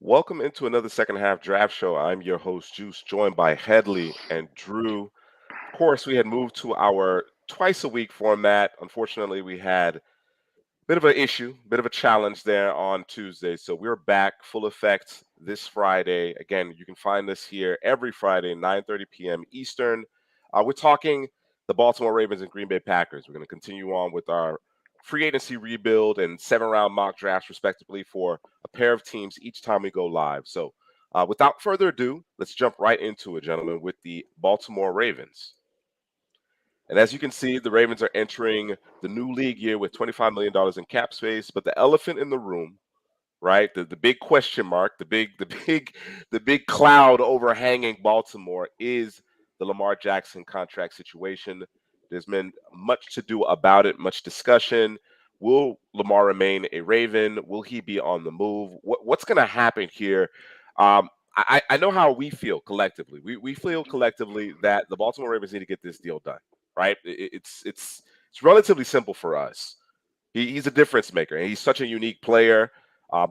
Welcome into another second half draft show. I'm your host, Juice, joined by Headley and Drew. Of course, we had moved to our twice a week format. Unfortunately, we had a bit of an issue, bit of a challenge there on Tuesday. So we're back full effect this Friday. Again, you can find us here every Friday, 9:30 p.m. Eastern. We're talking the Baltimore Ravens and Green Bay Packers. We're going to continue on with our free agency rebuild and 7-round mock drafts, respectively, for a pair of teams each time we go live. So without further ado, let's jump right into it, gentlemen, with the Baltimore Ravens. And as you can see, the Ravens are entering the new league year with $25 million in cap space. But the elephant in the room, right? The big question mark, the big cloud overhanging Baltimore is the Lamar Jackson contract situation. There's been much to do about it, much discussion. Will Lamar remain a Raven? Will he be on the move? What's going to happen here? I know how we feel collectively. We feel collectively that the Baltimore Ravens need to get this deal done, right? It's relatively simple for us. He's a difference maker, and he's such a unique player.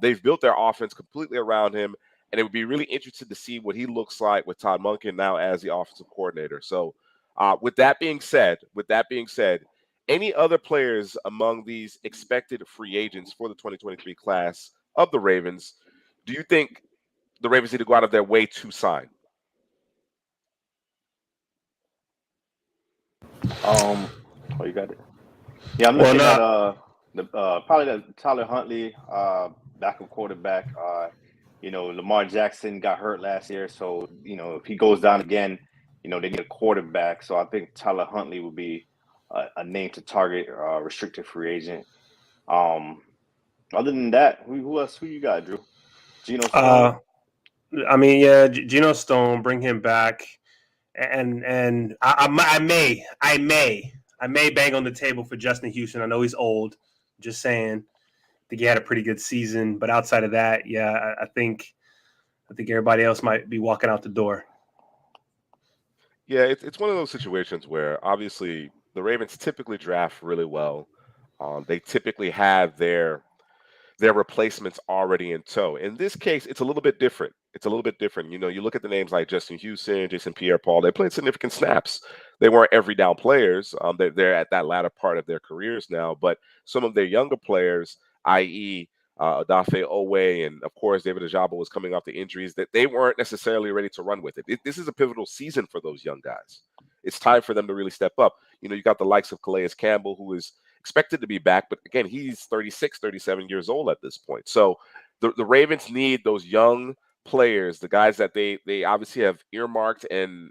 They've built their offense completely around him, and it would be really interesting to see what he looks like with Todd Monken now as the offensive coordinator. So, with that being said, any other players among these expected free agents for the 2023 class of the Ravens, do you think the Ravens need to go out of their way to sign? Oh, you got it. Yeah, I'm Well, looking at not the probably the Tyler Huntley backup quarterback. Lamar Jackson got hurt last year, so if he goes down again, they need a quarterback. So I think Tyler Huntley would be a name to target, restricted free agent. Um, Other than that, who else? Who you got, Drew? Geno Stone. uh I mean, yeah, Geno Stone, bring him back, and I may bang on the table for Justin Houston. I know he's old. Just saying, I think he had a pretty good season, but outside of that, yeah, I think everybody else might be walking out the door. Yeah, it's one of those situations where obviously the Ravens typically draft really well. They typically have their replacements already in tow. In this case, it's a little bit different. It's a little bit different. You look at the names like Justin Houston, Jason Pierre-Paul. They played significant snaps. They weren't every down players. They're at that latter part of their careers now. But some of their younger players, i.e., Odafe Owe, and of course David Ajabo was coming off the injuries, that they weren't necessarily ready to run with it. This is a pivotal season for those young guys. It's time for them to really step up. You got the likes of Calais Campbell, who is expected to be back, but again, he's 36, 37 years old at this point. So the Ravens need those young players, the guys that they obviously have earmarked and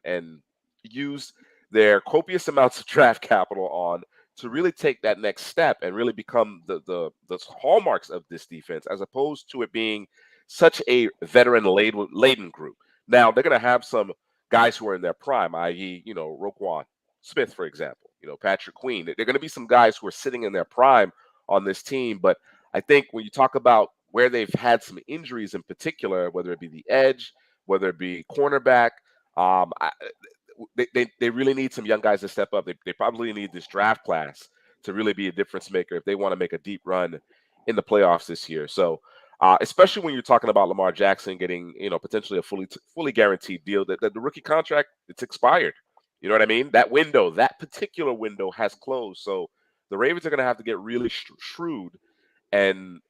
used their copious amounts of draft capital on to really take that next step and really become the hallmarks of this defense, as opposed to it being such a veteran laden group. Now they're going to have some guys who are in their prime, i.e., Roquan Smith, for example, Patrick Queen. They're going to be some guys who are sitting in their prime on this team. But I think when you talk about where they've had some injuries in particular, whether it be the edge, whether it be cornerback, um, I, they really need some young guys to step up. They probably need this draft class to really be a difference maker if they want to make a deep run in the playoffs this year. So, especially when you're talking about Lamar Jackson getting, potentially a fully guaranteed deal, that the rookie contract, it's expired. You know what I mean? That particular window has closed. So the Ravens are going to have to get really shrewd and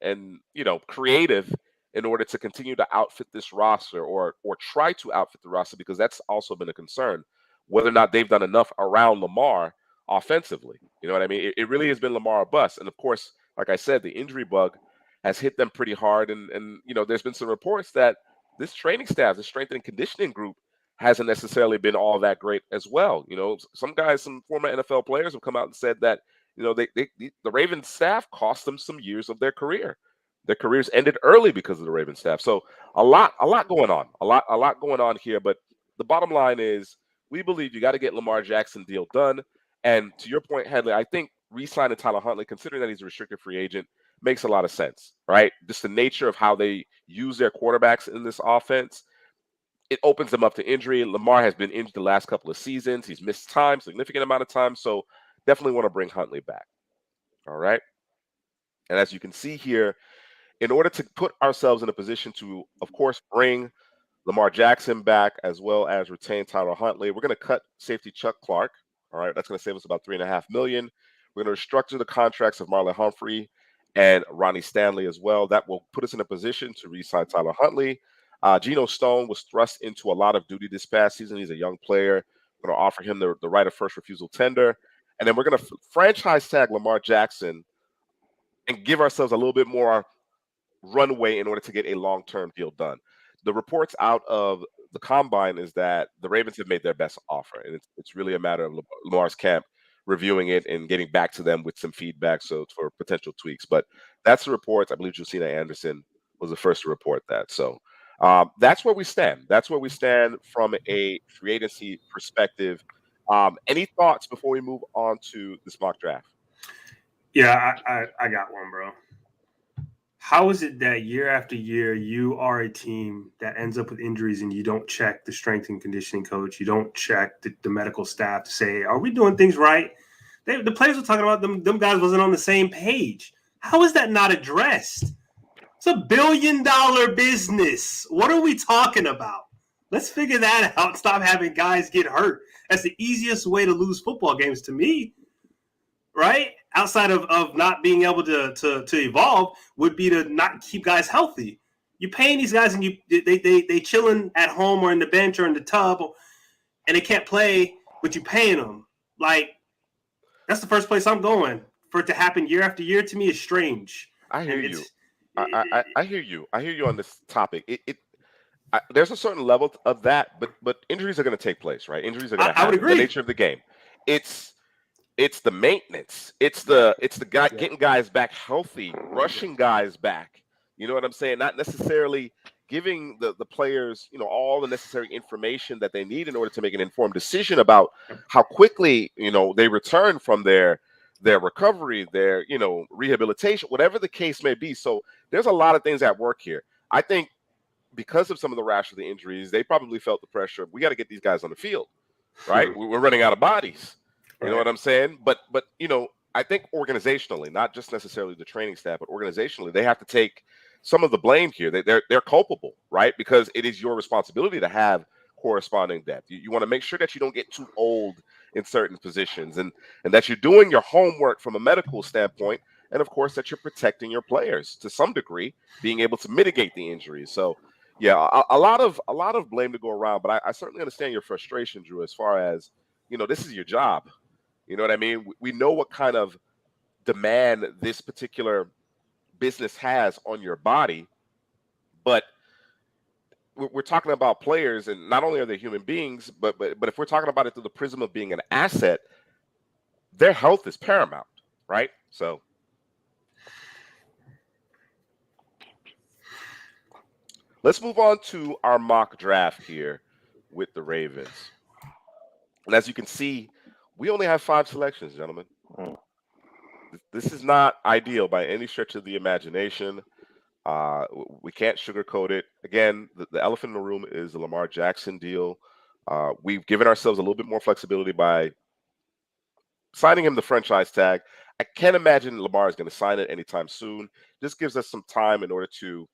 creative in order to continue to outfit this roster, or try to outfit the roster, because that's also been a concern whether or not they've done enough around Lamar offensively. You know what I mean? It really has been Lamar or bust. And of course, like I said, the injury bug has hit them pretty hard. And there's been some reports that this training staff, the strength and conditioning group, hasn't necessarily been all that great as well. Some guys, some former NFL players have come out and said that the Ravens staff cost them some years of their career. Their careers ended early because of the Ravens staff. So a lot going on, a lot going on here. But the bottom line is, we believe you got to get Lamar Jackson deal done. And to your point, Headley, I think re-signing Tyler Huntley, considering that he's a restricted free agent, makes a lot of sense, right? Just the nature of how they use their quarterbacks in this offense, it opens them up to injury. Lamar has been injured the last couple of seasons. He's missed time, significant amount of time. So definitely want to bring Huntley back. All right. And as you can see here in order to put ourselves in a position to, of course, bring Lamar Jackson back as well as retain Tyler Huntley, we're going to cut safety Chuck Clark. All right, that's going to save us about $3.5 million. We're going to restructure the contracts of Marlon Humphrey and Ronnie Stanley as well. That will put us in a position to re-sign Tyler Huntley. Geno Stone was thrust into a lot of duty this past season. He's a young player. We're going to offer him the right of first refusal tender. And then we're going to franchise tag Lamar Jackson and give ourselves a little bit more runway in order to get a long-term deal done. The reports out of the combine is that the Ravens have made their best offer, and it's really a matter of Lamar's camp reviewing it and getting back to them with some feedback so for potential tweaks. But that's the reports. I believe Josina Anderson was the first to report that. So that's where we stand. That's where we stand from a free agency perspective. Any thoughts before we move on to this mock draft? Yeah, I got one, bro. How is it that year after year you are a team that ends up with injuries and you don't check the strength and conditioning coach, you don't check the medical staff to say, are we doing things right? The players were talking about them guys wasn't on the same page. How is that not addressed? It's $1 billion business. What are we talking about? Let's figure that out. Stop having guys get hurt. That's the easiest way to lose football games to me, right? Outside of not being able to evolve would be to not keep guys healthy. You're paying these guys and they chilling at home or in the bench or in the tub and they can't play, but you're paying them. Like, that's the first place I'm going. For it to happen year after year to me is strange. I hear you. I hear you. I hear you on this topic. There's a certain level of that, but injuries are going to take place, right? Injuries are going to happen. I would agree. The nature of the game. It's the maintenance. It's the guy getting guys back healthy, rushing guys back. You know what I'm saying? Not necessarily giving the players, all the necessary information that they need in order to make an informed decision about how quickly, they return from their recovery, their, rehabilitation, whatever the case may be. So there's a lot of things at work here. I think because of some of the rash of the injuries, they probably felt the pressure of, we got to get these guys on the field, right? We're running out of bodies. You know what I'm saying? But I think organizationally, not just necessarily the training staff, but organizationally, they have to take some of the blame here. They're culpable, right? Because it is your responsibility to have corresponding depth. You want to make sure that you don't get too old in certain positions and that you're doing your homework from a medical standpoint. And of course, that you're protecting your players to some degree, being able to mitigate the injuries. So yeah, a lot of blame to go around, but I certainly understand your frustration, Drew, as far as, this is your job. You know what I mean? We know what kind of demand this particular business has on your body, but we're talking about players, and not only are they human beings, but if we're talking about it through the prism of being an asset, their health is paramount, right? So let's move on to our mock draft here with the Ravens. And as you can see, we only have 5 selections, gentlemen. This is not ideal by any stretch of the imagination. We can't sugarcoat it. Again, the elephant in the room is the Lamar Jackson deal. We've given ourselves a little bit more flexibility by signing him the franchise tag. I can't imagine Lamar is going to sign it anytime soon. This gives us some time in order to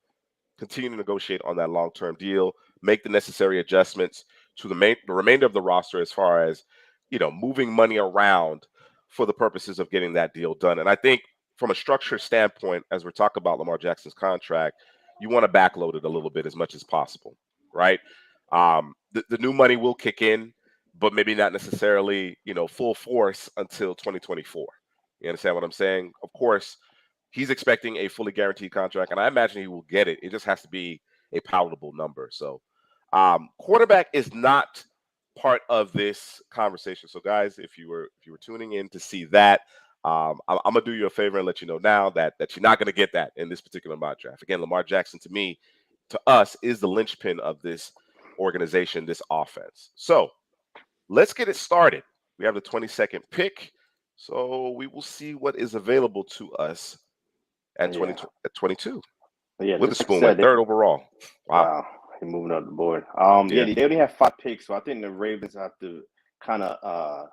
continue to negotiate on that long-term deal, make the necessary adjustments to the remainder of the roster as far as, moving money around for the purposes of getting that deal done. And I think from a structure standpoint, as we're talking about Lamar Jackson's contract, you want to backload it a little bit as much as possible, right? The new money will kick in, but maybe not necessarily, full force until 2024. You understand what I'm saying? Of course, he's expecting a fully guaranteed contract, and I imagine he will get it. It just has to be a palatable number. So quarterback is not part of this conversation. So guys, if you were tuning in to see that, I'm gonna do you a favor and let you know now that you're not gonna get that in this particular mock draft. Again, Lamar Jackson to us is the linchpin of this organization, this offense. So let's get it started. We have the 22nd pick, so we will see what is available to us at 22. Yeah, Witherspoon went 3rd overall. Wow. He's moving up the board. They only have 5 picks, so I think the Ravens have to kind of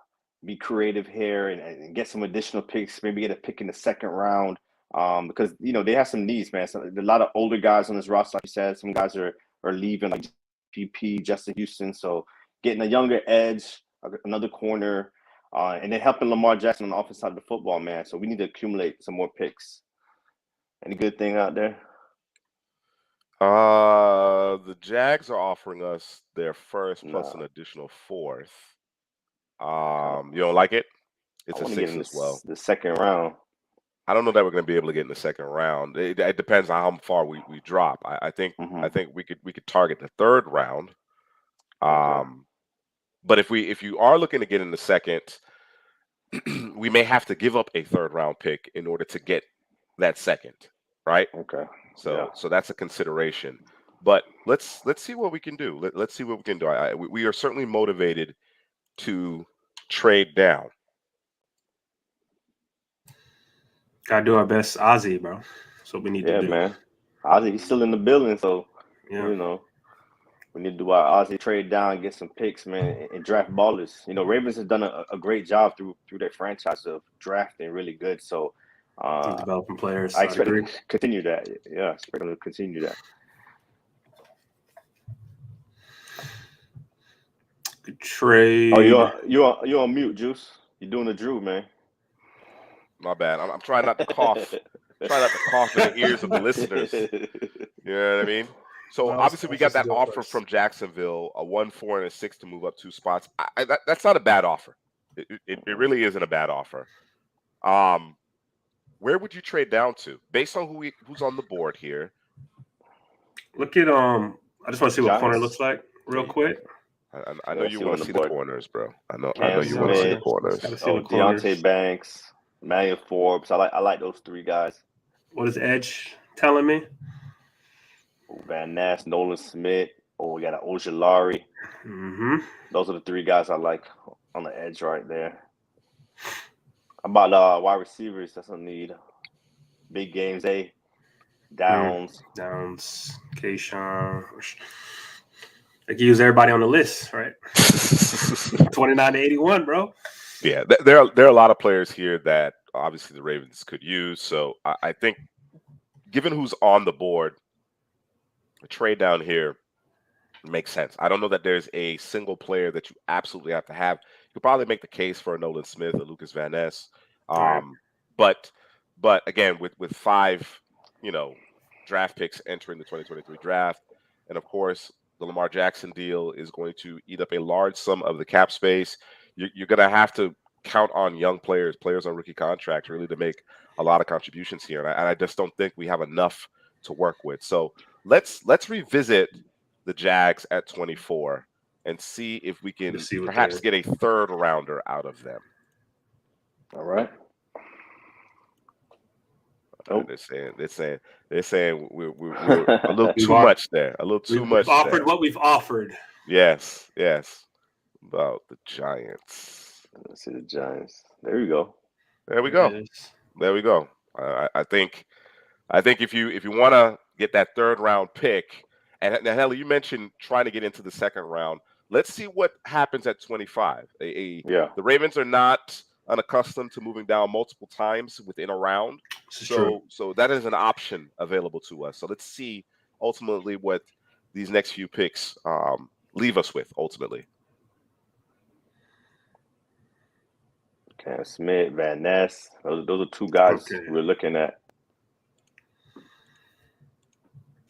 be creative here and get some additional picks. Maybe get a pick in the 2nd round. because they have some needs, man. So a lot of older guys on this roster, like you said, some guys are leaving, like GP, Justin Houston. So getting a younger edge, another corner, and then helping Lamar Jackson on the offensive side of the football, man. So we need to accumulate some more picks. Any good thing out there? The Jags are offering us their first plus an No. additional fourth. Okay. You don't like it? I It's a want to get sixth in as well. the second round. I don't know that we're going to be able to get in the second round. It depends on how far we drop. I think we could target the third round. Okay. But if you are looking to get in the second, we may have to give up a third round pick in order to get that second, right? Okay. Yeah. So that's a consideration. But let's see what we can do. Let's see what we can do. We are certainly motivated to trade down. Gotta do our best, Ozzy, bro. That's what we need to Yeah, do. man. Ozzy, he's still in the building, so Yeah. we need to do our Ozzy trade down, get some picks, man, and draft ballers. Ravens have done a great job through their franchise of drafting really good. So Developing players. I I'd expect agree. them to continue that. Yeah, I expect them to continue that. Good trade. Oh, you're on mute, Juice. You're doing the Drew, man. My bad. I'm trying not to cough. Try not to cough in the ears of the listeners. You know what I mean? So No, obviously we got supposed to that do it offer first. from Jacksonville, a 1, 4, and a 6 to move up 2 spots. That's not a bad offer. It really isn't a bad offer. Where would you trade down to based on who's on the board here? Look at I just want to see what corner Giants. looks like real Yeah, quick. I know you want to see the corners, bro. I know Cam you want to see the Smith. corners. Gotta see the corners. Deontay Banks, Emmanuel Forbes. I like those three guys. What is Edge telling me? Van Ness, Nolan Smith. We got an Ojulari. Mm-hmm. Those are the three guys I like on the edge right there. About wide receivers, that's a need. Big games, Downs. Downs, Kayshawn. They can use everybody on the list, right? 29 to 81, bro. Yeah, there are a lot of players here that obviously the Ravens could use. So I think, given who's on the board, a trade down here makes sense. I don't know that there's a single player that you absolutely have to have. You could probably make the case for a Nolan Smith or Lucas Van Ness. Right. But again, with 5, draft picks entering the 2023 draft, and of course the Lamar Jackson deal is going to eat up a large sum of the cap space. You're going to have to count on young players on rookie contracts, really to make a lot of contributions here. And I just don't think we have enough to work with. So let's revisit the Jags at 24 and see if we can perhaps get a third rounder out of them. All right. They're saying we're a little too much there. A little too much. We've offered there. what we've offered. Yes. About the Giants. Let's see the Giants. There you go. There we go. I think if you want to get that third round pick, and hell, you mentioned trying to get into the second round. Let's see what happens at 25. The Ravens are not unaccustomed to moving down multiple times within a round. So that is an option available to us. So let's see ultimately what these next few picks leave us with ultimately. Cam Smith, Van Ness. Those are two guys we're looking at.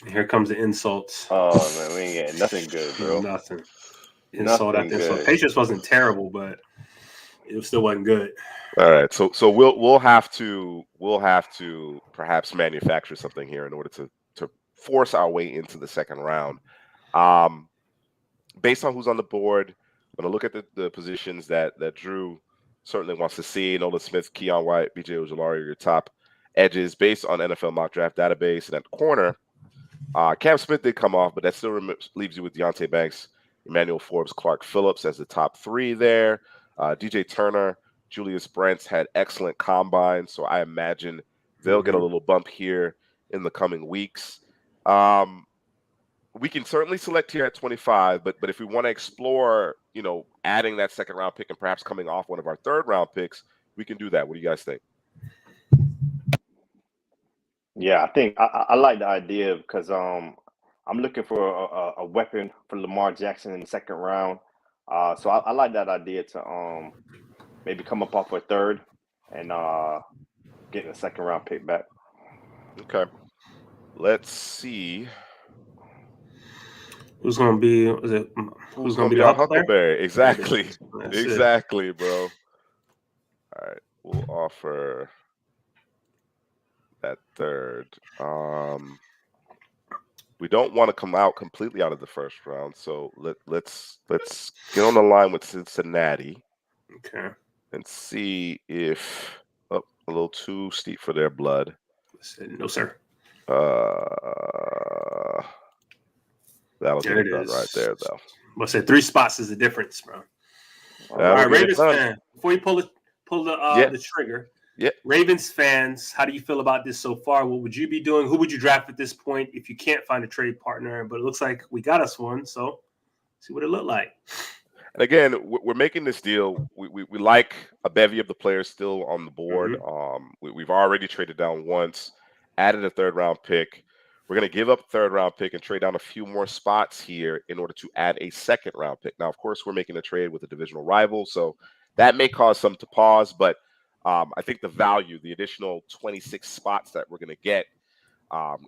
Here comes the insults. Oh man, we ain't getting nothing good, bro. Nothing. Insult after insult. Patience wasn't terrible, but it still wasn't good. All right, so we'll have to perhaps manufacture something here in order to force our way into the second round. Based on who's on the board, I'm going to look at the positions that Drew certainly wants to see. Nolan Smith, Keon White, BJ Ojulari are your top edges based on NFL mock draft database. And at corner, Cam Smith did come off, but that still leaves you with Deontay Banks, Emmanuel Forbes, Clark Phillips as the top 3 there. DJ Turner, Julius Brents had excellent combines, so I imagine they'll get a little bump here in the coming weeks. We can certainly select here at 25, but if we want to explore, adding that second round pick and perhaps coming off one of our third round picks, we can do that. What do you guys think? Yeah, I think I like the idea because I'm looking for a weapon for Lamar Jackson in the second round. So I like that idea to maybe come up off a third and getting a second round pick back. Okay. Let's see Who's going to be? Is it who's who's going gonna to be be the our Huckleberry? Huckleberry. There it is. Exactly. That's it. Exactly, bro. All right. We'll offer that third. We don't want to come out completely out of the first round, so let's get on the line with Cincinnati Okay. and see if a little too steep for their blood. No, sir. Uh, that'll get There it it done right is. there, though. I said 3 spots is the difference, bro. All All That'll right. right, get it Ravens done. fan. Before you pull Yeah, the trigger, yeah. Ravens fans, how do you feel about this so far? What would you be doing? Who would you draft at this point if you can't find a trade partner? But it looks like we got us one, so see what it looked like. And again, we're making this deal. We like a bevy of the players still on the board. Mm-hmm. We've already traded down once, added a third round pick. We're going to give up a third round pick and trade down a few more spots here in order to add a second round pick. Now, of course, we're making a trade with a divisional rival, so that may cause some to pause. But I think the value, the additional 26 spots that we're going to get,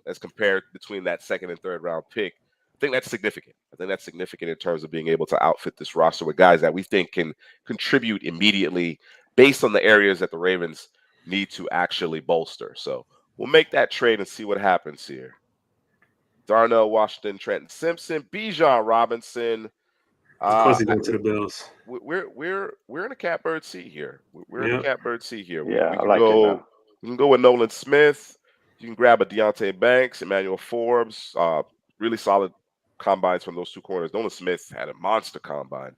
as compared between that second and third round pick, I think that's significant. I think that's significant in terms of being able to outfit this roster with guys that we think can contribute immediately based on the areas that the Ravens need to actually bolster. So we'll make that trade and see what happens here. Darnell Washington, Trenton Simpson, Bijan Robinson. Of course, Uh, he went to the Bills. we're in a catbird seat here. We're in a Yep. catbird seat here. Yeah, We I can like it now. go with Nolan Smith. You can grab a Deontay Banks, Emmanuel Forbes. Really solid combines from those two corners. Nolan Smith had a monster combine,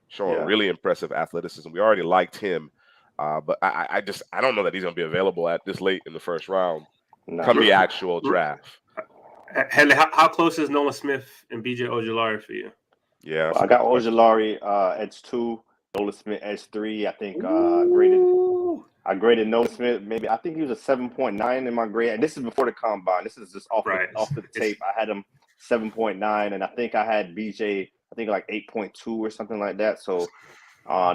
showing Yeah, really impressive athleticism. We already liked him, but I don't know that he's going to be available at this late in the first round nah. come the actual draft. Henley, how close is Nolan Smith and BJ Ojulari for you? Yeah, Well, that's I a good got question. Ojulari edge 2, Nolan Smith edge 3. I think Ooh. I graded Nolan Smith. Maybe I think he was a 7.9 in my grade. And this is before the combine. This is just Right. off the tape. I had him 7.9, and I think I had BJ. I think like 8.2 or something like that. So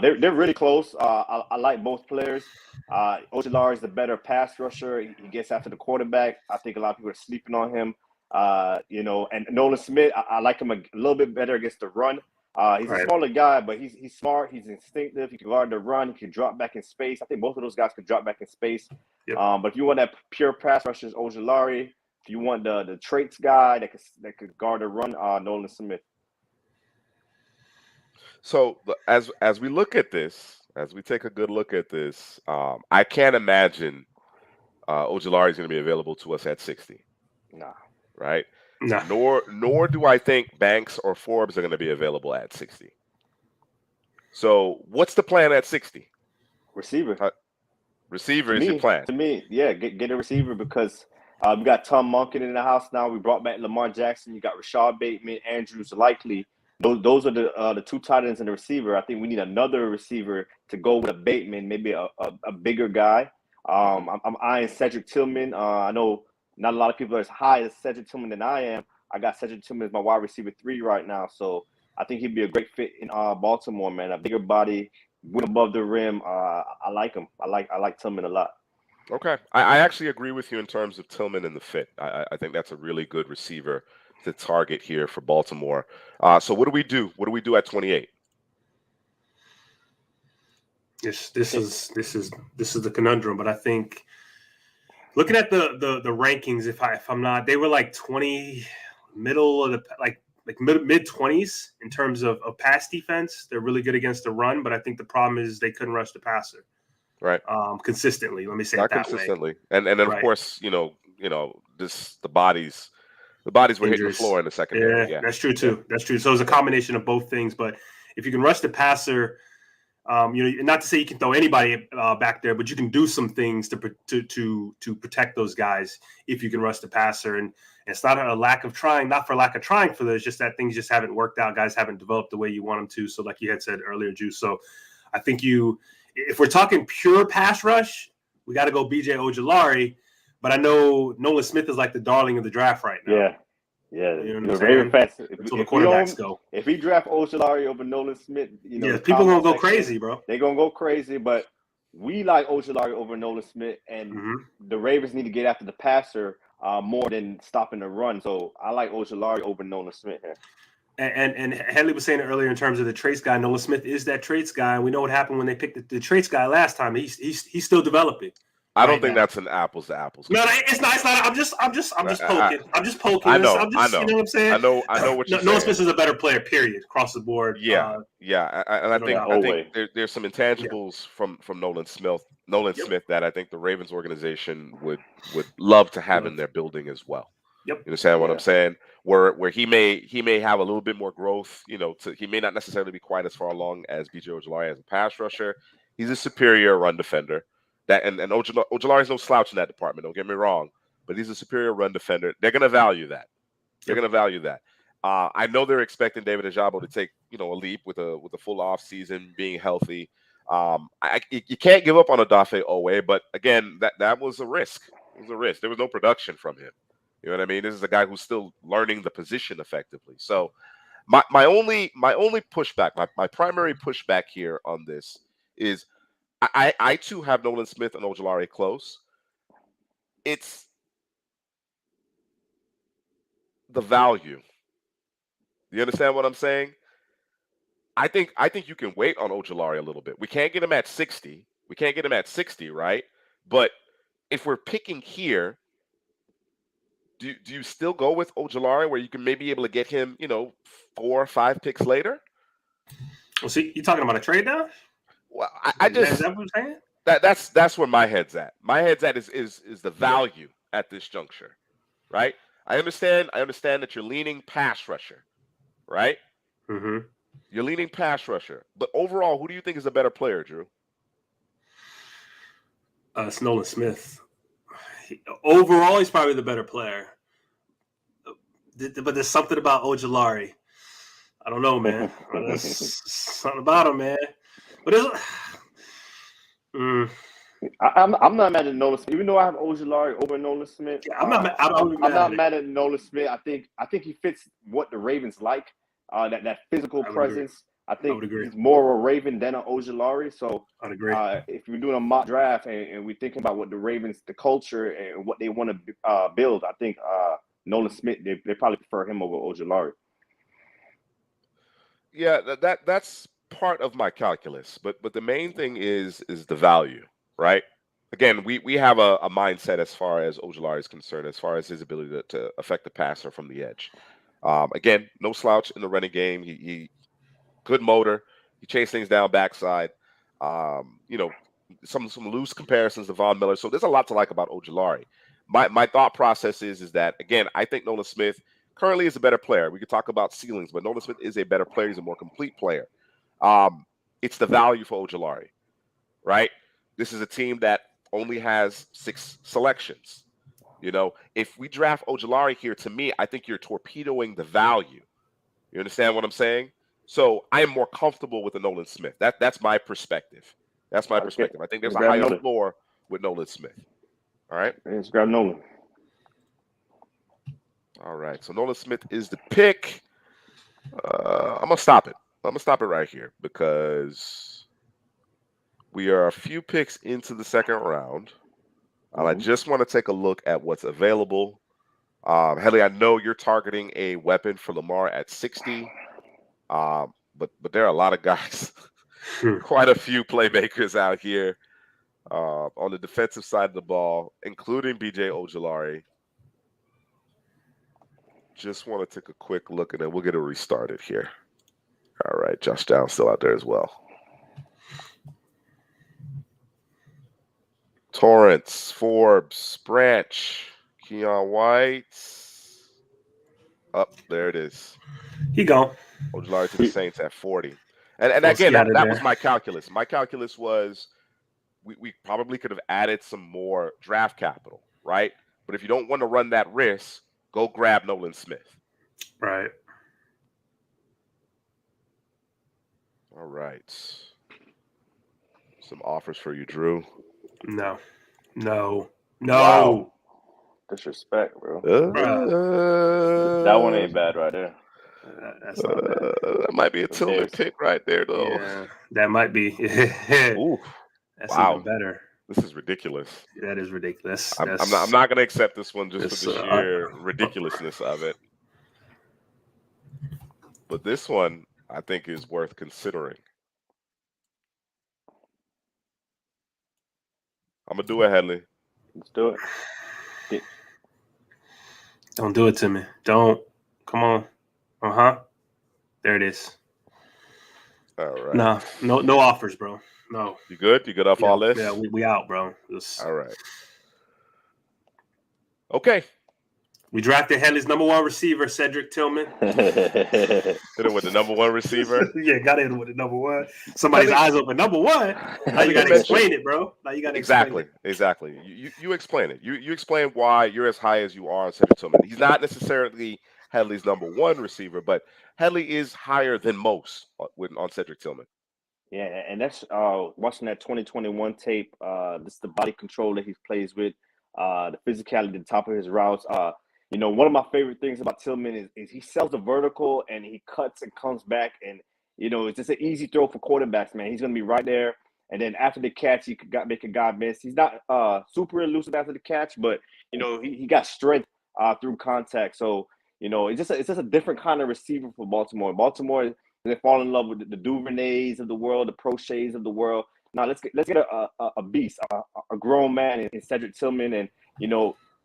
they're really close. I like both players. Ojulari is the better pass rusher. He gets after the quarterback. I think a lot of people are sleeping on him. And Nolan Smith, I like him a little bit better against the run. He's a Right. smaller guy, but he's smart. He's instinctive. He can guard the run. He can drop back in space. I think both of those guys can drop back in space. Yep. But if you want that pure pass rusher, it's Ojulari. If you want the traits guy that could guard the run, Nolan Smith. So as we look at this, as we take a good look at this, I can't imagine Ojulari is going to be available to us at 60, Nah. right? No. Nor do I think Banks or Forbes are going to be available at 60. So what's the plan at 60? Receiver. Receiver is your plan. To me, yeah, get a receiver because we got Tom Monken in the house now. We brought back Lamar Jackson. You got Rashad Bateman, Andrews likely. Those are the two tight ends and the receiver. I think we need another receiver to go with a Bateman, maybe a bigger guy. I'm eyeing Cedric Tillman. I know not a lot of people are as high as Cedric Tillman than I am. I got Cedric Tillman as my wide receiver 3 right now, so I think he'd be a great fit in Baltimore, man. A bigger body, win above the rim. I like him. I like Tillman a lot. Okay. I actually agree with you in terms of Tillman and the fit. I think that's a really good receiver to target here for Baltimore. So what do we do? What do we do at 28? This is the conundrum, but I think looking at the rankings, if I'm not, they were like 20 middle of the like mid 20s in terms of pass defense. They're really good against the run, but I think the problem is they couldn't rush the passer Right. Consistently. Let me say Not it that consistently. way. And then of Right. course, the bodies were hitting the Injuries. floor in the secondary. Yeah. That's true too. That's true. So it's a combination of both things. But if you can rush the passer, not to say you can throw anybody back there, but you can do some things to protect those guys if you can rush the passer. And it's not a lack of trying, not for lack of trying for this, just that things just haven't worked out. Guys haven't developed the way you want them to. So like you had said earlier, Juice. So I think if we're talking pure pass rush, we got to go BJ Ojulari. but I know Nolan Smith is like the darling of the draft right now. Yeah. Yeah, You know the what I'm Raven saying? fans. Until the quarterbacks go. If he draft Ojulari over Nolan Smith, Yeah, the people gonna comment go section, crazy, bro. they're gonna go crazy. But we like Ojulari over Nolan Smith, and the Ravens need to get after the passer more than stopping the run. So I like Ojulari over Nolan Smith here. And Headley was saying it earlier in terms of the traits guy. Nolan Smith is that traits guy. We know what happened when they picked the traits guy last time. He's still developing. I don't think that's an apples to apples. No, it's not. It's not. I'm just poking. I'm just poking. I know. You know what I'm saying? I know what you're saying. Nolan Smith is a better player, period, across the board. Yeah. And I think there's some intangibles from Nolan Smith that I think the Ravens organization would love to have in their building as well. Yep. You understand what I'm saying? Where he may have a little bit more growth. He may not necessarily be quite as far along as BJ Ojulari as a pass rusher. He's a superior run defender. And Ojulari is no slouch in that department. Don't get me wrong, but he's a superior run defender. They're going to value that. They're going to value that. I know they're expecting David Ojabo to take a leap with a full off season, being healthy. You can't give up on Odafe Owe, but again, that was a risk. It was a risk. There was no production from him. You know what I mean? This is a guy who's still learning the position effectively. So my only pushback, my primary pushback here on this is I too have Nolan Smith and Ojulari close. It's the value. You understand what I'm saying? I think you can wait on Ojulari a little bit. We can't get him at 60. We can't get him at 60, right? But if we're picking here, do you still go with Ojulari where you can maybe be able to get him, 4 or 5 picks later? Well, see, you talking about a trade now? Well, I just is that what I'm saying? That's where my head's at. My head's at is the value at this juncture, right? I understand that you're leaning pass rusher, right? Mm-hmm. You're leaning pass rusher, but overall, who do you think is a better player, Drew? It's Nolan Smith. Overall, he's probably the better player. But there's something about Ojulari. I don't know, man. There's something about him, man. But I'm not mad at Nolan Smith, even though I have Ojulari over Nolan Smith. I'm not mad at Nolan Smith. I think he fits what the Ravens like. That physical presence. I think he's more of a Raven than an Ojulari. So I'd agree. If we're doing a mock draft and we're thinking about what the Ravens, the culture and what they want to build, I think Nolan Smith, they probably prefer him over Ojulari. Yeah, that's part of my calculus, but the main thing is the value, right? Again, we have a mindset as far as Ojulari is concerned, as far as his ability to affect the passer from the edge. Again, no slouch in the running game. He good motor. He chased things down backside. Some loose comparisons to Von Miller. So there's a lot to like about Ojulari. My thought process is that, again, I think Nolan Smith currently is a better player. We could talk about ceilings, but Nolan Smith is a better player. He's a more complete player. It's the value for Ojulari, right? This is a team that only has 6 selections. If we draft Ojulari here, to me, I think you're torpedoing the value. You understand what I'm saying? So I am more comfortable with the Nolan Smith. That's my perspective. That's my perspective. I think there's a higher floor with Nolan Smith. All right? Let's grab Nolan. All right. So Nolan Smith is the pick. I'm going to stop it. I'm going to stop it right here because we are a few picks into the second round. And I just want to take a look at what's available. Headley, I know you're targeting a weapon for Lamar at 60. But there are a lot of guys, quite a few playmakers out here on the defensive side of the ball, including BJ Ojulari. Just want to take a quick look, and then we'll get it restarted here. All right, Josh Downs still out there as well. Torrance, Forbes, Branch, Keon White. Up there it is. He gone. Ojulari to the Saints at 40. And again, that was my calculus. My calculus was we probably could have added some more draft capital, right? But if you don't want to run that risk, go grab Nolan Smith. Right. All right. Some offers for you, Drew. No. Wow. Disrespect, bro. Bruh. That one Uh, ain't bad right there. That's not bad. that might be a Them Tillman Bears. pick right there, though. Yeah, that might be. Ooh, That's even wow, better. this is ridiculous. That is ridiculous. I'm not gonna accept this one just for That's the sheer ridiculousness of it. But this one, I think, is worth considering. I'm gonna do it, Headley. Let's do it. Get- don't do it to me. Don't. Come on. There it is. All right. No, no offers, bro. No. You good? You good off all this? Yeah, we out, bro. All right. Okay. We drafted Henley's #1 receiver, Cedric Tillman. Hit him with the #1 receiver. Yeah, got in with the #1. Somebody's Headley- eyes open. #1. Now you Headley, got to mentioned explain it, bro. Now you got to exactly, explain exactly. You explain it. You explain why you're as high as you are on Cedric Tillman. He's not necessarily Headley's #1 receiver, but Headley is higher than most on Cedric Tillman. Yeah, and that's watching that 2021 tape. This the body control that he plays with, the physicality at the top of his routes. One of my favorite things about Tillman is he sells the vertical and he cuts and comes back, and it's just an easy throw for quarterbacks, man. He's gonna be right there, and then after the catch, he could make a guy miss. He's not super elusive after the catch, but he got strength through contact. So it's just a different kind of receiver for Baltimore. Baltimore, they fall in love with the Duvernays of the world, the Proches of the world. Now let's get a beast, a grown man in Cedric Tillman, and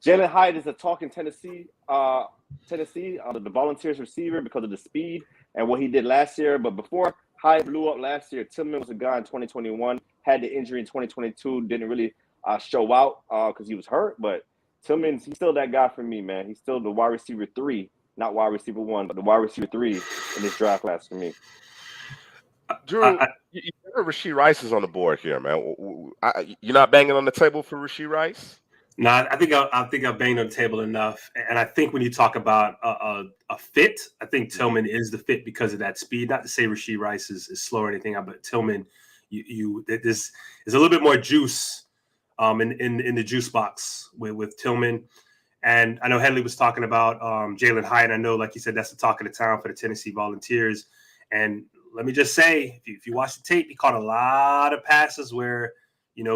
Jalen Hyatt is a talk in Tennessee, the Volunteers receiver because of the speed and what he did last year. But before Hyatt blew up last year, Tillman was a guy in 2021, had the injury in 2022, didn't really show out because he was hurt. But he's still that guy for me, man. He's still the wide receiver 3, not wide receiver 1, but the wide receiver 3 in this draft class for me. Drew, you heard Rashee Rice is on the board here, man. You're not banging on the table for Rashee Rice? No, I think I've banged on the table enough, and I think when you talk about a fit, I think Tillman is the fit because of that speed. Not to say Rashee Rice is slow or anything, but Tillman, this is a little bit more juice, in the juice box with Tillman. And I know Headley was talking about Jalen Hyatt. I know, like you said, that's the talk of the town for the Tennessee Volunteers. And let me just say, if you watch the tape, he caught a lot of passes where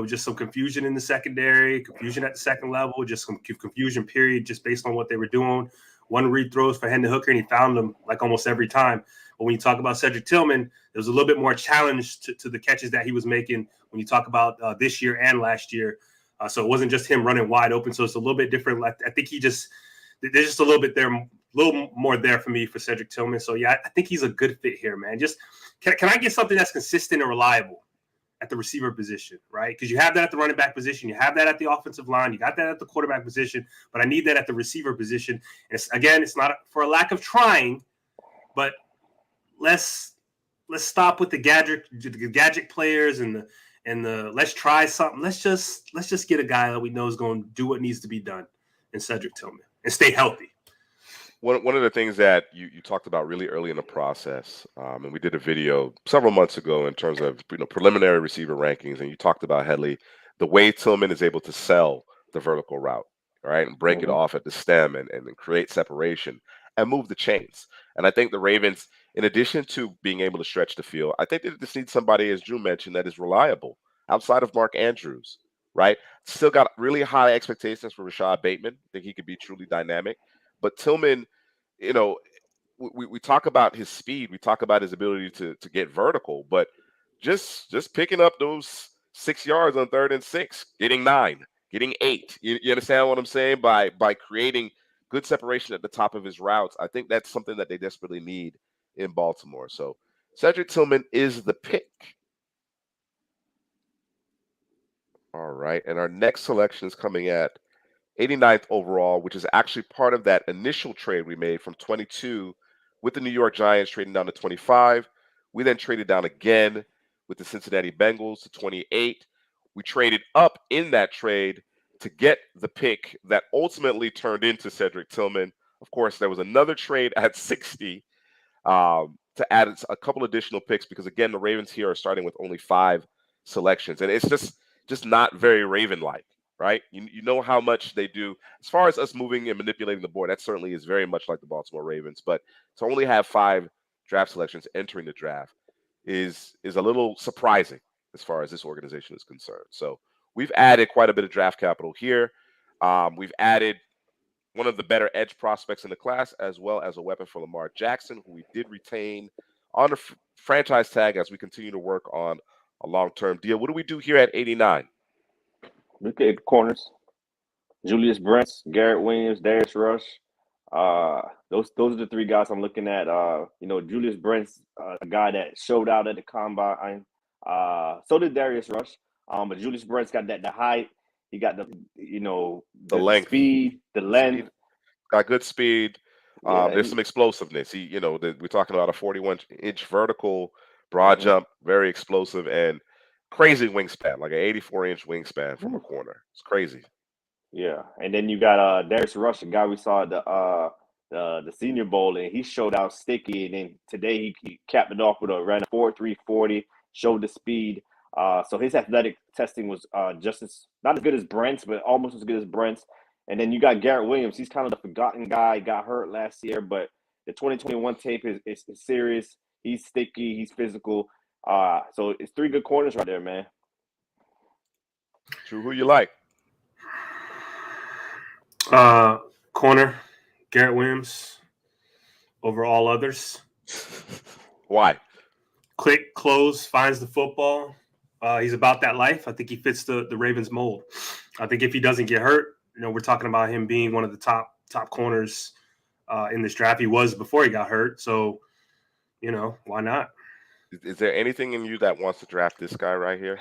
just some confusion in the secondary, confusion at the second level, just some confusion, period, just based on what they were doing. One read throws for Hendon Hooker, and he found them like almost every time. But when you talk about Cedric Tillman, there was a little bit more challenge to the catches that he was making when you talk about this year and last year. So it wasn't just him running wide open. So it's a little bit different. I think there's just a little bit there, a little more there for me for Cedric Tillman. So yeah, I think he's a good fit here, man. Just can I get something that's consistent and reliable at the receiver position, right? Because you have that at the running back position, you have that at the offensive line, you got that at the quarterback position, but I need that at the receiver position. And it's not for a lack of trying, but let's stop with the gadget players and the let's try something. Let's just get a guy that we know is going to do what needs to be done in Cedric Tillman and stay healthy. One of the things that you talked about really early in the process, and we did a video several months ago in terms of preliminary receiver rankings, and you talked about, Headley, the way Tillman is able to sell the vertical route, right, and break it off at the stem and create separation and move the chains. And I think the Ravens, in addition to being able to stretch the field, I think they just need somebody, as Drew mentioned, that is reliable outside of Mark Andrews, right? Still got really high expectations for Rashad Bateman. I think he could be truly dynamic. But Tillman, you know, we talk about his speed, we talk about his ability to get vertical, but just picking up those 6 yards on 3rd and 6, getting 9, getting 8. You understand what I'm saying? By creating good separation at the top of his routes, I think that's something that they desperately need in Baltimore. So Cedric Tillman is the pick. All right, and our next selection is coming at 89th overall, which is actually part of that initial trade we made from 22 with the New York Giants trading down to 25. We then traded down again with the Cincinnati Bengals to 28. We traded up in that trade to get the pick that ultimately turned into Cedric Tillman. Of course, there was another trade at 60 to add a couple additional picks because, again, the Ravens here are starting with only 5 selections. And it's just not very Raven-like. right? You know how much they do as far as us moving and manipulating the board. That certainly is very much like the Baltimore Ravens. But to only have 5 draft selections entering the draft is a little surprising as far as this organization is concerned. So we've added quite a bit of draft capital here. We've added one of the better edge prospects in the class, as well as a weapon for Lamar Jackson, who we did retain on the franchise tag as we continue to work on a long-term deal. What do we do here at 89? Look at corners. Julius Brents, Garrett Williams, Darius Rush. Those are the 3 guys I'm looking at. Julius Brents, a guy that showed out at the combine. So did Darius Rush. But Julius Brents got the height. He got the length, speed, the length. Speed. Got good speed. There's some explosiveness. We're talking about a 41-inch vertical broad jump, very explosive, and crazy wingspan, like an 84-inch wingspan from a corner. It's crazy. Yeah, and then you got Darius Rush, a guy we saw at the Senior Bowl, and he showed out sticky. And then today he capped it off with a ran a 4.3 40, showed the speed. So his athletic testing was just not as good as Brent's, but almost as good as Brent's. And then you got Garrett Williams. He's kind of the forgotten guy. Got hurt last year, but the 2021 tape is serious. He's sticky. He's physical. So it's 3 good corners right there, man. True. Who you like? Corner, Garrett Williams over all others. Why? Quick, close, finds the football. He's about that life. I think he fits the Ravens mold. I think if he doesn't get hurt, we're talking about him being one of the top corners in this draft. He was before he got hurt. So, why not? Is there anything in you that wants to draft this guy right here?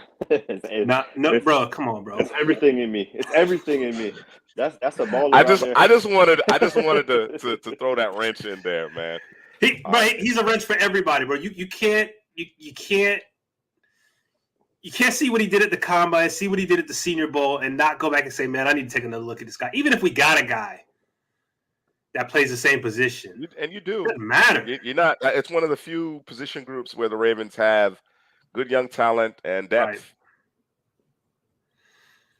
Bro, come on, bro. It's everything in me. It's everything in me. That's a baller. I just wanted to throw that wrench in there, man. He's a wrench for everybody, bro. You can't see what he did at the combine, see what he did at the Senior Bowl, and not go back and say, man, I need to take another look at this guy. Even if we got a guy that plays the same position. And you do. It doesn't matter. You're not. It's one of the few position groups where the Ravens have good young talent and depth.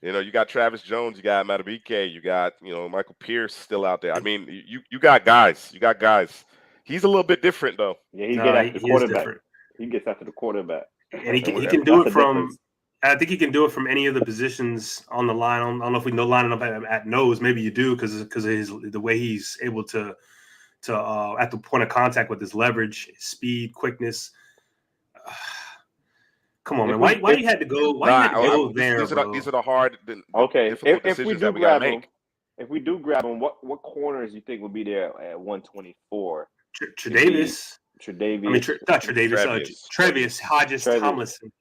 Right. You got Travis Jones, you got Matabike, you got, Michael Pierce still out there. I mean, you got guys. You got guys. He's a little bit different, though. Yeah, he gets after the quarterback. He gets after the quarterback. And he can do it from – I think he can do it from any of the positions on the line. I don't know if we know lining up at nose. Maybe you do because of the way he's able to at the point of contact with his leverage, his speed, quickness. Come on, man. Why you had to go? Why you had to go there? These are the hard. Okay, if we do grab him, what corners you think will be there at 124? Tre'Davious. Not Tre'Davious. Tre'Davious Hodges Tomlinson.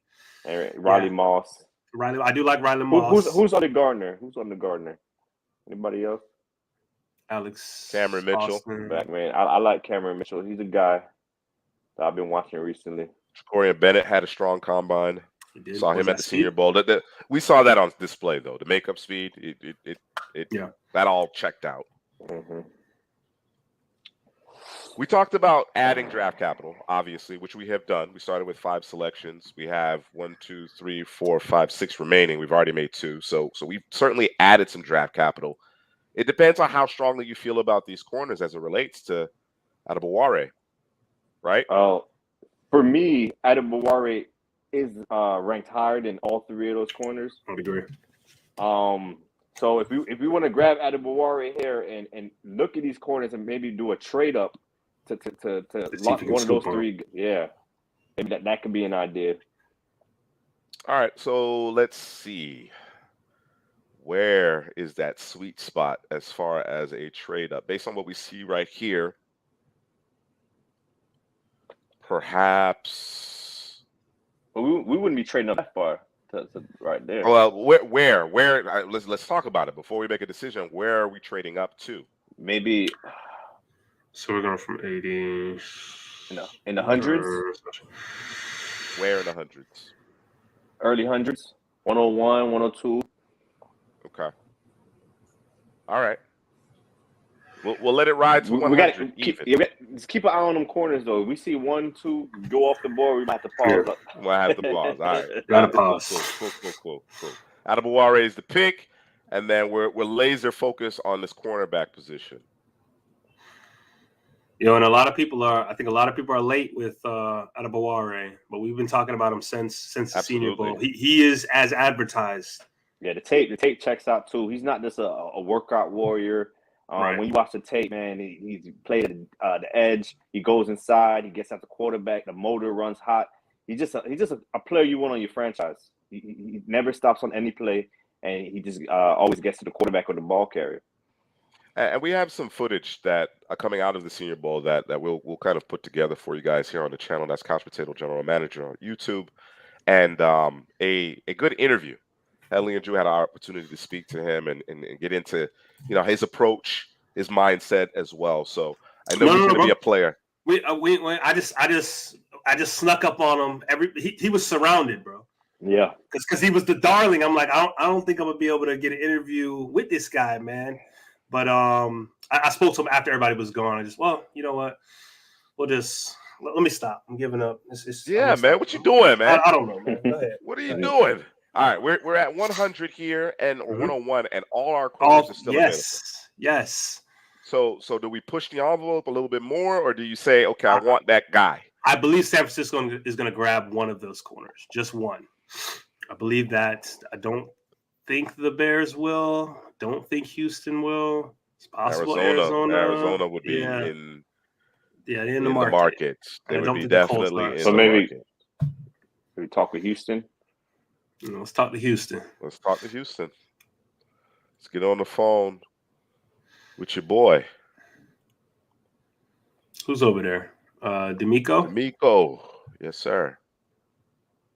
Riley Moss. I do like Riley Moss. Who's on the Gardner? Anybody else? Alex Cameron Mitchell. Back, man. I like Cameron Mitchell. He's a guy that I've been watching recently. Ja'Cory Bennett had a strong combine. Saw him at the Senior Bowl. We saw that on display, though. The makeup speed, that all checked out. Mm-hmm. We talked about adding draft capital, obviously, which we have done. We started with 5 selections. We have 1, 2, 3, 4, 5, 6 remaining. We've already made 2. So we've certainly added some draft capital. It depends on how strongly you feel about these corners as it relates to Adebaware, right? For me, Adebaware is ranked higher than all 3 of those corners. I agree. So if we want to grab Adebaware here and look at these corners and maybe do a trade up to lock one of those 3, maybe that could be an idea. All right, so let's see. Where is that sweet spot as far as a trade up? Based on what we see right here, perhaps we wouldn't be trading up that far to right there. Well, where? Let's talk about it before we make a decision. Where are we trading up to? Maybe. So we're going from 80. In the hundreds. Where in the hundreds? Early hundreds. 101, 102. Okay. All right. We'll let it ride to 100. Just keep an eye on them corners, though. If we see 1, 2 go off the board, we might have to pause. We'll have to pause. All right. Gotta pause. Cool. Adebaware is the pick. and then we're laser focused on this cornerback position. And a lot of people are. I think a lot of people are late with Adebaware, but we've been talking about him since the Senior Bowl. He is as advertised. Yeah, the tape checks out too. He's not just a workout warrior. Right. When you watch the tape, man, he's played at the edge. He goes inside. He gets at the quarterback. The motor runs hot. He's just a player you want on your franchise. He never stops on any play, and he just always gets to the quarterback or the ball carrier. And we have some footage that are coming out of the Senior Bowl that we'll kind of put together for you guys here on the channel. That's Couch Potato General Manager on YouTube, and a good interview. Ellie and Drew had an opportunity to speak to him and get into his approach, his mindset as well. So I know he's going to be a player. I just snuck up on him. He was surrounded, bro. Yeah, because he was the darling. I'm like, I don't think I'm gonna be able to get an interview with this guy, man. But I spoke to him after everybody was gone. I just, you know what? We'll just let me stop. I'm giving up. Man. What you doing, man? I don't know, man. Go ahead. What are you doing? All right, we're at 100 here and 101, and all our corners are still available. Yes. So do we push the envelope a little bit more, or do you say, okay, I want that guy? I believe San Francisco is going to grab one of those corners, just one. I believe that. I don't think the Bears will. Don't think Houston will. It's possible Arizona would be in the market. They would be definitely in the market. Can we talk with Houston? Let's talk to Houston. Let's get on the phone with your boy. Who's over there? D'Amico. Yes, sir.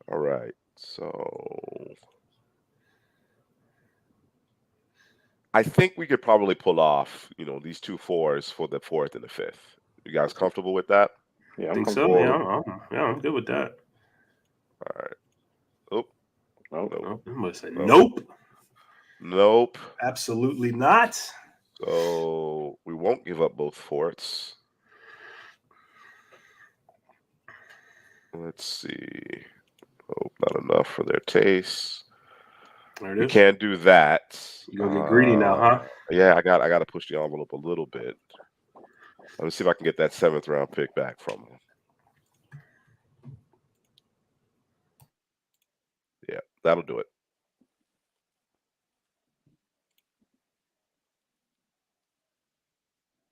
All right. So I think we could probably pull off, these 2 4s for the 4th and the 5th. You guys comfortable with that? Yeah, I think so. Yeah, I'm good with that. All right. Oh. Nope. Absolutely not. So we won't give up both forts. Let's see. Oh, not enough for their taste. There it is. We can't do that. You're gonna get greedy now, huh? Yeah, I got to push the envelope a little bit. Let me see if I can get that 7th round pick back from him. Yeah, that'll do it.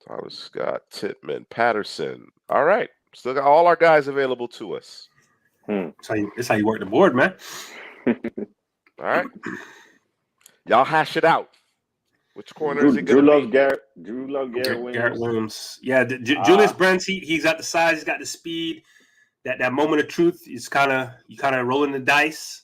Tyler Scott, Titman, Patterson. All right. Still got all our guys available to us. That's how you work the board, man. All right. Y'all hash it out. Which corner is it going to be? Drew loves Garrett Garrett Williams. Yeah, Julius Brents, he's got the size, he's got the speed. That moment of truth is kind of rolling the dice.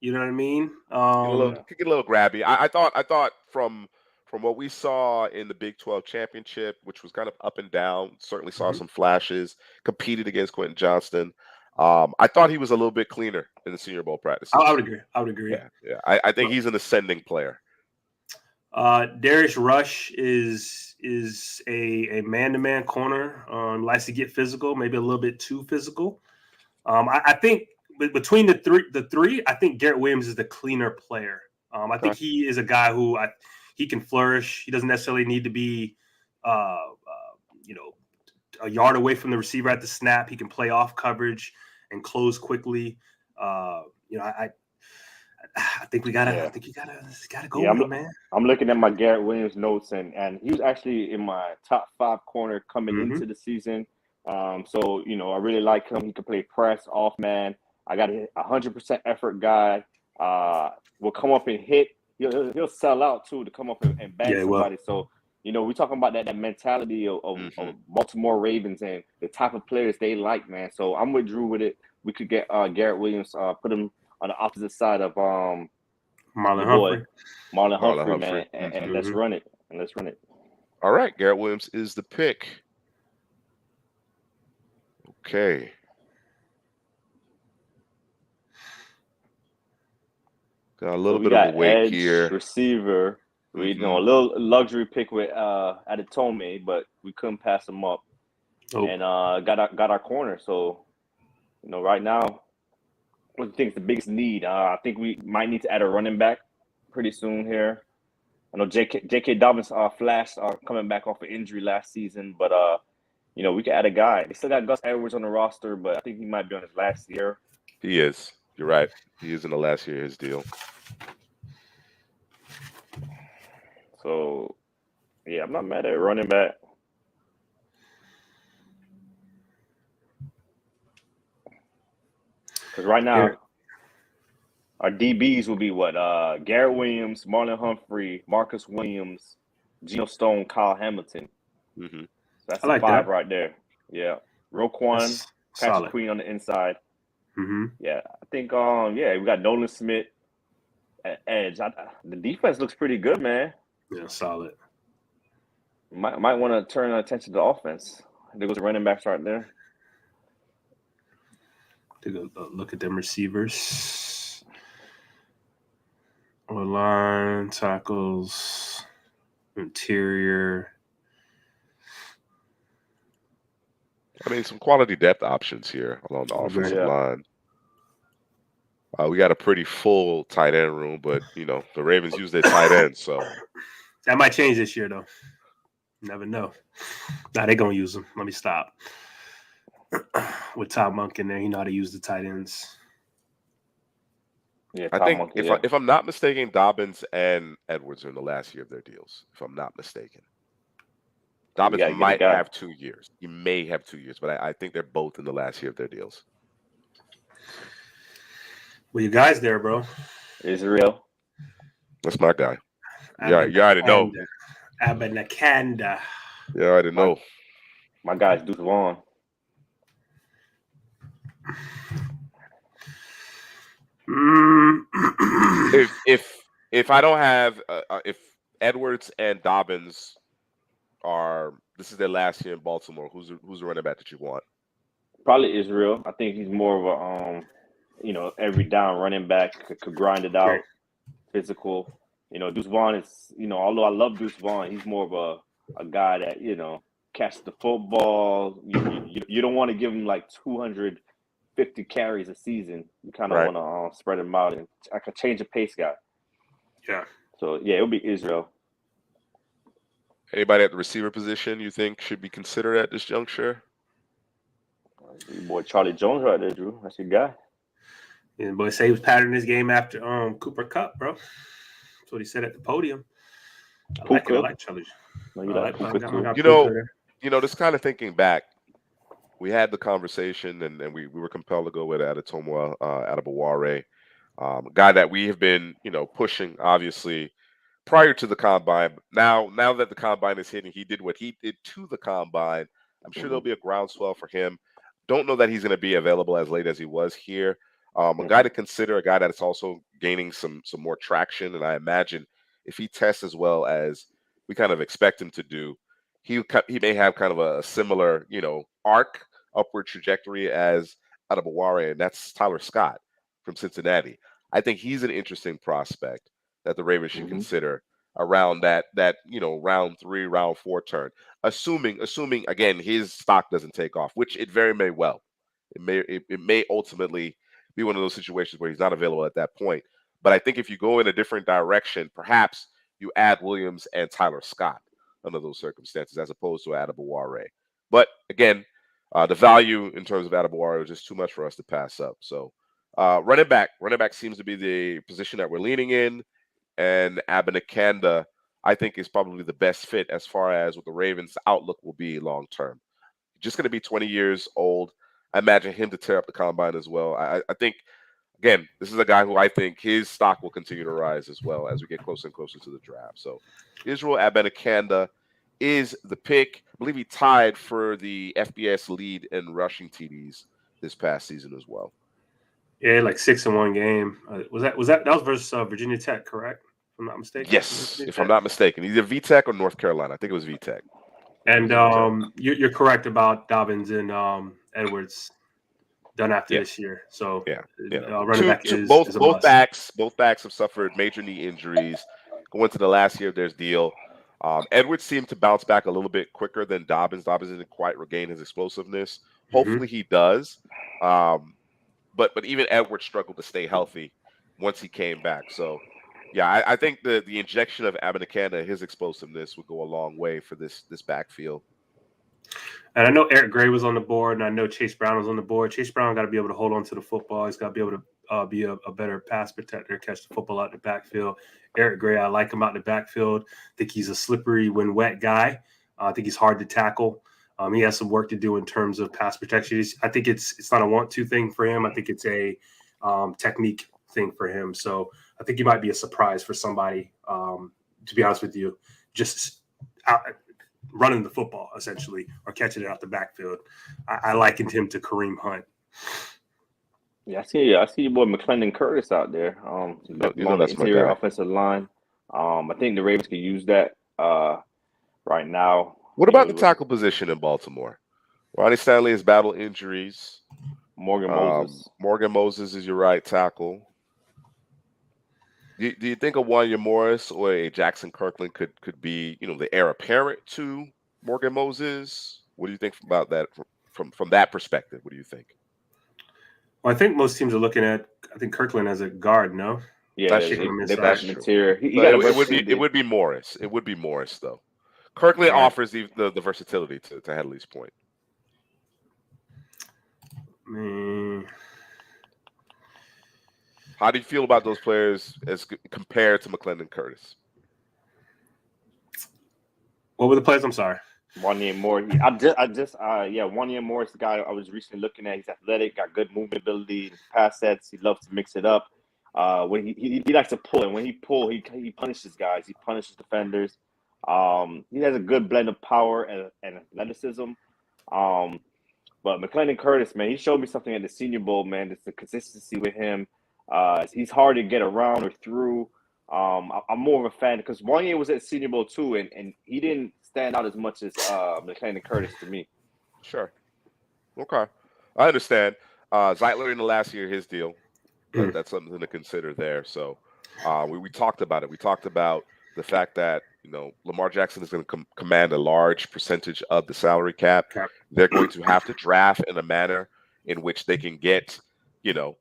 You know what I mean? Get a little grabby. I thought from what we saw in the Big 12 championship, which was kind of up and down, certainly saw some flashes, competed against Quentin Johnston. I thought he was a little bit cleaner in the Senior Bowl practices. I would agree. Yeah. I think he's an ascending player. Darius Rush is a man-to-man corner. Likes to get physical, maybe a little bit too physical. I think between the three, I think Garrett Williams is the cleaner player. I think he is a guy who he can flourish. He doesn't necessarily need to be, a yard away from the receiver at the snap. He can play off coverage and close quickly. I think we gotta. Yeah. I think you gotta go with him, man. I'm looking at my Garrett Williams notes, and he was actually in my top 5 corner coming into the season. So I really like him. He can play press, off man. I got a 100% effort guy. Will come up and hit. He'll sell out too to come up and bang somebody. So we're talking about that mentality of Baltimore Ravens and the type of players they like, man. So I'm with Drew with it. We could get Garrett Williams, put him on the opposite side of Marlon Humphrey, man, and let's run it. All right, Garrett Williams is the pick. Okay. Got a little bit of a wait here. Receiver. We a little luxury pick with Adetome, but we couldn't pass him up. And got our corner. So, right now, what do you think is the biggest need? I think we might need to add a running back pretty soon here. I know J.K. Dobbins flashed coming back off an injury last season, but we could add a guy. They still got Gus Edwards on the roster, but I think he might be on his last year. He is. You're right. He is in the last year of his deal. So, yeah, I'm not mad at running back. Because right now, our DBs will be what? Garrett Williams, Marlon Humphrey, Marcus Williams, Geno Stone, Kyle Hamilton. Mm-hmm. So that's I the like five that. right there. Yeah. Roquan, That's Patrick solid. Queen on the inside. Mm-hmm. Yeah, I think we got Nolan Smith at edge. The defense looks pretty good, man. Yeah, solid. Might want to turn attention to the offense. There goes the running backs right there. Take a look at them receivers. O-line, tackles, interior. I mean, some quality depth options here along the offensive Yeah. line. We got a pretty full tight end room, but the Ravens use their tight ends, so That might change this year, though. You never know. Nah, they're gonna use them. Let me stop. With Todd Monk in there, he know how to use the tight ends. Yeah, I Tom think Monkey, if I'm not mistaken, Dobbins and Edwards are in the last year of their deals. If I'm not mistaken, Dobbins gotta get a might guy. have 2 years. He may have 2 years, but I think they're both in the last year of their deals. Well, you guys there, bro. Israel. That's my guy. Yeah, you already know. Abanakanda. Yeah, I already know. My guy's Deuce Vaughn. If I don't have if Edwards and Dobbins this is their last year in Baltimore, who's the running back that you want? Probably Israel. I think he's more of a every down running back, could grind it out, physical. Deuce Vaughn is, although I love Deuce Vaughn, he's more of a guy that, catch the football. You don't want to give him like 250 carries a season. You kind of Right. want to spread him out and like a change of pace guy. Yeah. So yeah, it'll be Israel. Anybody at the receiver position you think should be considered at this juncture? Your boy Charlie Jones right there, Drew. That's your guy. And boy say he was patterning his game after Cooper Kupp, bro. That's what he said at the podium. I like it. I like Charlie. No, you like Puka too. Just kind of thinking back, we had the conversation and we were compelled to go with Adetomo Adebaware, a guy that we have been, pushing obviously prior to the combine. Now that the combine is hitting, he did what he did to the combine. I'm sure there'll be a groundswell for him. Don't know that he's going to be available as late as he was here. A guy to consider, a guy that's also gaining some more traction, and I imagine if he tests as well as we kind of expect him to do, he may have kind of a similar, arc, upward trajectory as Adebaware, and that's Tyler Scott from Cincinnati. I think he's an interesting prospect that the Ravens should consider around that round 3, round 4 turn. Assuming again his stock doesn't take off, which it very may well. It may ultimately be one of those situations where he's not available at that point. But I think if you go in a different direction, perhaps you add Williams and Tyler Scott under those circumstances, as opposed to Adebaware. But again, the value in terms of Adebaware is just too much for us to pass up. So running back seems to be the position that we're leaning in, and Abanikanda, I think, is probably the best fit as far as what the Ravens' outlook will be long term. Just going to be 20 years old. I imagine him to tear up the combine as well. I think, again, this is a guy who I think his stock will continue to rise as well as we get closer and closer to the draft. So Israel Abanikanda is the pick. I believe he tied for the FBS lead in rushing TDs this past season as well. Yeah, like 6 in one game. That was versus Virginia Tech, correct? If I'm not mistaken. Yes, if I'm not mistaken, either VTech or North Carolina. I think it was VTech. And you're correct about Dobbins and Edwards done after this year. So running back is both backs have suffered major knee injuries going to the last year of their deal. Edwards seemed to bounce back a little bit quicker than Dobbins. Dobbins didn't quite regain his explosiveness. Hopefully he does. But even Edwards struggled to stay healthy once he came back. So Yeah, I think the injection of Abanikanda, his explosiveness, would go a long way for this backfield. And I know Eric Gray was on the board, and I know Chase Brown was on the board. Chase Brown got to be able to hold on to the football. He's got to be able to be a better pass protector, catch the football out the backfield. Eric Gray, I like him out the backfield. I think he's a slippery when wet guy. I think he's hard to tackle. He has some work to do in terms of pass protection. I think it's not a want-to thing for him. I think it's a technique thing for him. So I think he might be a surprise for somebody, to be honest with you, just out, running the football essentially or catching it out the backfield. I likened him to Kareem Hunt. Yeah, I see your boy McClendon Curtis out there. You know On the that's my interior guy. offensive line. I think the Ravens could use that right now. What You know, about the you look at tackle position in Baltimore? Ronnie Stanley has battled injuries. Morgan Moses. Morgan Moses is your right tackle. Do you think a Wanya Morris or a Jackson Kirkland could be, the heir apparent to Morgan Moses? What do you think about that from that perspective? What do you think? Well, I think most teams are looking at, I think Kirkland as a guard, no? Yeah, That's Kicking true. him they inside. put That's him true. interior. He But got a it versatility. would be Morris. It would be Morris though. Kirkland Right. offers the versatility to Headley's point. How do you feel about those players as compared to McClendon Curtis? What were the plays? I'm sorry. Wanya Moore. Wanya Moore is the guy I was recently looking at. He's athletic, got good movement ability, pass sets. He loves to mix it up. When he likes to pull, and when he he punishes guys. He punishes defenders. He has a good blend of power and athleticism. But McClendon Curtis, man, he showed me something at the Senior Bowl, man. It's the consistency with him. He's hard to get around or through. I'm more of a fan because Wanya was at Senior Bowl too, and he didn't stand out as much as McClendon Curtis to me. Sure. Okay. I understand. Zeitler in the last year, his deal. That's something to consider there. So we talked about it. We talked about the fact that Lamar Jackson is going to command a large percentage of the salary cap. They're going to have to draft in a manner in which they can get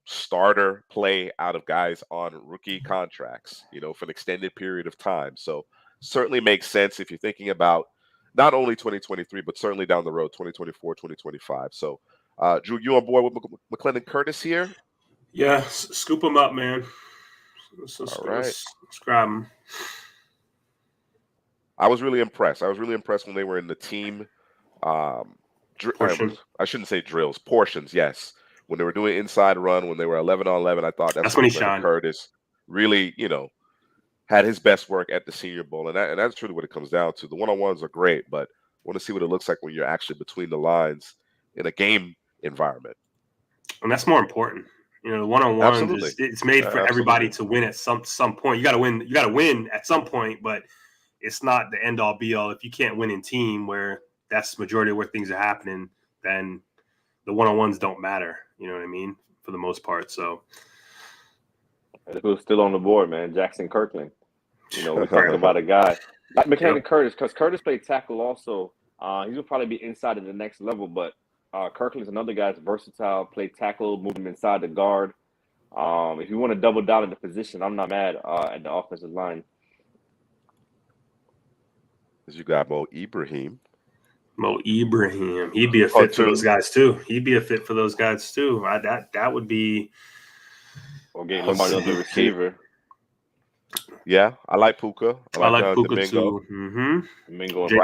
starter play out of guys on rookie contracts, for an extended period of time. So certainly makes sense if you're thinking about not only 2023, but certainly down the road, 2024, 2025. So, Drew, you on board with McClendon Curtis here? Yeah, scoop him up, man. All right. Let's grab him. I was really impressed. When they were in the team. Portion. I shouldn't say drills, portions. Yes, when they were doing inside run, when they were 11 on 11, I thought that's when he shined. Curtis really, had his best work at the Senior Bowl, and that's truly what it comes down to. The one-on-ones are great, but I want to see what it looks like when you're actually between the lines in a game environment. And that's more important. The one-on-ones it's made for everybody to win at some point. You got to win. You got to win at some point, but it's not the end-all be-all. If you can't win in team, where that's the majority of where things are happening, then the one-on-ones don't matter. You know what I mean? For the most part. So who's still on the board, man? Jackson Kirkland. We talked about a guy like McClendon Curtis, because Curtis played tackle also. He will probably be inside at the next level, but Kirkland's another guy that's versatile, play tackle, move him inside the guard. If you want to double down in the position, I'm not mad at the offensive line. You got Mo Ibrahim. He'd be a fit for those guys too. That would be. Or getting Lamar another receiver. Yeah, I like Puka. I like Puka Domingo. too. Mm-hmm. Domingo was a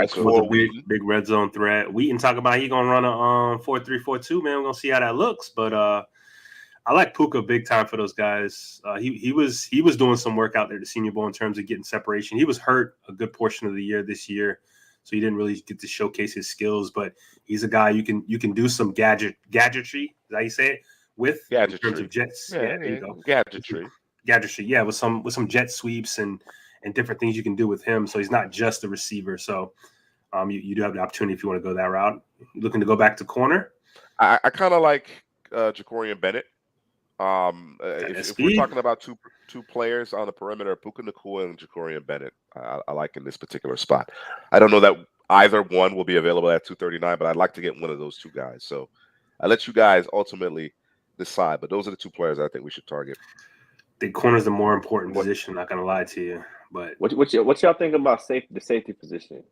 big red zone threat. Wheaton talk about he gonna run a 4-3-4-2, man. We're gonna see how that looks, but I like Puka big time for those guys. He was doing some work out there at the Senior Bowl in terms of getting separation. He was hurt a good portion of the year this year, so he didn't really get to showcase his skills. But he's a guy you can do some gadgetry. Is that how you say it? With gadgetry. In terms of jets. Yeah, there you go. Gadgetry, yeah, with some jet sweeps and different things you can do with him. So he's not just a receiver. So you do have the opportunity if you want to go that route. You looking to go back to corner? I kind of like Jacorian Bennett. If we're talking about two players on the perimeter, Puka Nacua and Jacorian Bennett, I like in this particular spot. I don't know that either one will be available at 239, but I'd like to get one of those two guys. So I let you guys ultimately decide, but those are the two players I think we should target. The corner's the more important What position. Not gonna lie to you, but what y'all think about the safety position?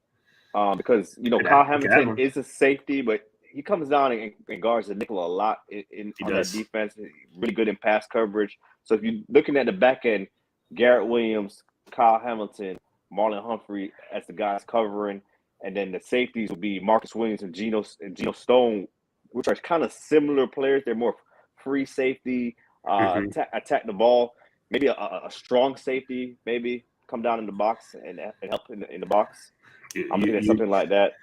Because Kyle you could have Hamilton him. is a safety, but he comes down and guards the nickel a lot He on that does. defense. Really good in pass coverage. So if you're looking at the back end, Garrett Williams, Kyle Hamilton, Marlon Humphrey as the guys covering, and then the safeties will be Marcus Williams and Geno Stone, which are kind of similar players. They're more free safety, Mhm. attack the ball. Maybe a strong safety, maybe come down in the box and help in the box. I'm looking at You something like that.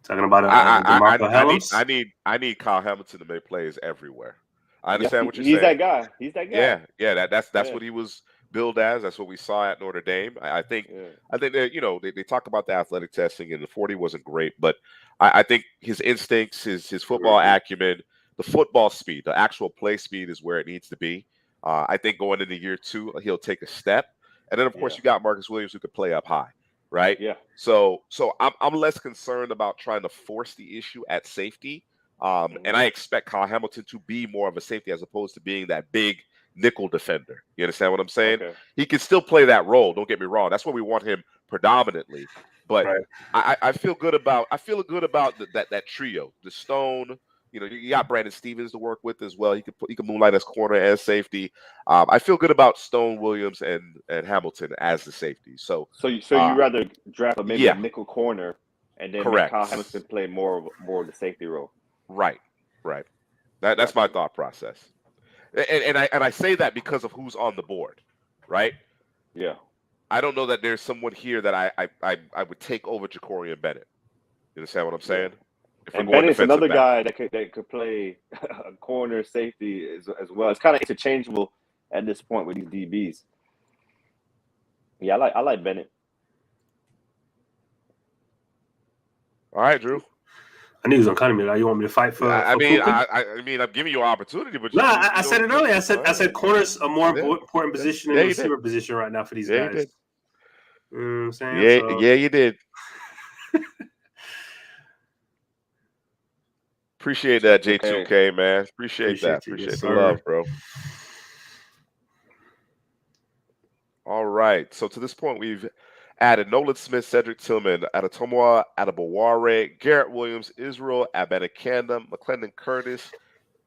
talking about I DeMarco I need Hellams? I need Kyle Hamilton to make plays everywhere. I Yeah, understand what you're he's that saying. guy. He's that guy. Yeah, that's Yeah, what he was billed as. That's what we saw at Notre Dame. yeah. I think that they talk about the athletic testing and the 40 wasn't great, but I think his instincts, his football acumen, the football speed, the actual play speed is where it needs to be. I think going into year 2, he'll take a step, and then of course Yeah, you got Marcus Williams who could play up high, right? yeah. So I'm less concerned about trying to force the issue at safety. And I Hmm. expect Kyle Hamilton to be more of a safety as opposed to being that big nickel defender. You understand what I'm saying? Okay. He can still play that role. Don't get me wrong. That's what we want him predominantly. But Right. I feel good about that trio. The Stone. You got Brandon Stevens to work with as well. He can moonlight as corner and safety. I feel good about Stone, Williams, and Hamilton as the safety. So So you uh, rather draft maybe a yeah, nickel corner and then make Kyle correct. Hamilton play more of the safety role. Right, right. That's Got my you. thought process. And I say that because of who's on the board, right? Yeah. I don't know that there's someone here that I would take over Jacorian Bennett. You understand what I'm Yeah. saying? If we're And going Bennett's defensive another back, guy that could play a corner safety as well. It's kind of interchangeable at this point with these DBs. Yeah, I like Bennett. all right, Drew. I knew he was gonna come to me. Like, you want me to fight for Puka? I mean, I'm giving you an opportunity, but No, I you said don't. it earlier. All I said right. corner's a more Yeah, important yeah, position than yeah, the you did. receiver position right now for these Yeah, you guys. did. You know what I'm saying? Yeah, So yeah, you did. Appreciate that, Okay. J2K, man. Appreciate that. appreciate you, yes, Appreciate the sir. love, bro. All right. So to this point, we've added Nolan Smith, Cedric Tillman, Adetomoa Adebaware, Garrett Williams, Israel Abanikanda, McClendon Curtis,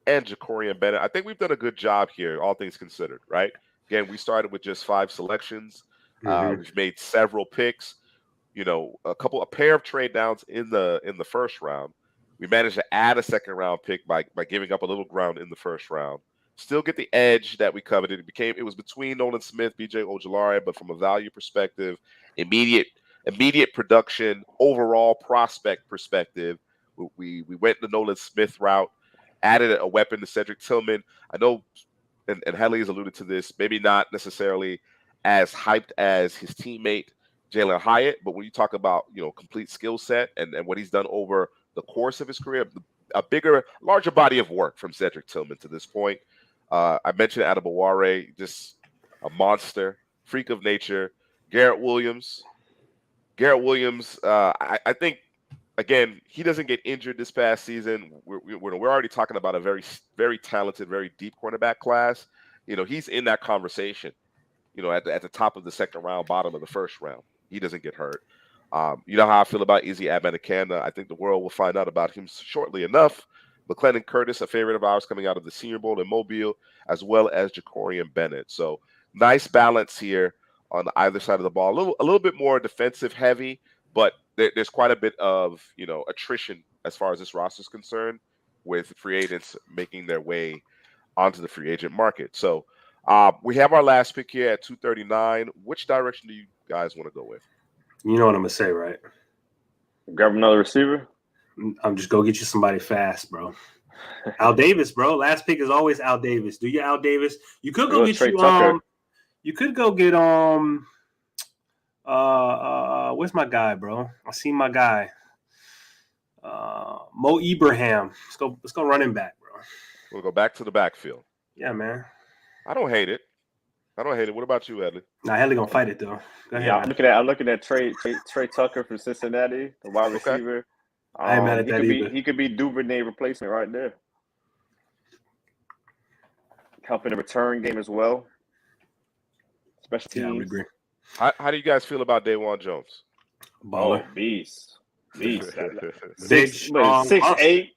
and Jacorian Bennett. I think we've done a good job here, all things considered, right? Again, we started with just 5 selections. Hmm. We've made several picks. A pair of trade downs in the first round. We managed to add a second round pick by giving up a little ground in the first round. Still get the edge that we coveted. It was between Nolan Smith, BJ Ojulari, but from a value perspective, immediate immediate production, overall prospect perspective, we went the Nolan Smith route, added a weapon to Cedric Tillman. I know, and Headley has alluded to this, maybe not necessarily as hyped as his teammate Jalen Hyatt, but when you talk about complete skill set and what he's done over the course of his career, a larger body of work from Cedric Tillman to this point. I mentioned Adebaware, just a monster, freak of nature. Garrett Williams. I think again, he doesn't get injured this past season. We're already talking about a very, very talented, very deep cornerback class. He's in that conversation. At the top of the second round, bottom of the first round. He doesn't get hurt. You know how I feel about Izzy Abanikanda. I think the world will find out about him shortly enough. McClendon Curtis, a favorite of ours coming out of the Senior Bowl in Mobile, as well as Jacorian Bennett. So nice balance here on either side of the ball. A little bit more defensive heavy, but there's quite a bit of attrition as far as this roster is concerned, with free agents making their way onto the free agent market. So we have our last pick here at 239. Which direction do you guys want to go with? You know what I'm gonna say, right? Grab another receiver. I'm just go get you somebody fast, bro. Al Davis, bro. Last pick is always Al Davis. Do you Al Davis? You could go get Trey you Tucker. You could go get where's my guy, bro? I see my guy. Mo Ibrahim. Let's go running back, bro. We'll go back to the backfield. Yeah, man. I don't hate it. What about you, Edley? Nah, Helly gonna fight it though. Go ahead, Yeah, man. I'm looking at Trey Tucker from Cincinnati, the wide Okay. receiver. I ain't mad at that either. He could be Duvernay replacement right there. Helping the return game as well. special Yeah, I would teams. agree. How do you guys feel about Dawan Jones? Baller. Oh, beast. That Big, strong, monster. 6'8",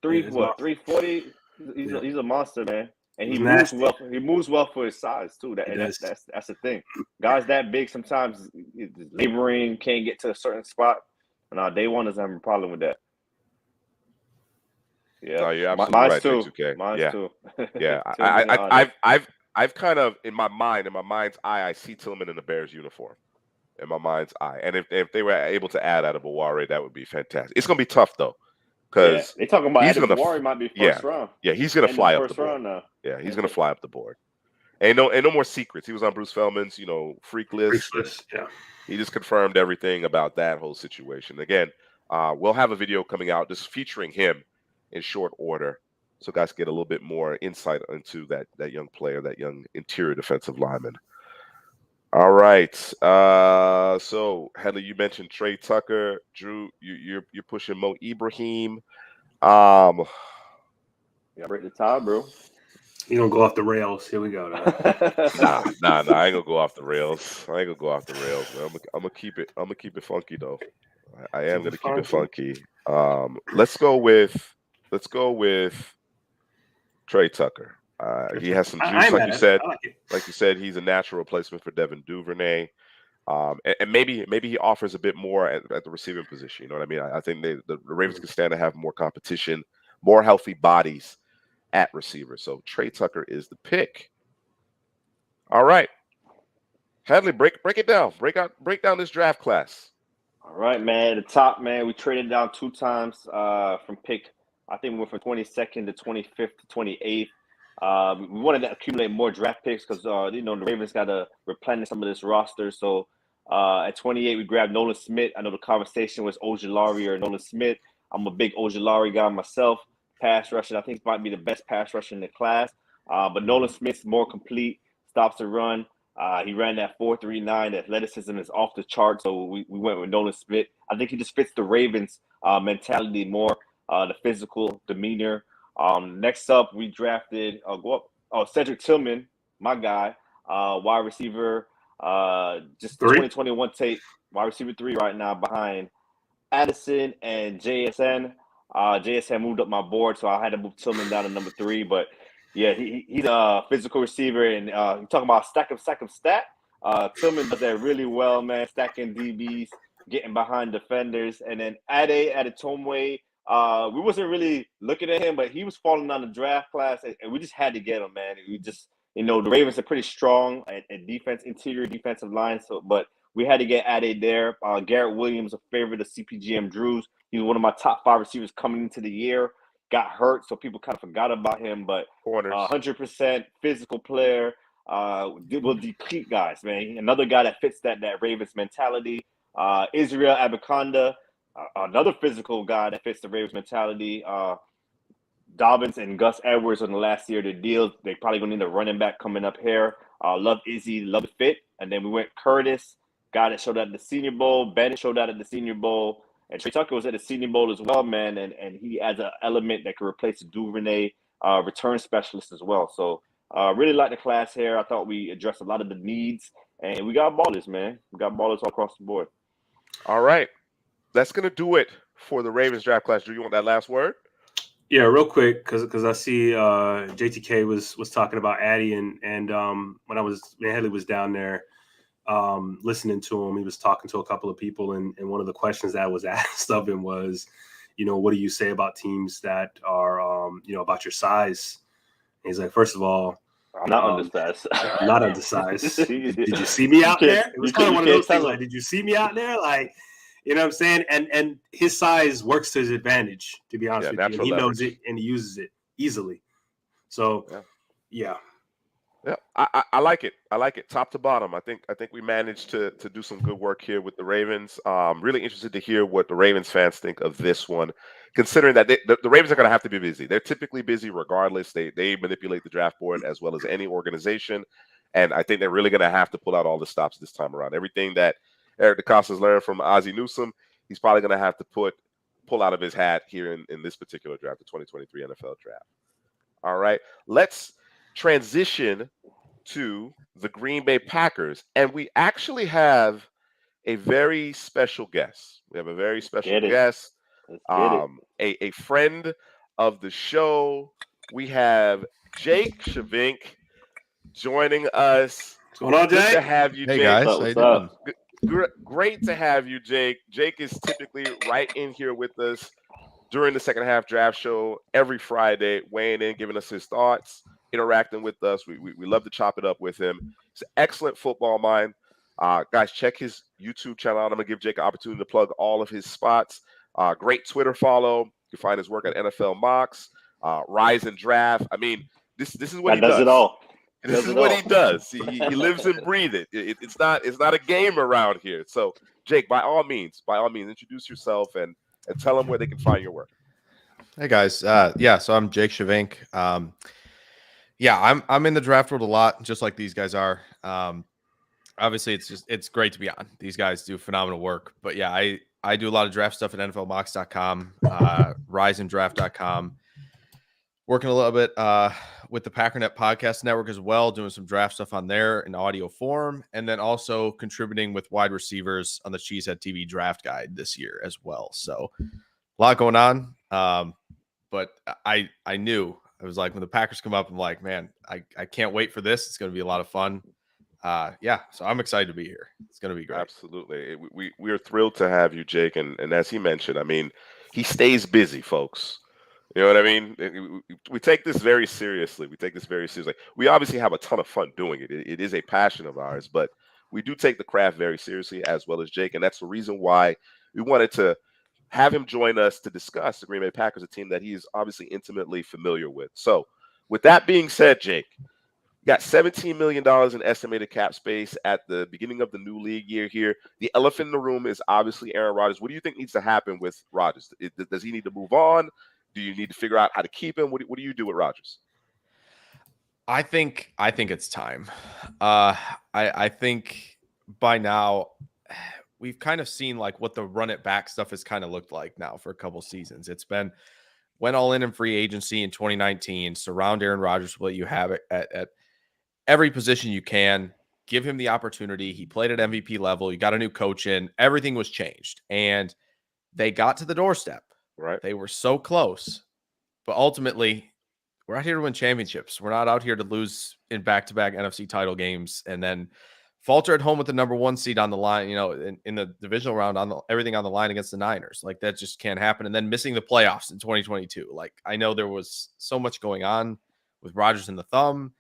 Yeah, he's monster. 340. Yeah. He's a monster, man. And He's he moves nasty. well. He moves well for his size too. He does. That's the thing. Guys that big sometimes laboring, can't get to a certain spot. And day one doesn't have a problem with that. Yeah, No, you're absolutely mine's right, too. J2K. Mine's Yeah, too. yeah. Tillman and Ozzy. I've kind of in my mind's eye, I see Tillman in the Bears uniform. In my mind's eye, and if they were able to add Adebaware, that would be fantastic. It's gonna be tough though, Yeah, because they talking about he's gonna, Adebaware might be yeah, first round. yeah, he's gonna End of fly up the first board. round now. Yeah, he's gonna fly up the board. Ain't no more secrets. He was on Bruce Feldman's, freak list. Yeah. He just confirmed everything about that whole situation. Again, we'll have a video coming out just featuring him in short order, so guys get a little bit more insight into that young player, that young interior defensive lineman. All right. So Headley, you mentioned Trey Tucker. Drew, you're pushing Mo Ibrahim. Yeah, break the tie, bro. You don't go off the rails. Here we go. Nah. I ain't gonna go off the rails. Man. I'm gonna keep it funky though. I am gonna keep it funky. Let's go with Trey Tucker. He has some juice, like you said. Like you said, he's a natural replacement for Devin Duvernay. And maybe he offers a bit more at the receiving position. You know what I mean? I think the Ravens can stand to have more competition, more healthy bodies at receiver. So Trey Tucker is the pick. All right, Hadley, break it down. Break down this draft class. All right, man. The top, man. We traded down 2 times from pick. I think we went from 22nd to 25th to 28th. We wanted to accumulate more draft picks because the Ravens got to replenish some of this roster. So at 28, we grabbed Nolan Smith. I know the conversation was Ojulari or Nolan Smith. I'm a big Ojulari guy myself. Pass rushing, I think he might be the best pass rusher in the class. But Nolan Smith's more complete, stops the run. He ran that 4.39. The athleticism is off the chart, so we went with Nolan Smith. I think he just fits the Ravens' mentality more, the physical demeanor. Next up, we drafted Cedric Tillman, my guy, wide receiver, just 2021 tape, wide receiver 3 right now behind Addison and JSN. JSN moved up my board, so I had to move Tillman down to number 3, but yeah, he's a physical receiver, and you're talking about stack of stat. Tillman does that really well, man, stacking DBs, getting behind defenders, and then Adetomwe, we wasn't really looking at him, but he was falling on the draft class, and we just had to get him, man. We just, the Ravens are pretty strong at defense, interior defensive line, but we had to get Ade there. Garrett Williams, a favorite of CPGM Drews. He was one of my top 5 receivers coming into the year. Got hurt, so people kind of forgot about him. But 100% physical player. Will deplete guys, man. Another guy that fits that Ravens mentality. Israel Abaconda, another physical guy that fits the Ravens mentality. Dobbins and Gus Edwards on the last year of the deal. They probably going to need a running back coming up here. Love Izzy, love the fit. And then we went Curtis, guy that showed out at the Senior Bowl. Bennett showed out at the Senior Bowl. And Trey Tucker was at the Senior Bowl as well, man. And he adds an element that could replace the Duvernay return specialist as well. So really like the class here. I thought we addressed a lot of the needs. And we got ballers, man. We got ballers all across the board. All right. That's going to do it for the Ravens draft class. Do you want that last word? Yeah, real quick, because I see JTK was talking about Addy, and when Headley was down there listening to him, he was talking to a couple of people, and one of the questions that was asked of him was, what do you say about teams that are, about your size? And he's like, first of all, I'm not undersized. I'm not undersized. Did you see me out there? It was kind of one of those things. Like, did you see me out there? Like, you know what I'm saying? And his size works to his advantage, to be honest with you. And he knows it and he uses it easily. So, yeah. Yeah, I like it. I like it, top to bottom. I think we managed to do some good work here with the Ravens. Really interested to hear what the Ravens fans think of this one, considering that the Ravens are going to have to be busy. They're typically busy regardless. They manipulate the draft board as well as any organization, and I think they're really going to have to pull out all the stops this time around. Everything that Eric DeCosta's learned from Ozzie Newsome, he's probably going to have to pull out of his hat here in this particular draft, the 2023 NFL draft. All right, let's transition to the Green Bay Packers, and we actually have a very special guest. We have a very Let's special get it. guest, Let's get it. a friend of the show. We have Jake Shavink joining us. What's going on, Good to Jake? have you, Hey Jake. guys, What's how up? you What's up? doing? Great to have you, Jake. Jake is typically right in here with us during the second half draft show every Friday, weighing in, giving us his thoughts, interacting with us. We love to chop it up with him. He's an excellent football mind. Guys, check his YouTube channel out. I'm going to give Jake an opportunity to plug all of his spots. Great Twitter follow. You can find his work at NFL Mocks, Rise and Draft. I mean, this is what That he does it does. all. This Does is it what all. he does. He lives and breathes it. It's not a game around here. So, Jake, by all means, introduce yourself and tell them where they can find your work. Hey guys, so I'm Jake Shavink. I'm in the draft world a lot, just like these guys are. Obviously, it's great to be on. These guys do phenomenal work. But yeah, I do a lot of draft stuff at NFLmocks.com, RiseandDraft.com. Working a little bit with the Packernet Podcast Network as well, doing some draft stuff on there in audio form, and then also contributing with wide receivers on the Cheesehead TV Draft Guide this year as well. So a lot going on. But I knew, I was like, when the Packers come up, I'm like, man, I can't wait for this. It's going to be a lot of fun. So I'm excited to be here. It's going to be great. Absolutely. We are thrilled to have you, Jake. And as he mentioned, I mean, he stays busy, folks. You know what I mean? We take this very seriously. We obviously have a ton of fun doing it. It is a passion of ours, but we do take the craft very seriously as well as Jake. And that's the reason why we wanted to have him join us to discuss the Green Bay Packers, a team that he is obviously intimately familiar with. So, with that being said, Jake, you got $17 million in estimated cap space at the beginning of the new league year here. The elephant in the room is obviously Aaron Rodgers. What do you think needs to happen with Rodgers? Does he need to move on? Do you need to figure out how to keep him? What do you do with Rodgers? I think it's time. I think by now we've kind of seen like what the run it back stuff has kind of looked like now for a couple seasons. It's been went all in free agency in 2019, surround Aaron Rodgers with what you have at every position you can, give him the opportunity. He played at MVP level. You got a new coach in, everything was changed, and they got to the doorstep. Right. They were so close, but ultimately we're out here to win championships. We're not out here to lose in back-to-back NFC title games and then falter at home with the number one seed on the line, in the divisional round everything on the line against the Niners. Like that just can't happen. And then missing the playoffs in 2022. Like I know there was so much going on with Rodgers and the thumb.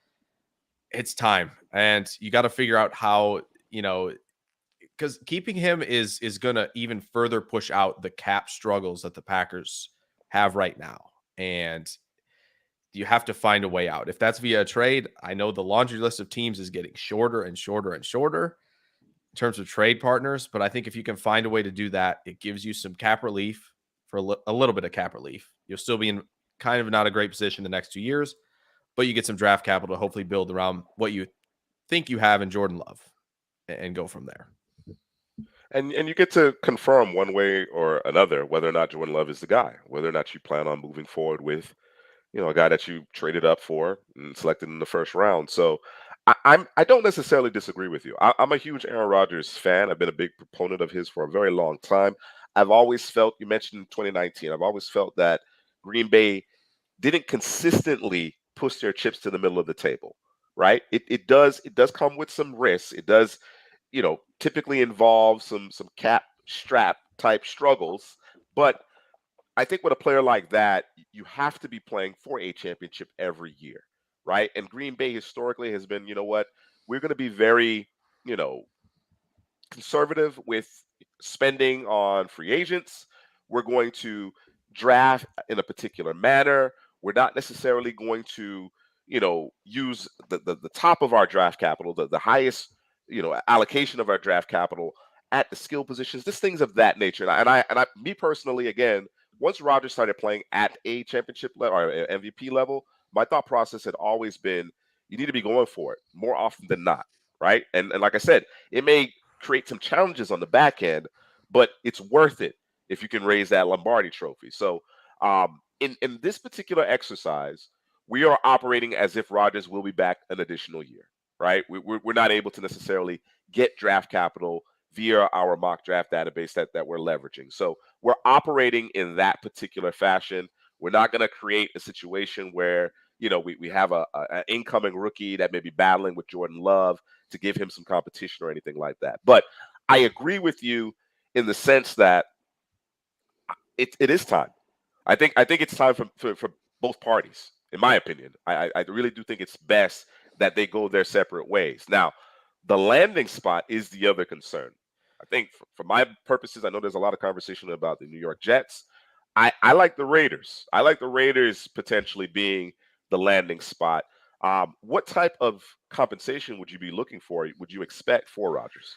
It's time. And you got to figure out how, because keeping him is going to even further push out the cap struggles that the Packers have right now. And you have to find a way out. If that's via a trade, I know the laundry list of teams is getting shorter and shorter and shorter in terms of trade partners. But I think if you can find a way to do that, it gives you some cap relief for a little bit of cap relief. You'll still be in kind of not a great position the next 2 years, but you get some draft capital to hopefully build around what you think you have in Jordan Love and go from there. And you get to confirm one way or another whether or not Jordan Love is the guy, whether or not you plan on moving forward with a guy that you traded up for and selected in the first round. So I don't necessarily disagree with you. I'm a huge Aaron Rodgers fan. I've been a big proponent of his for a very long time. I've always felt, you mentioned 2019, I've always felt that Green Bay didn't consistently push their chips to the middle of the table, right? It does come with some risks. It does, typically involve some cap strap type struggles, but I think with a player like that, you have to be playing for a championship every year, right? And Green Bay historically has been, we're going to be very, you know, conservative with spending on free agents. We're going to draft in a particular manner. We're not necessarily going to, use the top of our draft capital, the highest, allocation of our draft capital at the skill positions, just things of that nature. Me personally, again, once Rodgers started playing at a championship level or MVP level, my thought process had always been you need to be going for it more often than not, right? And like I said, it may create some challenges on the back end, but it's worth it if you can raise that Lombardi trophy. So in this particular exercise, we are operating as if Rodgers will be back an additional year. right? We're not able to necessarily get draft capital via our mock draft database that we're leveraging. So we're operating in that particular fashion. We're not going to create a situation where, we have an incoming rookie that may be battling with Jordan Love to give him some competition or anything like that. But I agree with you in the sense that it is time. I think it's time for both parties, in my opinion. I really do think it's best that they go their separate ways. Now, the landing spot is the other concern. I think for my purposes, I know there's a lot of conversation about the New York Jets. I like the Raiders. I like the Raiders potentially being the landing spot. What type of compensation would you be looking for? Would you expect for Rodgers?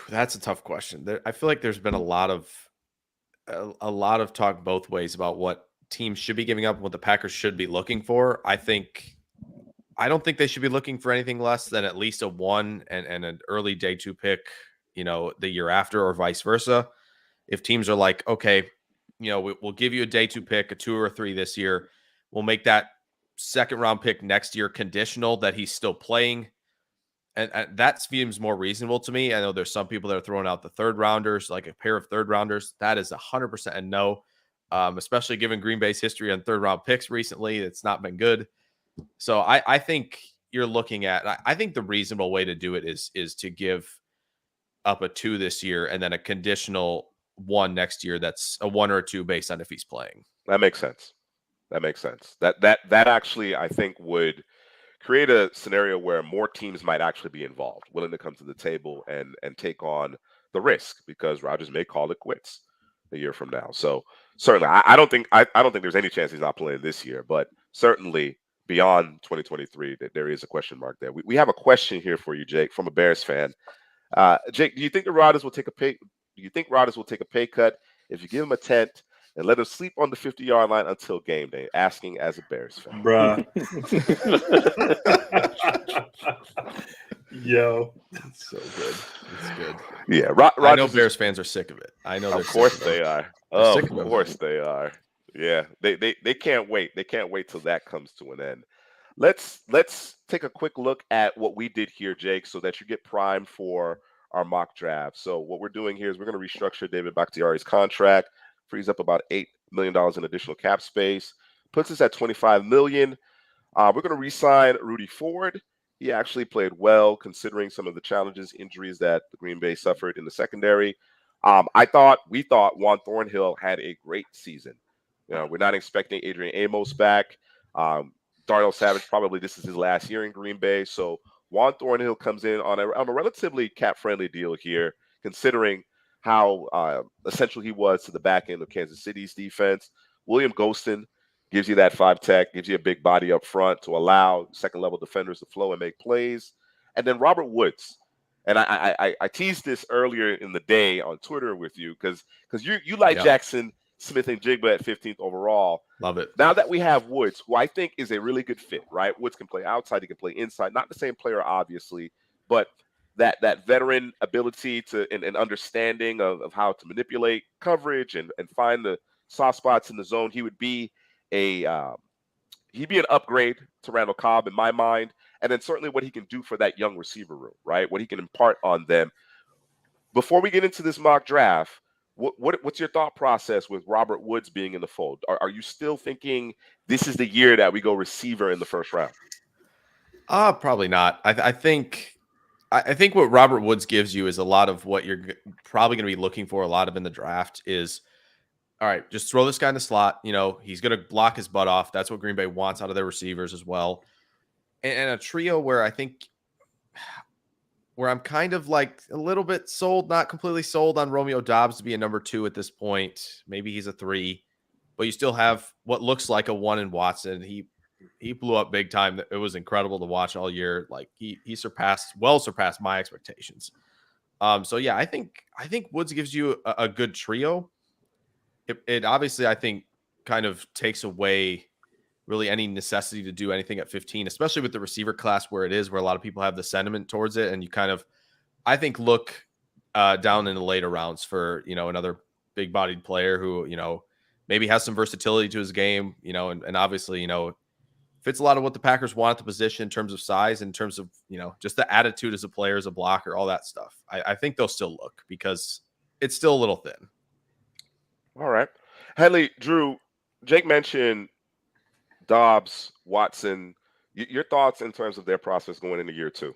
That's a tough question. I feel like there's been a lot of talk both ways about what teams should be giving up and what the Packers should be looking for. I don't think they should be looking for anything less than at least a 1 and an early day 2 pick, the year after, or vice versa. If teams are like, okay, we'll give you a day 2 pick, a 2 or a 3 this year. We'll make that second round pick next year conditional that he's still playing. And that seems more reasonable to me. I know there's some people that are throwing out the third rounders, like a pair of third rounders. That is 100% a no, especially given Green Bay's history on third round picks recently. It's not been good. So I think you're looking at, I think the reasonable way to do it is to give up a 2 this year and then a conditional 1 next year. That's a 1 or a 2 based on if he's playing. That makes sense. That makes sense. That actually, I think, would create a scenario where more teams might actually be involved, willing to come to the table and take on the risk, because Rodgers may call it quits a year from now. So certainly, I don't think there's any chance he's not playing this year, but certainly beyond 2023, that there is a question mark there. We have a question here for you, Jake, from a Bears fan. Jake, do you think Rodgers will take a pay? Do you think Rodgers will take a pay cut if you give him a tent and let him sleep on the 50-yard line until game day? Asking as a Bears fan. Bruh. Yo. It's so good. It's good. Yeah, I know Bears fans are sick of it. I know. Of course they are. They're Of course they are. Yeah, they can't wait. They can't wait till that comes to an end. Let's take a quick look at what we did here, Jake, so that you get primed for our mock draft. So what we're doing here is we're going to restructure David Bakhtiari's contract, frees up about $8 million in additional cap space, puts us at $25 million. We're going to re-sign Rudy Ford. He actually played well considering some of the challenges, injuries that the Green Bay suffered in the secondary. We thought Juan Thornhill had a great season. We're not expecting Adrian Amos back. Darnell Savage, probably this is his last year in Green Bay. So Juan Thornhill comes in on a relatively cap-friendly deal here, considering how essential he was to the back end of Kansas City's defense. William Gostin gives you that 5-tech, gives you a big body up front to allow second-level defenders to flow and make plays. And then Robert Woods. And I teased this earlier in the day on Twitter with you because you like Jackson Smith and Jigba at 15th overall. Love it. Now that we have Woods, who I think is a really good fit, right? Woods can play outside, he can play inside. Not the same player, obviously, but that veteran ability to and understanding of how to manipulate coverage and find the soft spots in the zone. He would be he'd be an upgrade to Randall Cobb in my mind. And then certainly what he can do for that young receiver room, right? What he can impart on them. Before we get into this mock draft, what's your thought process with Robert Woods being in the fold? Are you still thinking this is the year that we go receiver in the first round? Probably not. I think what Robert Woods gives you is a lot of what you're probably going to be looking for a lot of in the draft is, all right, just throw this guy in the slot. He's going to block his butt off. That's what Green Bay wants out of their receivers as well. And a trio where I'm kind of like a little bit sold, not completely sold on Romeo Doubs to be a number 2 at this point. Maybe he's a 3, but you still have what looks like a 1 in Watson. He blew up big time. It was incredible to watch all year. Like he surpassed my expectations. So yeah, I think Woods gives you a good trio. It obviously, I think, kind of takes away really any necessity to do anything at 15, especially with the receiver class where it is, where a lot of people have the sentiment towards it. And you kind of, I think, look down in the later rounds for, another big bodied player who, maybe has some versatility to his game, and obviously, fits a lot of what the Packers want at the position in terms of size, in terms of, just the attitude as a player, as a blocker, all that stuff. I think they'll still look because it's still a little thin. All right. Headley, Drew, Jake mentioned Dobbs, Watson. Your thoughts in terms of their process going into year 2?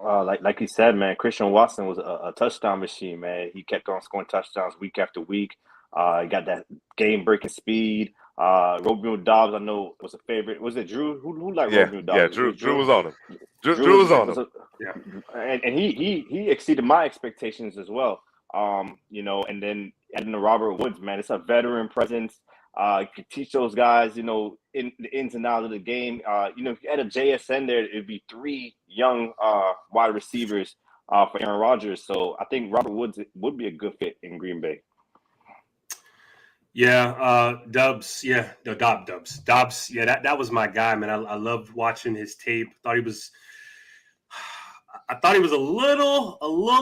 Like you said, man, Christian Watson was a touchdown machine, man. He kept on scoring touchdowns week after week. He got that game-breaking speed. Romeo Dobbs, I know, was a favorite. Was it Drew? Who liked Romeo Dobbs? Drew was on him. Drew was on him. Yeah, and he exceeded my expectations as well. And then adding the Robert Woods, man, it's a veteran presence. You could teach those guys, in the ins and outs of the game. If you had a JSN there, it'd be 3 young wide receivers for Aaron Rodgers. So I think Robert Woods would be a good fit in Green Bay. Yeah, Dubs. Yeah, no, Dobbs. Dobbs. Yeah, that was my guy, man. I loved watching his tape. I thought he was a little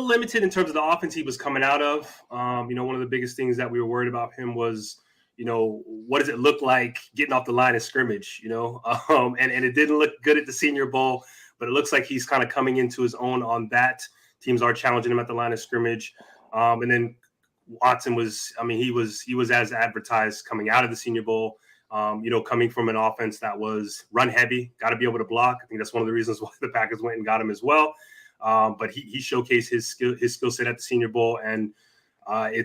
limited in terms of the offense he was coming out of. One of the biggest things that we were worried about him was, what does it look like getting off the line of scrimmage? And it didn't look good at the Senior Bowl, but it looks like he's kind of coming into his own on that. Teams are challenging him at the line of scrimmage, and then Watson was, he was as advertised coming out of the Senior Bowl. Coming from an offense that was run heavy, got to be able to block. I think that's one of the reasons why the Packers went and got him as well. But he showcased his skill set at the Senior Bowl, and I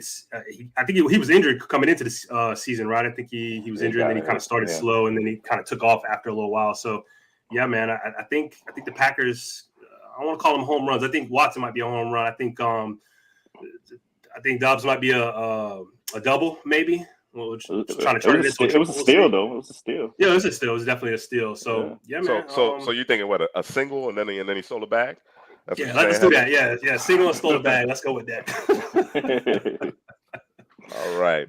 think he was injured coming into the season, right? I think he was injured, and then he kind of started slow, and then he kind of took off after a little while. So, yeah, man, I think the Packers. I don't want to call them home runs. I think Watson might be a home run. I think Dobbs might be a double, maybe. Well, trying to turn it into. It was a steal, though. It was a steal. Yeah, it was a steal. It was definitely a steal. So yeah, man. So you thinking what, a single and then he stole the bag? Let's do that. Yeah. Single and stole the bag. Let's go with that. All right.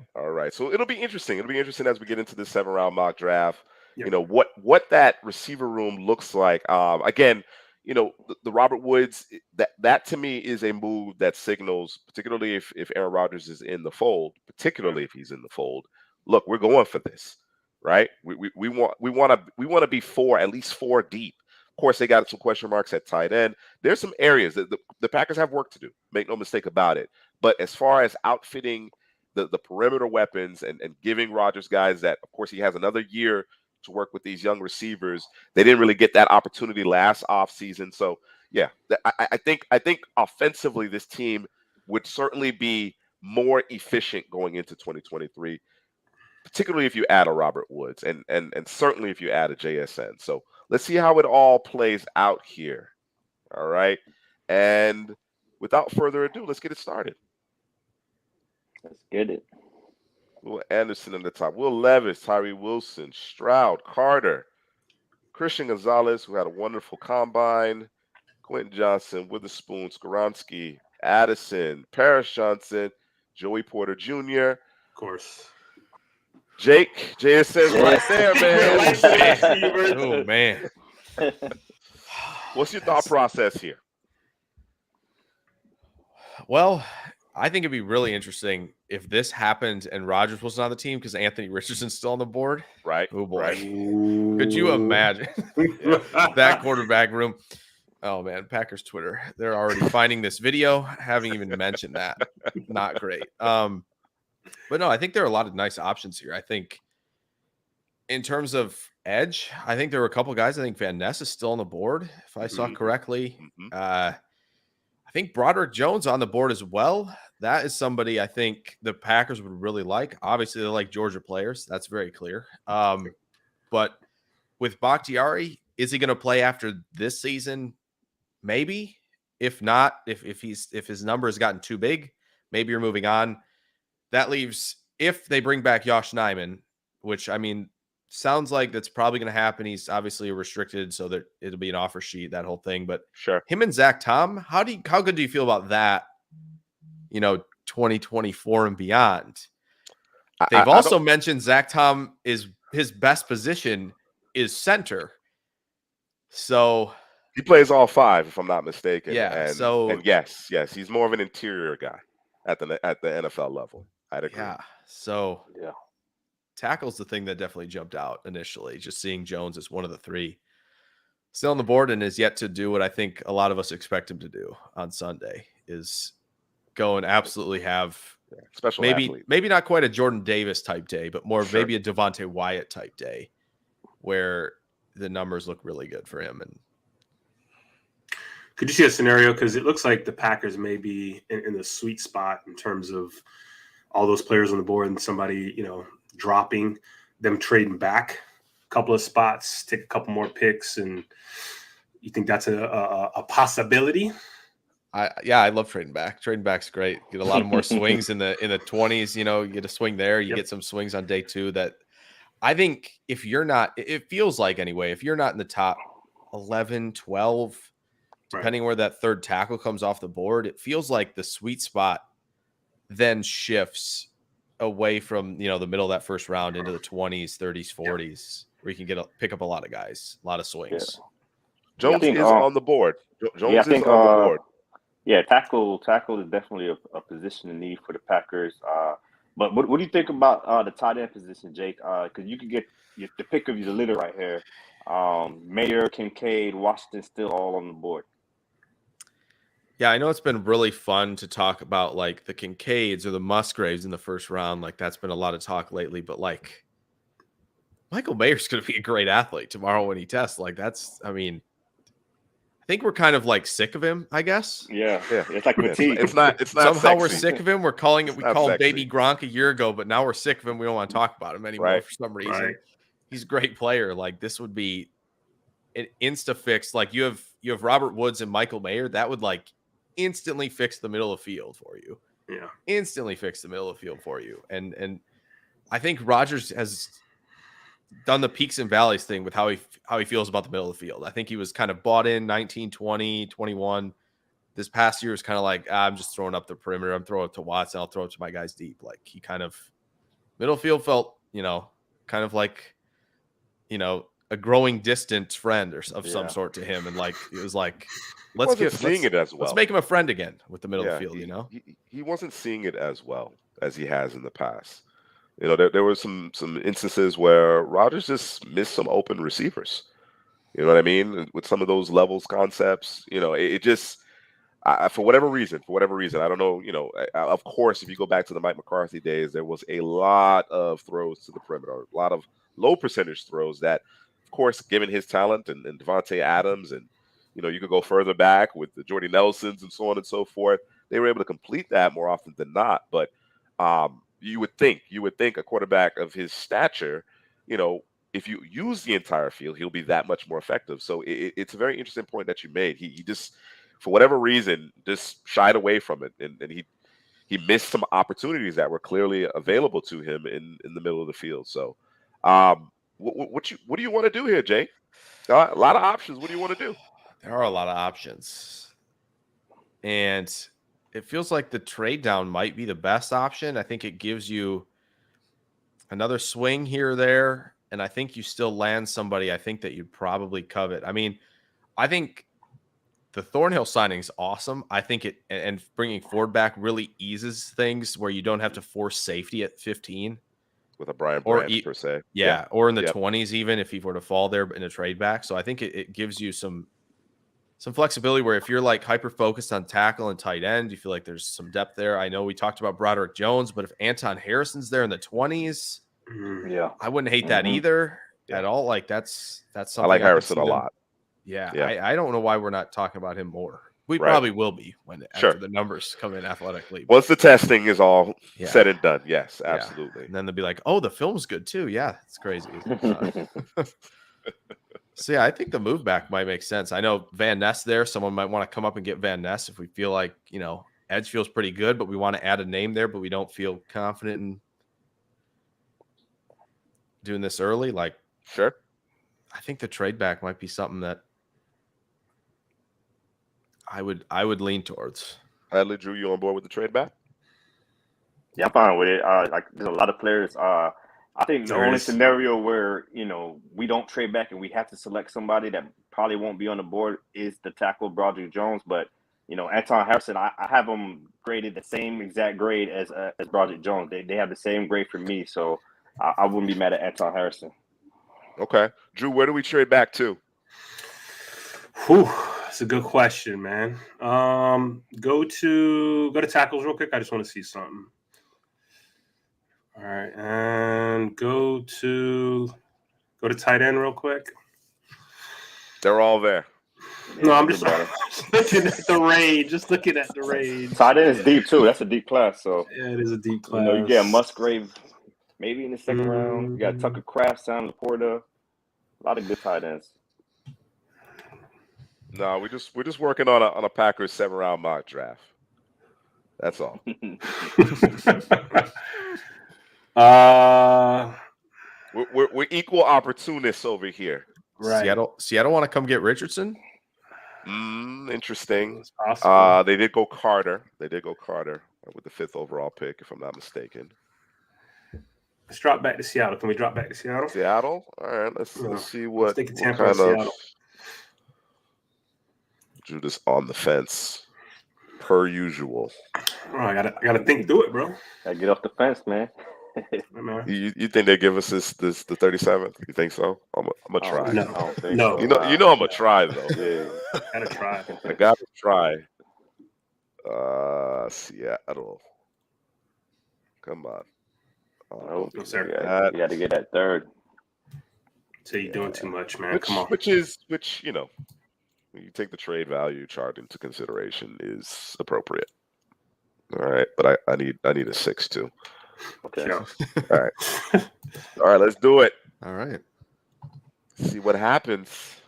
So it'll be interesting. It'll be interesting as we get into the 7-round mock draft. Yep. What that receiver room looks like. Again, the Robert Woods, that to me is a move that signals, particularly if Aaron Rodgers is in the fold, particularly if he's in the fold. Look, we're going for this, right? We want to be at least 4 deep. Of course, they got some question marks at tight end. There's some areas that the Packers have work to do. Make no mistake about it. But as far as outfitting the perimeter weapons and giving Rodgers guys that, of course, he has another year to work with these young receivers. They didn't really get that opportunity last offseason. So, yeah, I think offensively this team would certainly be more efficient going into 2023, particularly if you add a Robert Woods and certainly if you add a JSN. So let's see how it all plays out here. All right. And without further ado, let's get it started. Let's get it. Will Anderson in the top. Will Levis, Tyree Wilson, Stroud, Carter, Christian Gonzalez, who had a wonderful combine, Quentin Johnson, Witherspoon, Skoronski, Addison, Paris Johnson, Joey Porter Jr. Of course. Jake, JSN's right there, man. Oh, man. What's your thought process here? Well, I think it'd be really interesting if this happened and Rodgers wasn't on the team because Anthony Richardson's still on the board. Right. Oh, boy. Right. Could you imagine that quarterback room? Oh, man. Packers Twitter. They're already finding this video. Haven't even mentioned that. Not great. But no, I think there are a lot of nice options here. I think in terms of edge, I think there were a couple guys. I think Van Ness is still on the board, if I saw correctly. I think Broderick Jones on the board as well. That is somebody I think the Packers would really like. Obviously, they like Georgia players. That's very clear. But with Bakhtiari, is he going to play after this season? Maybe. If not, if his number has gotten too big, maybe you're moving on. That leaves, if they bring back Josh Nijman, which, I mean, sounds like that's probably going to happen. He's obviously restricted, so that it'll be an offer sheet, that whole thing. But sure, him and Zach Tom, how good do you feel about that? 2024 and beyond. They've also mentioned Zach Tom is his best position is center. So he plays all 5, if I'm not mistaken. Yeah. And yes, he's more of an interior guy at the NFL level. I'd agree. Yeah. So yeah. tackle's the thing that definitely jumped out initially. Just seeing Jones as one of the three still on the board and is yet to do what I think a lot of us expect him to do on Sunday is go and absolutely have Special athlete. maybe not quite a Jordan Davis type day, but more Sure. maybe a Devontae Wyatt type day where the numbers look really good for him. And could you see a scenario? Because it looks like the Packers may be in the sweet spot in terms of all those players on the board and somebody, dropping, them trading back a couple of spots, take a couple more picks. And you think that's a possibility? I love trading back. Trading back's great. Get a lot of more swings in the 20s. You get a swing there. You get some swings on day 2 that I think if you're not, it feels like anyway, if you're not in the top 11, 12, depending where that third tackle comes off the board, it feels like the sweet spot then shifts away from, the middle of that first round into the 20s, 30s, 40s, where you can pick up a lot of guys, a lot of swings. Jones is on the board. Jones is on the board. Yeah, tackle is definitely a position in need for the Packers. But what do you think about the tight end position, Jake? Because you could get the pick of the litter right here. Mayer, Kincaid, Washington still all on the board. Yeah, I know it's been really fun to talk about like the Kincaids or the Musgraves in the first round. Like that's been a lot of talk lately, but like Michael Mayer's going to be a great athlete tomorrow when he tests. Like I think we're kind of like sick of him, I guess. Yeah. It's like fatigue. It's not somehow sexy. We're sick of him. We're calling it. We called him sexy. Baby Gronk a year ago, but now we're sick of him. We don't want to talk about him anymore for some reason. Right. He's a great player. Like this would be an insta fix. Like you have Robert Woods and Michael Mayer. That would like instantly fix the middle of the field for you. Yeah. Instantly fix the middle of the field for you. And I think Rodgers has done the peaks and valleys thing with how he feels about the middle of the field. I think he was kind of bought in 19, 20, 21. This past year is kind of like, I'm just throwing up the perimeter. I'm throwing it to Watson. I'll throw it to my guys deep. Like he kind of middle field felt, kind of like, a growing distant friend of some sort to him. And like, it was like, let's make him a friend again with the middle of the field, He wasn't seeing it as well as he has in the past. There were some instances where Rodgers just missed some open receivers. You know what I mean? With some of those levels concepts, it just for whatever reason, I don't know. Of course, if you go back to the Mike McCarthy days, there was a lot of throws to the perimeter, a lot of low percentage throws that, of course, given his talent and Devontae Adams and you could go further back with the Jordy Nelsons and so on and so forth. They were able to complete that more often than not. But you would think a quarterback of his stature, if you use the entire field, he'll be that much more effective. So it's a very interesting point that you made. He just, for whatever reason, just shied away from it, and he missed some opportunities that were clearly available to him in the middle of the field. So, what do you want to do here, Jay? A lot of options. What do you want to do? There are a lot of options, and it feels like the trade down might be the best option. I think it gives you another swing here or there, and I think you still land somebody I think that you'd probably covet. I mean, I think the Thornhill signing is awesome. I think it, and bringing Ford back really eases things where you don't have to force safety at 15. With a Brian Branch per se. Yeah, or in the 20s even if he were to fall there in a trade back. So I think it gives you some flexibility where if you're like hyper focused on tackle and tight end, you feel like there's some depth there. I know we talked about Broderick Jones, but if Anton Harrison's there in the 20s, I wouldn't hate that either at all. Like that's something I like Harrison a lot. Yeah. I don't know why we're not talking about him more. We probably will be after the numbers come in athletically. Once the testing is all said and done. Yes, absolutely. Yeah. And then they'll be like, oh, the film's good too. Yeah, it's crazy. So, yeah, I think the move back might make sense. I know Van Ness there. Someone might want to come up and get Van Ness if we feel like, edge feels pretty good, but we want to add a name there, but we don't feel confident in doing this early. Like, sure. I think the trade back might be something that I would lean towards. Hadley, Drew, you on board with the trade back? Yeah, I'm fine with it. Like there's a lot of players. I think the only scenario where we don't trade back and we have to select somebody that probably won't be on the board is the tackle Broderick Jones. But Anton Harrison, I have him graded the same exact grade as Broderick Jones. They have the same grade for me. So I wouldn't be mad at Anton Harrison. Okay, Drew, where do we trade back to? Whew, that's a good question, man. Go to tackles real quick. I just want to see something. All right, and go to tight end real quick. They're all there. No, I'm think just about it. looking at the range. Just looking at the range. Tight end is deep too. That's a deep class. So Yeah, it is a deep class. you know, you get Musgrave maybe in the second round. You got Tucker Kraft, Sam Laporta. A lot of good tight ends. No, we're just working on a Packers 7-round mock draft. That's all. We're equal opportunists over here. Right. Seattle want to come get Richardson? Interesting. It's possible. They did go Carter. With the 5th overall pick, if I'm not mistaken. Let's drop back to Seattle. Can we drop back to Seattle? Seattle? All right, let's see what Let's take Tampa kind or Seattle. Judas on the fence, per usual. Oh, I gotta think through it, bro. Gotta get off the fence, man. You think they give us the 37th? You think so? I'm gonna try. No. I don't think No. so. You know I'm gonna try though. Yeah. Gotta try. I gotta try. Seattle. Come on. Nope. No, sir. You got to get that third. So you're doing too much, man. Come on. Which you know, when you take the trade value chart into consideration is appropriate. All right, but I need a 6 too. Okay. Yeah. All right, let's do it. All right. See what happens.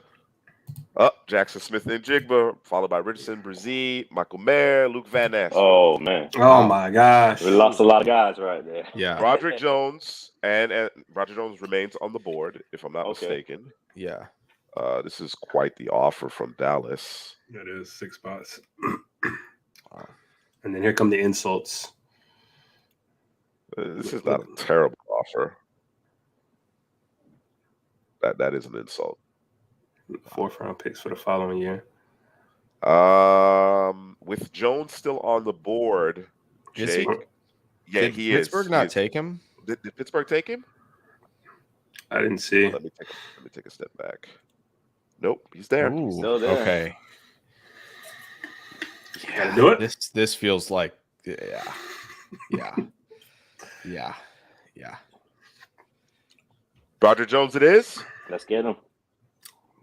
Jackson Smith and Jigba, followed by Richardson, Brzee, Michael Mayer, Luke Van Ness. Oh man. Oh my gosh. We lost a lot of guys right there. Yeah. Broderick Jones and Broderick Jones remains on the board, if I'm not mistaken. Yeah. This is quite the offer from Dallas. That is 6 spots. Wow. And then here come the insults. This is not a terrible offer. That is an insult. 4th round picks for the following year. With Jones still on the board, Is he? Jake, yeah, Did he is. Pittsburgh not take him? Did Pittsburgh take him? I didn't see. Let me take a step back. Nope, he's there. Ooh, Still there. okay. Gotta do it. This feels like yeah. Broderick Jones it is. Let's get him.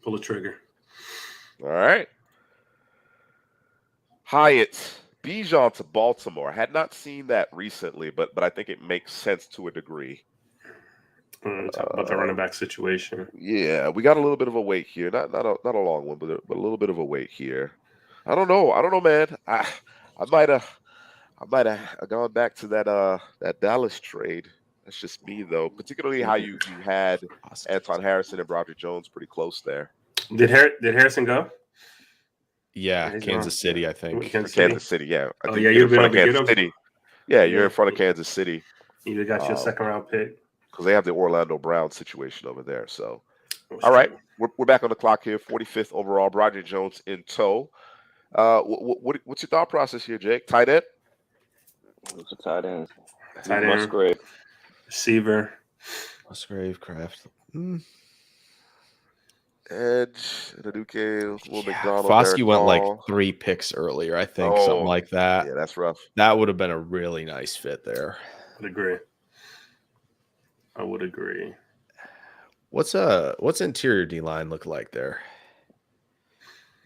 Pull the trigger. All right. Hyatt, Bijan to Baltimore. Had not seen that recently, but I think it makes sense to a degree. Talk about the running back situation. Yeah, we got a little bit of a wait here. Not a long one, but a little bit of a wait here. I don't know, man. I might have gone back to that Dallas trade. That's just me though. Particularly how you had Anton Harrison and Broderick Jones pretty close there. Did Harrison go? Yeah, Kansas City, I think. Kansas City, yeah. I think yeah, you're you've been able to get Kansas him. City. Yeah, you're in front of Kansas City. You got your 2nd round pick. Because they have the Orlando Brown situation over there. So, all right, we're back on the clock here. 45th overall, Broderick Jones in tow. What's your thought process here, Jake? Tight end? Who's the tight end? Tight end. Musgrave. Receiver. Musgrave, Kraft. Edge, Naduke, Will McDonald. Foskey went like Hall. 3 picks earlier, I think, something like that. Yeah, that's rough. That would have been a really nice fit there. I would agree. What's interior D line look like there?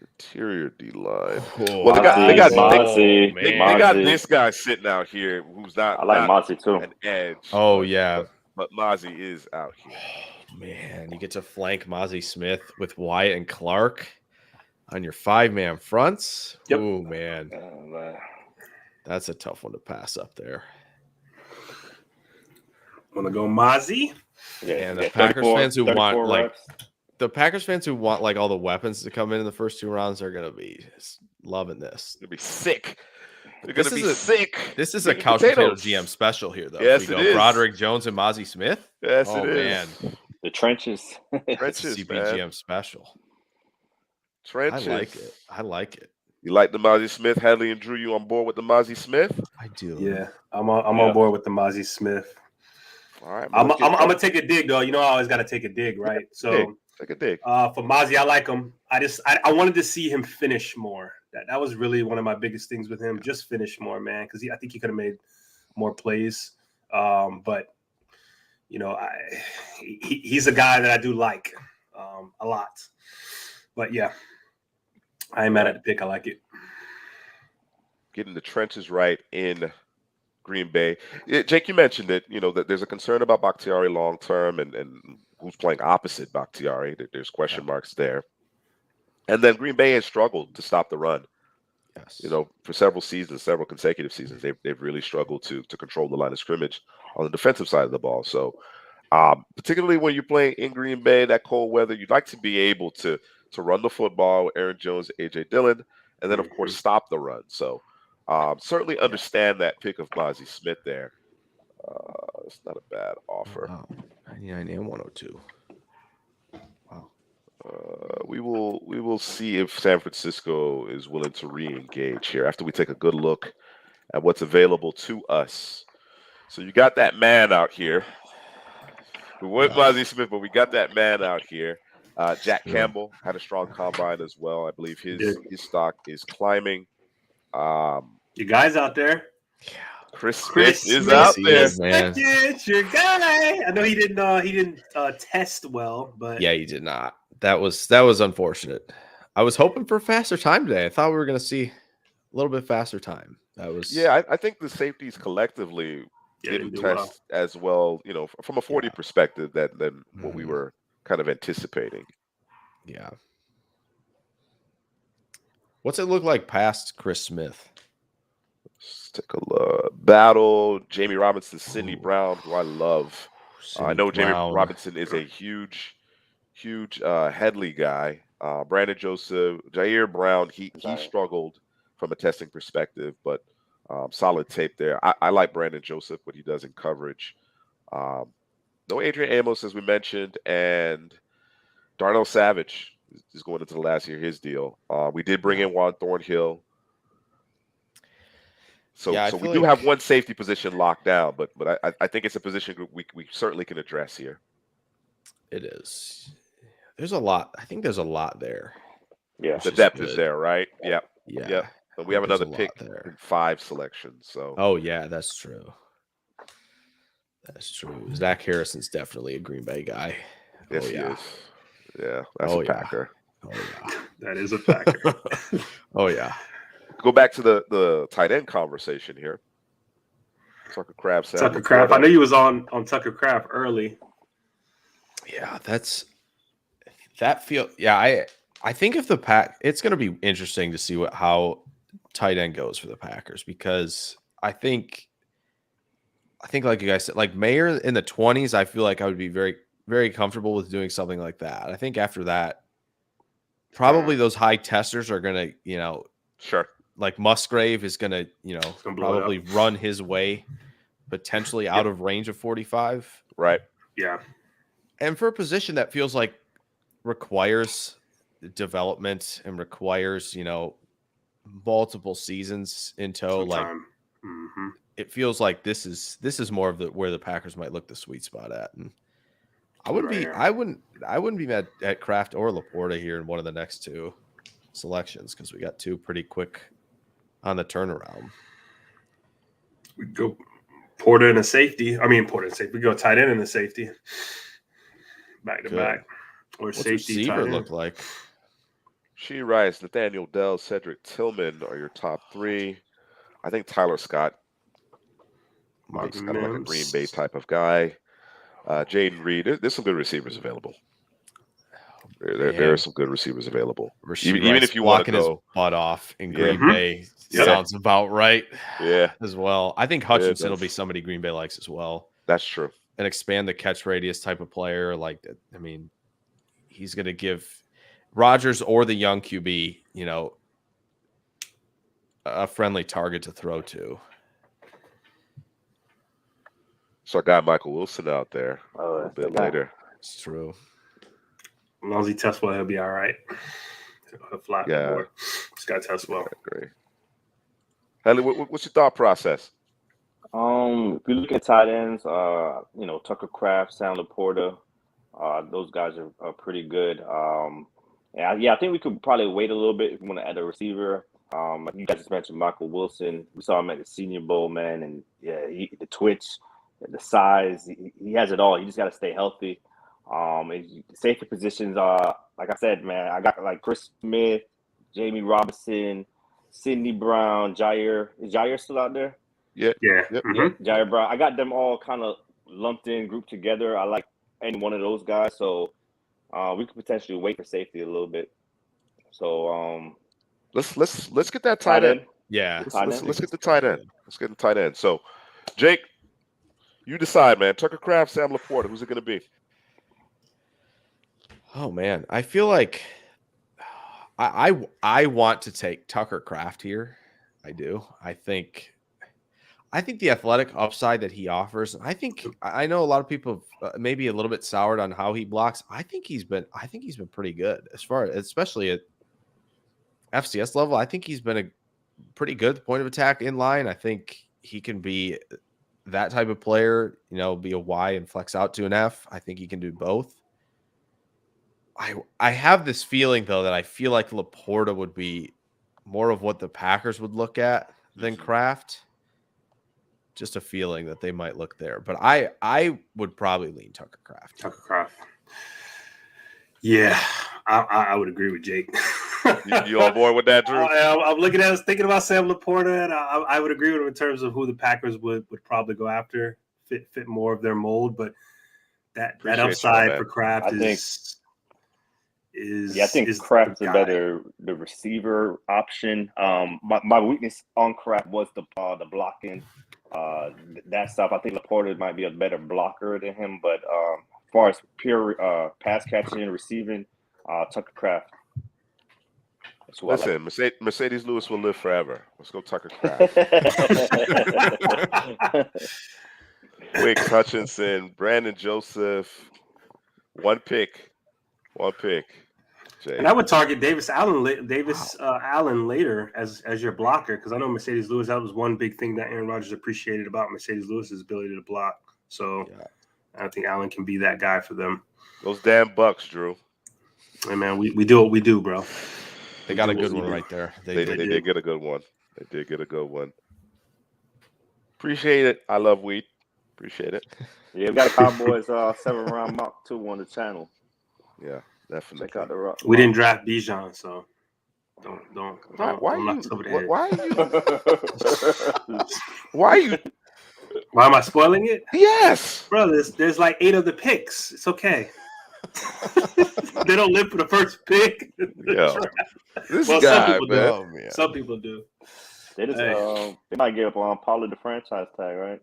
Interior D line. Oh, Well, they got Mozzie. this guy sitting out here who's not. I like Mozzie too. An edge. Oh yeah, but Mozzie is out here. Oh, man, you get to flank Mozzie Smith with Wyatt and Clark on your 5-man fronts. Yep. Oh man, man. That's a tough one to pass up there. Want to go Mozzie? Yeah, and the Packers fans who want like all the weapons to come in the first 2 rounds are gonna be loving this. They're gonna be sick. They're gonna be sick. This is a couch potato GM special here, though. Yes, it is. Broderick Jones and Mozzie Smith. Yes, it is. Man. The trenches. Trenches, CPGM man. special. Trenches. I like it. You like the Mozzie Smith? Hadley and Drew, you on board with the Mozzie Smith? I do. Yeah, I'm on board with the Mozzie Smith. All right, man. I'm Let's get gonna take a dig though. You know, I always got to take a dig, right? So take a dig. for Mozzie, I like him. I wanted to see him finish more. That was really one of my biggest things with him. Just finish more, man, because I think he could have made more plays. But you know, he's a guy that I do like a lot. But yeah, I ain't mad at the pick. I like it. Getting the trenches right in Green Bay. Jake, you mentioned it. You know that there's a concern about Bakhtiari long term, and who's playing opposite Bakhtiari. There's question marks there. And then Green Bay has struggled to stop the run. Yes. You know, for several seasons, several consecutive seasons, they've really struggled to control the line of scrimmage on the defensive side of the ball. So, particularly when you're playing in Green Bay, that cold weather, you'd like to be able to run the football with Aaron Jones, AJ Dillon, and then of course stop the run. So, certainly understand that pick of Mozzie Smith there. It's not a bad offer. Wow. 99 and 102. Wow. We will see if San Francisco is willing to re-engage here after we take a good look at what's available to us. So you got that man out here. We went Mozzie Smith, but we got that man out here. Jack Campbell had a strong combine as well. I believe his stock is climbing. You guys out there? Yeah. Chris Smith is out there, man. It's your guy. I know he didn't test well, but Yeah, he did not. That was unfortunate. I was hoping for faster time today. I thought we were going to see a little bit faster time. That was I think the safeties collectively didn't do test as well, you know, from a 40 perspective than what we were kind of anticipating. Yeah. What's it look like past Chris Smith? Let's take a look. Battle Jamie Robinson, Sidney Brown, who I love. I know Jamie Robinson is a huge Headley guy. Brandon Joseph, Jair Brown, he struggled from a testing perspective, but solid tape there. I like Brandon Joseph, what he does in coverage. No Adrian Amos, as we mentioned, and Darnell Savage is going into the last year his deal. We did bring in Juan Thornhill. So we do have one safety position locked down, but I think it's a position we certainly can address here. It is. There's a lot. I think there's a lot there. Yeah, the depth is there, right? Yep. Yeah. Yep. And we have another pick in 5 selections. So. Oh yeah, that's true. That's true. Zach Harrison's definitely a Green Bay guy. Yes, he is. Yeah, that's a Packer. Oh yeah, that is a Packer. Oh yeah. Go back to the tight end conversation here. Tucker Kraft. Tucker Kraft. I know you was on Tucker Kraft early. Yeah, that feel. Yeah, I think if the Pack, it's going to be interesting to see how tight end goes for the Packers, because I think like you guys said, like Mayer in the 20s, I feel like I would be very, very comfortable with doing something like that. I think after that, probably those high testers are going to, sure. Like Musgrave is going to, probably run his way, potentially out of range of 45. Right. Yeah. And for a position that feels like requires development and requires, multiple seasons in tow, it feels like this is more of where the Packers might look the sweet spot at. And I wouldn't be mad at Kraft or Laporta here in one of the next 2 selections, because we got 2 pretty quick on the turnaround. We go Porter and a safety. Porter and safety. We go tight end and a safety. Back to back. Or What's safety receiver look like? She Rice, Nathaniel Dell, Cedric Tillman are your top 3. I think Tyler Scott is kind of like a Green Bay type of guy. Jaden Reed. There's some good receivers available. There are some good receivers available. Even if you want to go his butt off in Green Bay, sounds about right. Yeah, as well. I think Hutchinson will be somebody Green Bay likes as well. That's true. An expand the catch radius type of player. Like, he's going to give Rodgers or the young QB, a friendly target to throw to. So I got Michael Wilson out there a little bit later. It's true. As long as he tests well, he'll be all right. He'll fly the board. Just got to test well. Great. Haley, what's your thought process? If you look at tight ends, Tucker Kraft, Sam Laporta, those guys are pretty good. I think we could probably wait a little bit if we want to add a receiver. Like you guys just mentioned Michael Wilson. We saw him at the Senior Bowl, man, and yeah, the twitch, the size, he has it all. You just got to stay healthy. The safety positions are, like I said, man, I got like Chris Smith, Jamie Robinson, Sidney Brown, Jair. Is Jair still out there? Yeah. Yeah. Yep. Mhm. Yeah, Jair Brown. I got them all kind of lumped in, grouped together. I like any one of those guys, so we could potentially wait for safety a little bit. So Let's get that tight tight end. end. Yeah. Tight Let's end? let's get the tight end. Let's get the tight end. So, Jake, you decide, man. Tucker Kraft, Sam Laporta. Who's it going to be? Oh man, I feel like I want to take Tucker Kraft here. I do. I think the athletic upside that he offers. I know a lot of people maybe a little bit soured on how he blocks. I think he's been pretty good as far as, especially at FCS level. I think he's been a pretty good at the point of attack in line. I think he can be that type of player, be a Y and flex out to an F. I think he can do both. I have this feeling though that I feel like Laporta would be more of what the Packers would look at than Kraft. Just a feeling that they might look there, but I would probably lean Tucker Kraft. Tucker Kraft. Yeah, I would agree with Jake. You on board with that, Drew? I'm looking at us thinking about Sam Laporta, and I would agree with him in terms of who the Packers would probably go after, fit more of their mold. But that upside for Kraft is. I think Kraft's the receiver option. My weakness on Kraft was the blocking, that stuff. I think Laporta might be a better blocker than him, but as far as pure pass catching and receiving, Tucker Kraft. Listen, Mercedes Lewis will live forever. Let's go Tucker Kraft. Wicks, Hutchinson, Brandon Joseph, one pick. Jay. And I would target Davis Allen later as your blocker, because I know Mercedes Lewis, that was one big thing that Aaron Rodgers appreciated about Mercedes Lewis's ability to block. So I think Allen can be that guy for them. Those damn Bucks, Drew. Hey man, we do what we do, bro. They got a good one right there. They did get a good one. They did get a good one. Appreciate it. I love wheat. Appreciate it. Yeah, we got a Cowboys 7-round mock too on the channel. Yeah, definitely. Check out the rock. We didn't draft Bijan, so don't. Why are you? Why am I spoiling it? Yes, bro. There's like 8 of the picks. It's okay. They don't live for the first pick. Some people do. They just they might give up on Pollard the franchise tag, right?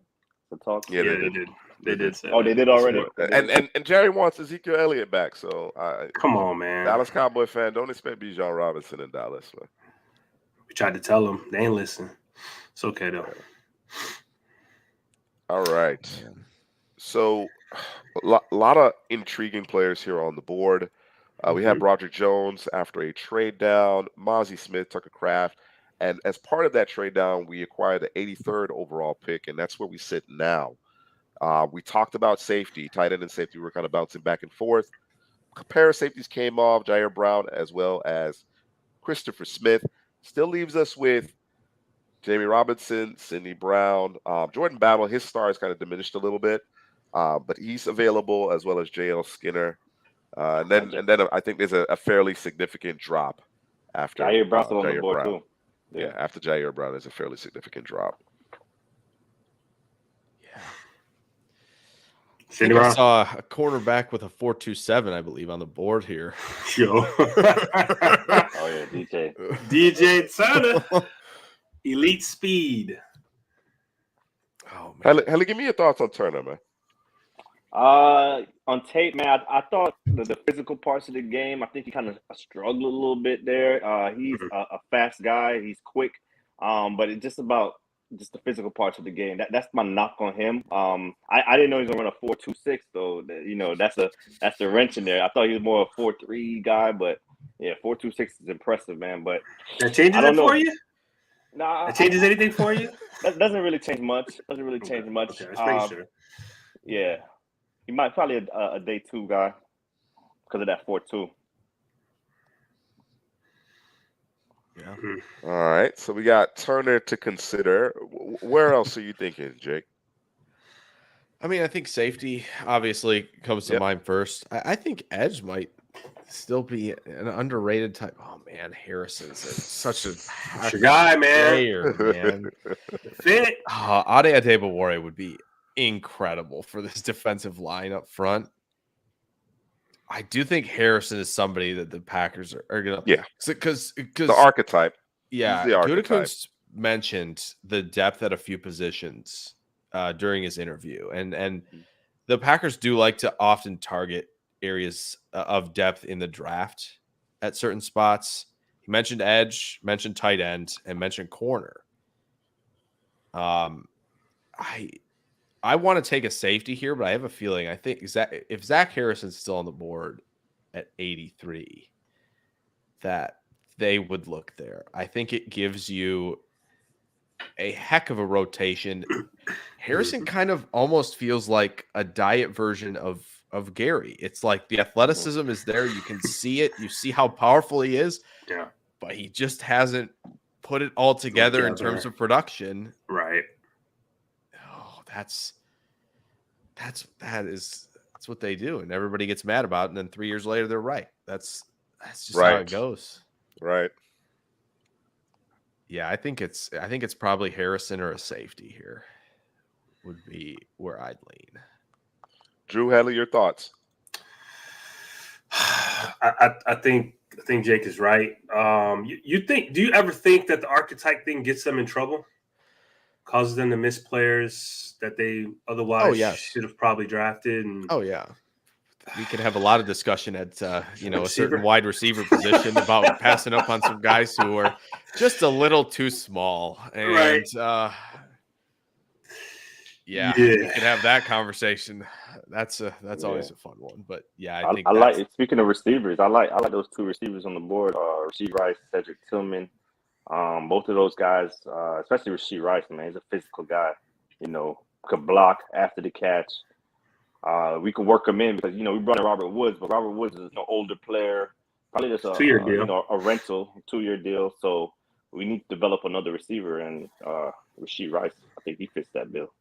The talk. Yeah, they did. Say they did already. And Jerry wants Ezekiel Elliott back. So come on, man. Dallas Cowboy fan, don't expect Bijan Robinson in Dallas. Man. We tried to tell them. They ain't listen. It's okay though. All right. So a lot of intriguing players here on the board. We have Broderick Jones after a trade down, Mozzie Smith, Tucker Kraft. And as part of that trade down, we acquired the 83rd overall pick, and that's where we sit now. We talked about safety, tight end and safety. We're kind of bouncing back and forth. A pair of safeties came off, Jair Brown as well as Christopher Smith. Still leaves us with Jamie Robinson, Sidney Brown, Jordan Battle. His star has kind of diminished a little bit, but he's available as well as J.L. Skinner. And then I think there's a fairly significant drop after Jair Brown's on the Jair board Brown. too. Yeah, after Jair Brown, there's a fairly significant drop. I saw a cornerback with a 4.27, I believe, on the board here. Yo. Oh yeah, DJ Turner. Elite speed. Oh man. Helly, give me your thoughts on Turner, man. On tape, man, I thought the physical parts of the game, I think he kind of struggled a little bit there. He's a fast guy. He's quick. But it's just about the physical parts of the game. That's my knock on him. I didn't know he was gonna run a 4.26 though. That's the wrench in there. I thought he was more a 4.3 guy, but yeah, 4.26 is impressive, man. But that changes it for you? Nah, That changes anything for you? that doesn't really change much. Doesn't really change Okay, much. okay, just making sure. Yeah, he might probably a day two guy because of that 4-2. Yeah. All right. So we got Turner to consider. Where else are you thinking, Jake? I mean, I think safety obviously comes to Yep. mind first. I think edge might still be an underrated type. Oh man, Harrison's such a That's your guy, man. player, man. Fit. Ade Adebawore would be incredible for this defensive line up front. I do think Harrison is somebody that the Packers are gonna, Yeah. because The archetype. yeah, He's the archetype. Gutekunst mentioned the depth at a few positions during his interview, and the Packers do like to often target areas of depth in the draft at certain spots. He mentioned edge, mentioned tight end, and mentioned corner. I want to take a safety here, but I have a feeling if Zach Harrison's still on the board at 83, that they would look there. I think it gives you a heck of a rotation. Harrison kind of almost feels like a diet version of Gary. It's like the athleticism is there. You can see it. You see how powerful he is. Yeah. But he just hasn't put it all together in terms of production. Right. Oh, that's what they do, and everybody gets mad about it, and then 3 years later they're right. That's just how it goes. Right. Yeah, I think it's probably Harrison or a safety here would be where I'd lean. Drew Hadley, your thoughts? I think Jake is right. You think? Do you ever think that the archetype thing gets them in trouble, causes them to miss players that they otherwise should have probably drafted? And oh yeah, we could have a lot of discussion at a certain Receiver? wide receiver position about passing up on some guys who are just a little too small, and Right. we could have that conversation. That's always a fun one. But yeah, I think I like it. Speaking of receivers, I like those two receivers on the board. Rasheed Rice, Cedric Tillman. Both of those guys, especially Rasheed Rice, man, he's a physical guy. You know, could block after the catch. We can work him in because we brought in Robert Woods, but Robert Woods is an older player, probably just a 2-year deal. a rental 2-year deal. So we need to develop another receiver, and Rasheed Rice, I think he fits that bill.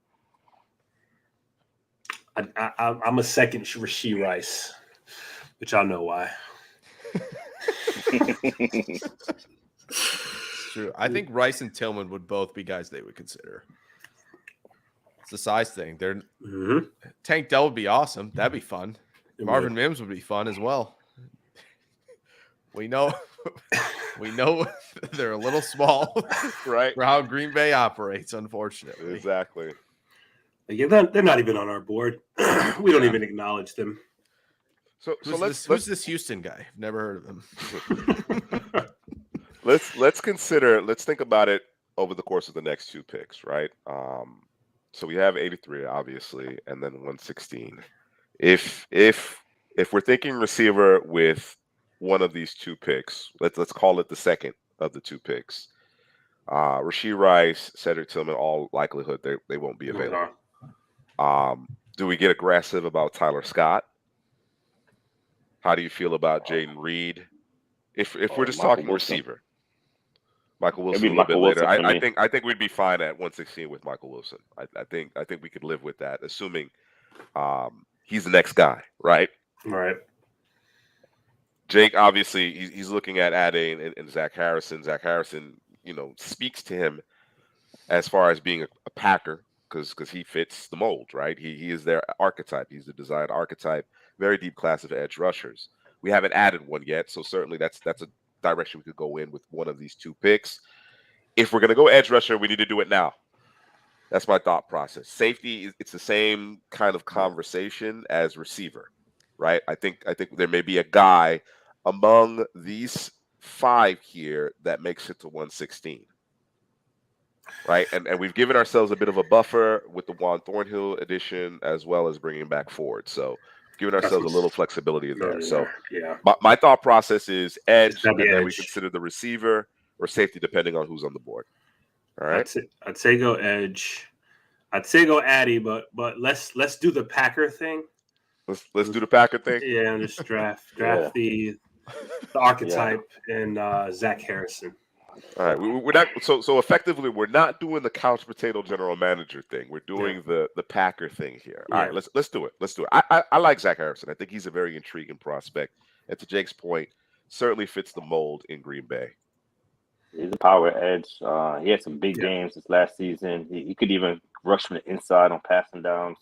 I'm a second Rasheed Rice, which y'all know why. It's true. I think Rice and Tillman would both be guys they would consider. It's the size thing. They're Tank Dell would be awesome. That'd be fun. Marvin Mims would be fun as well. We know they're a little small, right? For how Green Bay operates, unfortunately. Exactly. Yeah, they're not even on our board. We don't even acknowledge them. So who's this Houston guy? Never heard of him. Let's think about it over the course of the next two picks, right? So we have 83, obviously, and then 116. If we're thinking receiver with one of these two picks, let's call it the second of the two picks. Rasheed Rice, Cedric Tillman, all likelihood they won't be available. Do we get aggressive about Tyler Scott? How do you feel about Jaden Reed? If we're just Michael talking Wilson. receiver, Michael Wilson Maybe a little bit Michael later. Wilson I think we'd be fine at 116 with Michael Wilson. I think we could live with that, assuming he's the next guy, right? Right. Jake, obviously, he's looking at adding and Zach Harrison. Zach Harrison, speaks to him as far as being a Packer because he fits the mold, right? He is their archetype. He's the desired archetype. Very deep class of edge rushers. We haven't added one yet, so certainly that's a direction we could go in with one of these two picks. If we're going to go edge rusher, we need to do it now. That's my thought process. Safety, it's the same kind of conversation as receiver, right? I think there may be a guy among these five here that makes it to 116, right? And we've given ourselves a bit of a buffer with the Juan Thornhill edition as well as bringing back Ford. So giving ourselves a little flexibility there. So yeah, my thought process is edge, and then we edge. consider the receiver or safety depending on who's on the board. All right. I'd say go edge. I'd say go Addy, but let's do the Packer thing. Let's do the Packer thing. Yeah, and just draft Yeah. the archetype and Zach Harrison. All right, we're not so effectively. We're not doing the couch potato general manager thing. We're doing the Packer thing here. All right, let's do it. Let's do it. I like Zach Harrison. I think he's a very intriguing prospect. And to Jake's point, certainly fits the mold in Green Bay. He's a power edge. He had some big games this last season. He could even rush from the inside on passing downs.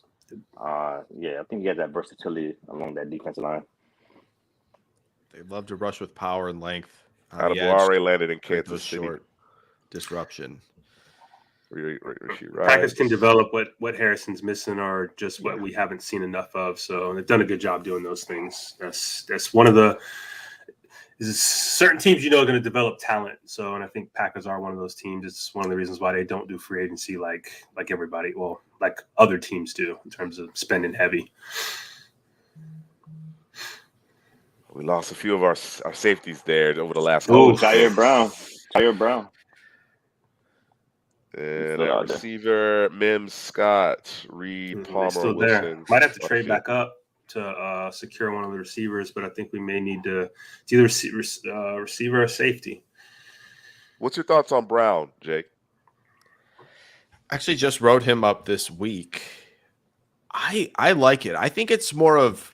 I think he has that versatility along that defensive line. They love to rush with power and length. Adebaware landed in Kansas City. Short disruption. Packers can develop what Harrison's missing or just what we haven't seen enough of. So they've done a good job doing those things. That's one of the certain teams are going to develop talent. So, and I think Packers are one of those teams. It's one of the reasons why they don't do free agency like everybody, well, like other teams do in terms of spending heavy. We lost a few of our safeties there over the last. Tyre Brown. And our receiver, Mims, Scott, Reed, Palmer, still Wilson. There. Might have to trade back up to secure one of the receivers, but I think we may need to either receiver or safety. What's your thoughts on Brown, Jake? Actually, just wrote him up this week. I like it. I think it's more of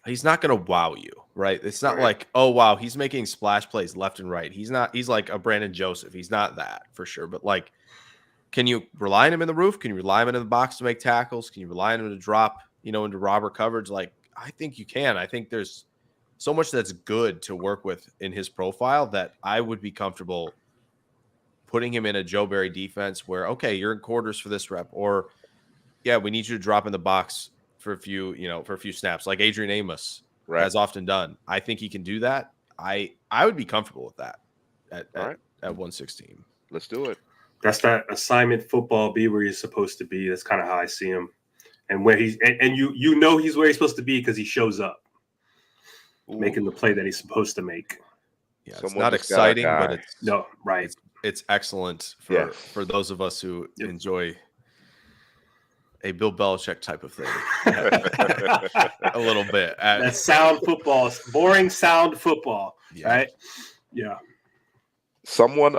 he's not going to wow you, right? It's not like, oh, wow, he's making splash plays left and right. He's like a Brandon Joseph. He's not that for sure. But like, can you rely on him in the roof? Can you rely on him in the box to make tackles? Can you rely on him to drop, into robber coverage? Like, I think you can. I think there's so much that's good to work with in his profile that I would be comfortable putting him in a Joe Barry defense where, okay, you're in quarters for this rep, or yeah, we need you to drop in the box for a few snaps, like Adrian Amos has often done. I think he can do that. I would be comfortable with that at 116. Let's do it. That's that assignment football, be where you're supposed to be. That's kind of how I see him, and where he's and he's where he's supposed to be because he shows up, making the play that he's supposed to make. Yeah, it's not exciting, but it's excellent for those of us who enjoy a Bill Belichick type of thing. A little bit. That's sound football. Boring sound football. Yeah. Right? Yeah. Someone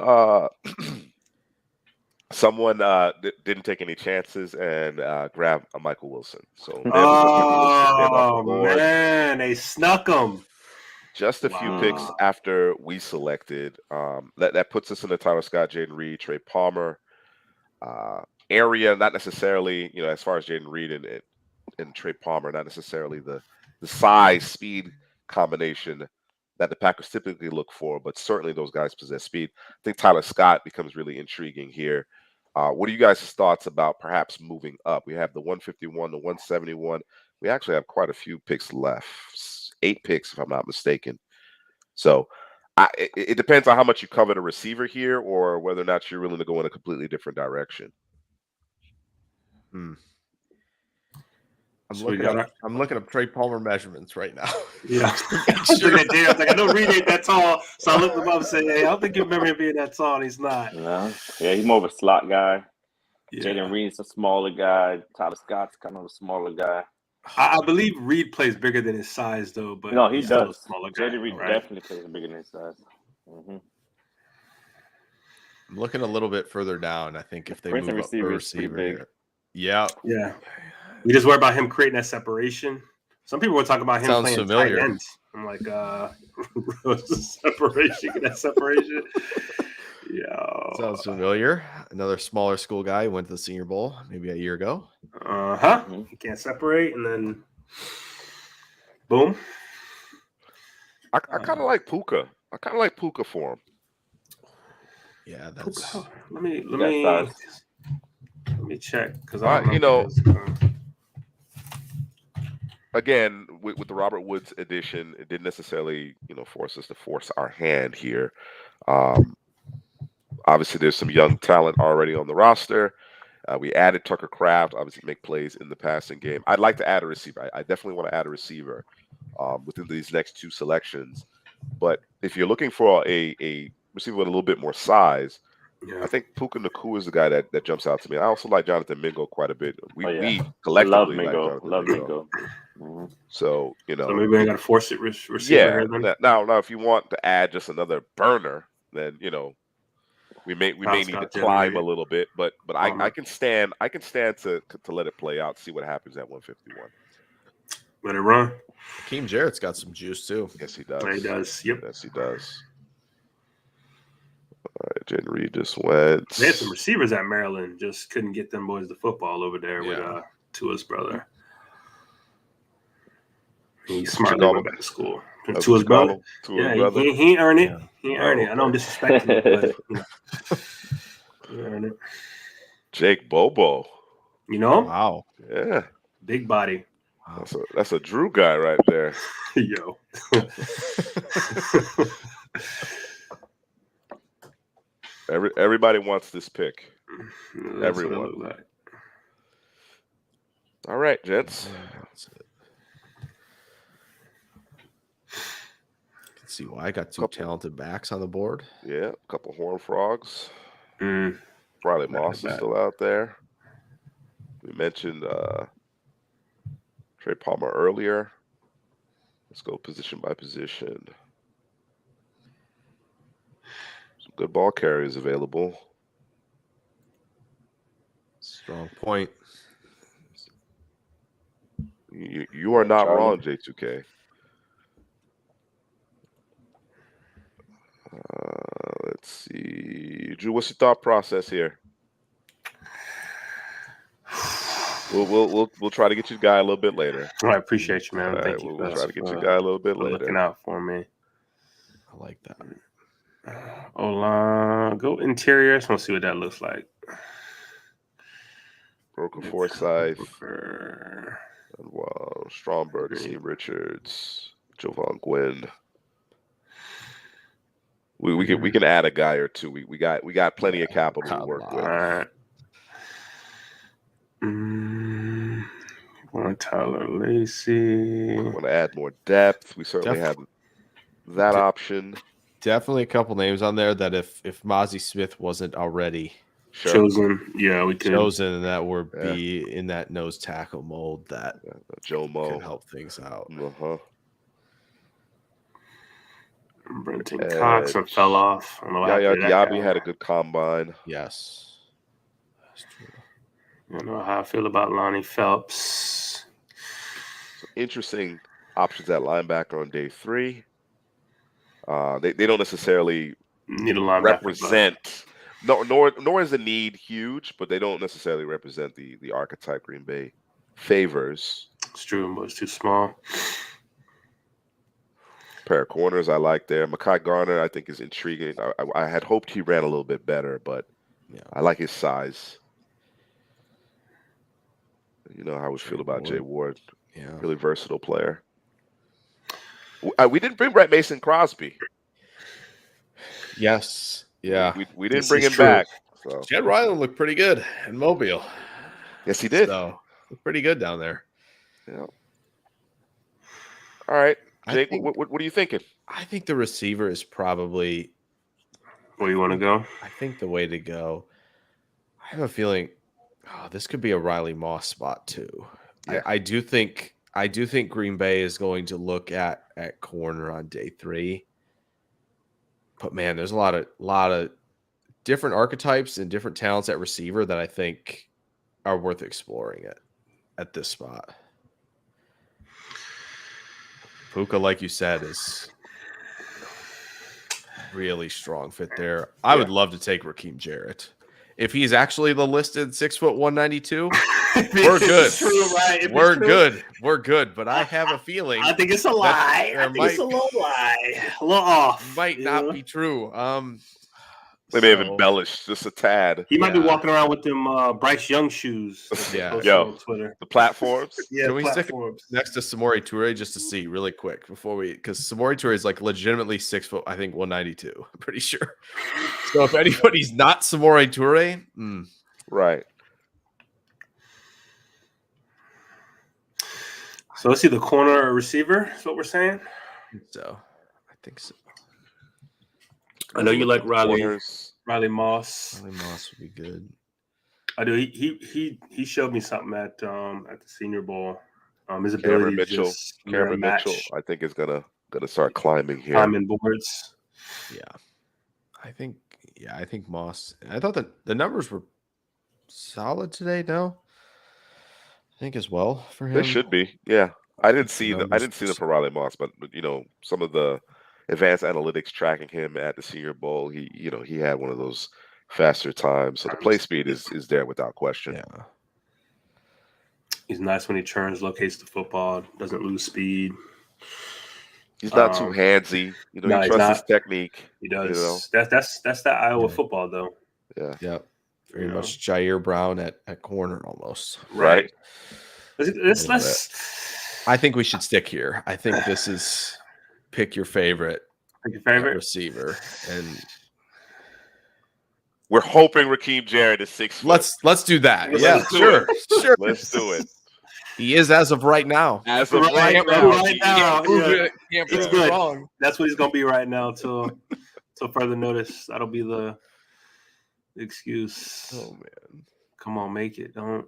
didn't take any chances and grabbed a Michael Wilson. So man, they snuck him. Just a few picks after we selected. That puts us in the Tyler Scott, Jaden Reed, Trey Palmer area. Not necessarily, as far as Jaden Reed and Trey Palmer, not necessarily the size speed combination that the Packers typically look for, but certainly those guys possess speed. I think Tyler Scott becomes really intriguing here. What are you guys' thoughts about perhaps moving up? We have the 151, the 171. We actually have quite a few picks left. 8 picks, if I'm not mistaken. So it depends on how much you cover a receiver here or whether or not you're willing to go in a completely different direction. I'm looking up Trey Palmer measurements right now. Yeah. I know Reed ain't that tall, so I looked him up and said, hey, I don't think you remember him being that tall, and he's not. Yeah, he's more of a slot guy. Yeah. Jaden Reed's a smaller guy. Tyler Scott's kind of a smaller guy. I believe Reed plays bigger than his size, though. But no, he does. Jaden Reed definitely plays bigger than his size. Mm-hmm. I'm looking a little bit further down. I think if they move up a receiver here. Yeah. We just worry about him creating that separation. Some people were talking about him playing tight end. I'm like, separation, get that separation. Yeah. Sounds familiar. Another smaller school guy who went to the Senior Bowl maybe a year ago. He can't separate, and then boom. I kind of like Puka. I kind of like Puka for him. Yeah, that's. Let me check because again, with the Robert Woods edition, it didn't necessarily force us to force our hand here. Obviously, there's some young talent already on the roster. We added Tucker Kraft, obviously make plays in the passing game. I'd like to add a receiver. I definitely want to add a receiver within these next 2 selections. But if you're looking for a receiver with a little bit more size, Yeah. I think Puka Nakua is the guy that jumps out to me. I also like Jonathan Mingo quite a bit. We Oh, yeah. we Love collectively like Mingo. Jonathan Love Mingo. Mingo. Mhm. So So maybe we got to force it receiver yeah. here then. Now if you want to add just another burner, then we may Bounce need to out climb a generated. little bit, but I can stand to let it play out, see what happens at 151. Let it run. Hakeem Jarrett's got some juice too. Yes, he does. Yeah, he does. Yep. Yes, he does. All right, Jen Reed just went. They had some receivers at Maryland, just couldn't get them boys the football over there with Yeah. Tua's brother. He That's what you smartly call went him. back to school. That's Tua's what you call brother. him. Tua's Yeah, brother. he ain't earned it. Yeah. He ain't earned it. I know I'm okay. disrespecting him, but he earned it. Jake Bobo. You know him? Wow. Yeah, Big body. Wow. that's a Drew guy right there. Yo. Everybody wants this pick. That's what it Everyone. looked like. All right, gents. That's it. Can see why I got two Couple. talented backs on the board. Yeah, a couple Horned Frogs. Mm. Riley Not Moss is bad. still out there. We mentioned Trey Palmer earlier. Let's go position by position. Some good ball carriers available. Strong point. You are not Charlie. wrong, J2K. Let's see, Drew. What's your thought process here? We'll try to get you the guy a little bit later. I appreciate you, man. All right, Thank you. we'll try to get you for the guy a little bit looking later. out for me. I like that. O-line, go interior. I just want to see what that looks like. Broken Forsyth, For- and Stromberg, Steve Richards, Jovan Gwynn. We can add a guy or two. We got plenty of capital to work All with. right. Want Tyler Lacey? Want to add more depth? We certainly have that option. Definitely a couple names on there that if Mozzie Smith wasn't already Sure. Chosen. Yeah, we could. chosen, that would be in that nose tackle mold that Joe Mo could help things out. Uh-huh. Brenton Cox fell off. I don't know what Yaya happened to that Diaby guy. had a good combine. Yes. That's true. I don't know how I feel about Lonnie Phelps. Some interesting options at linebacker on day 3. They don't necessarily Need a linebacker. represent. Nor is the need huge, but they don't necessarily represent the archetype Green Bay favors. It's true, but it's too small. Pair of corners I like there. Mekhi Garner I think is intriguing. I had hoped he ran a little bit better, but Yeah. I like his size. You know how we Jay feel about Jay Ward. Ward. Yeah. Really versatile player. We didn't bring Brett Mason Crosby. Yes. Yeah. We didn't This bring is him true. back. So. Chad Ryland looked pretty good in Mobile. Yes, he did. So looked pretty good down there. Yeah. All right, Jake. think- What are you thinking? I think the receiver is probably Where you want to go? I think the way to go. I have a feeling this could be a Riley Moss spot too. Yeah. I do think Green Bay is going to look at corner on day 3. But man, there's a lot of different archetypes and different talents at receiver that I think are worth exploring at this spot. Puka, like you said, is really strong fit there. I would love to take Raheem Jarrett. If he's actually the listed 6'1", 192, we're good. True, right? We're good. We're good. But I have a feeling I think it's a lie. I think it's a little lie. A little off. might not be true. They may have embellished just a tad. He might be walking around with them Bryce Young shoes. Yeah. Yo, on Twitter. the platforms. Yeah, Can we stick platforms. next to Samori Toure just to see really quick because Samori Toure is like legitimately 6 foot, I think 192. I'm pretty sure. So if anybody's not Samori Toure, Right. So let's see the corner or receiver. Is what we're saying. so I think so. I know you like Riley. Corners. Riley Moss. Riley Moss would be good. I do. He showed me something at the Senior Bowl. His Cameron ability to Mitchell. just Cameron Mitchell, match I think, is gonna start climbing here. climbing boards. Yeah. I think Moss. I thought that the numbers were solid today, no? I think as well for him. They should be. Yeah. I didn't The see them. I numbers didn't see were them for Riley Moss, but some of the advanced analytics tracking him at the Senior Bowl, he had one of those faster times. So the play speed is there without question. Yeah. He's nice when he turns, locates the football, doesn't lose speed. He's not too handsy. no, he he's trusts his not. technique. He does. That's that Iowa football though. Yeah. Yep. Very much Jair Brown at corner almost. Right. Let's I think we should stick here. I think this is pick your favorite receiver, and we're hoping Raheem Jarrett is 6 foot. let's do that. Let's do sure. Let's do it. He is as of right now. As of right now, Can't it's prove good. it wrong. That's what he's gonna be right now till further notice. That'll be the excuse. Oh man, come on, make it. Don't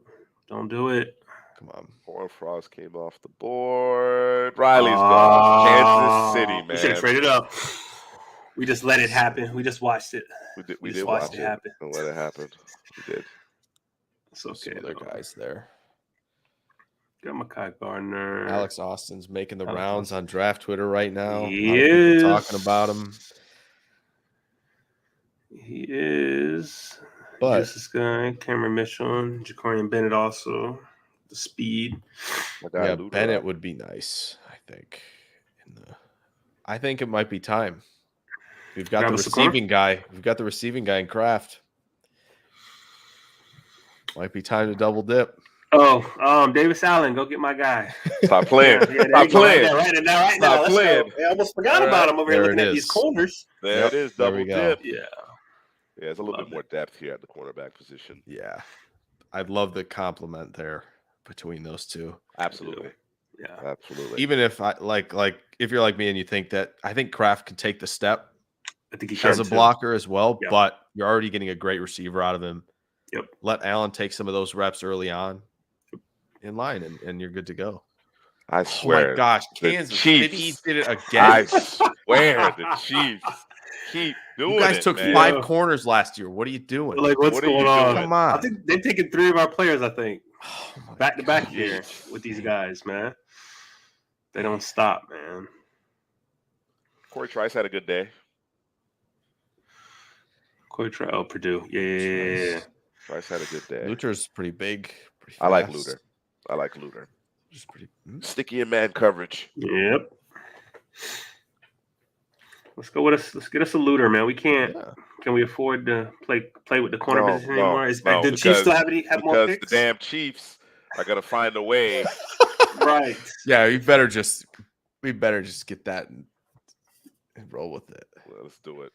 do it. Come on. Warren Frost came off the board. Riley's gone. Kansas City, man. We should have traded up. We just let it happen. We just watched it. We did watch it happen. And let it happen. We did. It's okay. Some other guys there. Got Mekhi Gardner. Alex Austin's making the rounds on draft Twitter right now. He a lot of people is talking about him. He is. But this guy, Cameron Mitchell, Jacorian Bennett also. The speed. Yeah, Bennett would be nice, I think. I think it might be time. We've got the receiving guy. We've got the receiving guy in Kraft. Might be time to double dip. Oh, Davis Allen, go get my guy. Stop playing. Stop playing. Right now. Stop playing. I almost forgot about him over here looking at these corners. There it is. Double dip. Yeah. Yeah, there's a little bit more depth here at the cornerback position. Yeah. I'd love the compliment there between those two. Absolutely. Yeah. Absolutely. Even if I like if you're like me and you think that I think Kraft can take the step I think he as a blocker as well, Yep. but you're already getting a great receiver out of him. Yep. Let Allen take some of those reps early on in line and you're good to go. I swear. Oh my gosh, the Kansas Chiefs, City did it again. I swear the Chiefs keep doing it. You guys took man. 5 corners last year. What are you doing? Like, what's What are going you on? doing? Come on. I think they've taken 3 of our players, I think. Oh my Back to back God. here with these guys, man. They don't stop, man. Corey Trice had a good day. Corey Trice, Purdue. Yeah. Trice had a good day. Luter's pretty big. Pretty I like fast. Luter. I like Luter. Just pretty. Sticky in man coverage. Yep. Let's go with us. Let's get us a looter, man. We can't. Yeah. Can we afford to play with the corner position anymore? No, Do Chiefs still have more because picks? the damn Chiefs are gonna find a way. Right. Yeah, we better just get that and roll with it. Let's do it.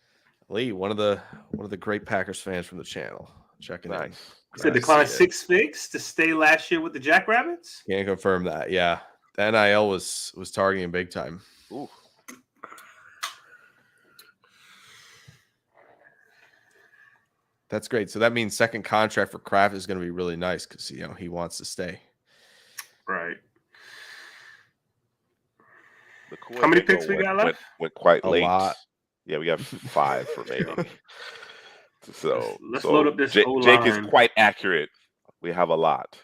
Lee, one of the great Packers fans from the channel, checking in. Nice. You said decline 6 picks to stay last year with the Jackrabbits? Can't confirm that. Yeah, the NIL was targeting big time. Ooh. That's great. So that means second contract for Kraft is going to be really nice because he wants to stay. Right. The How many picks we got left? Went quite A late. lot. Yeah, we have 5 remaining. So Let's load up this Jake O-line. is quite accurate. We have a lot.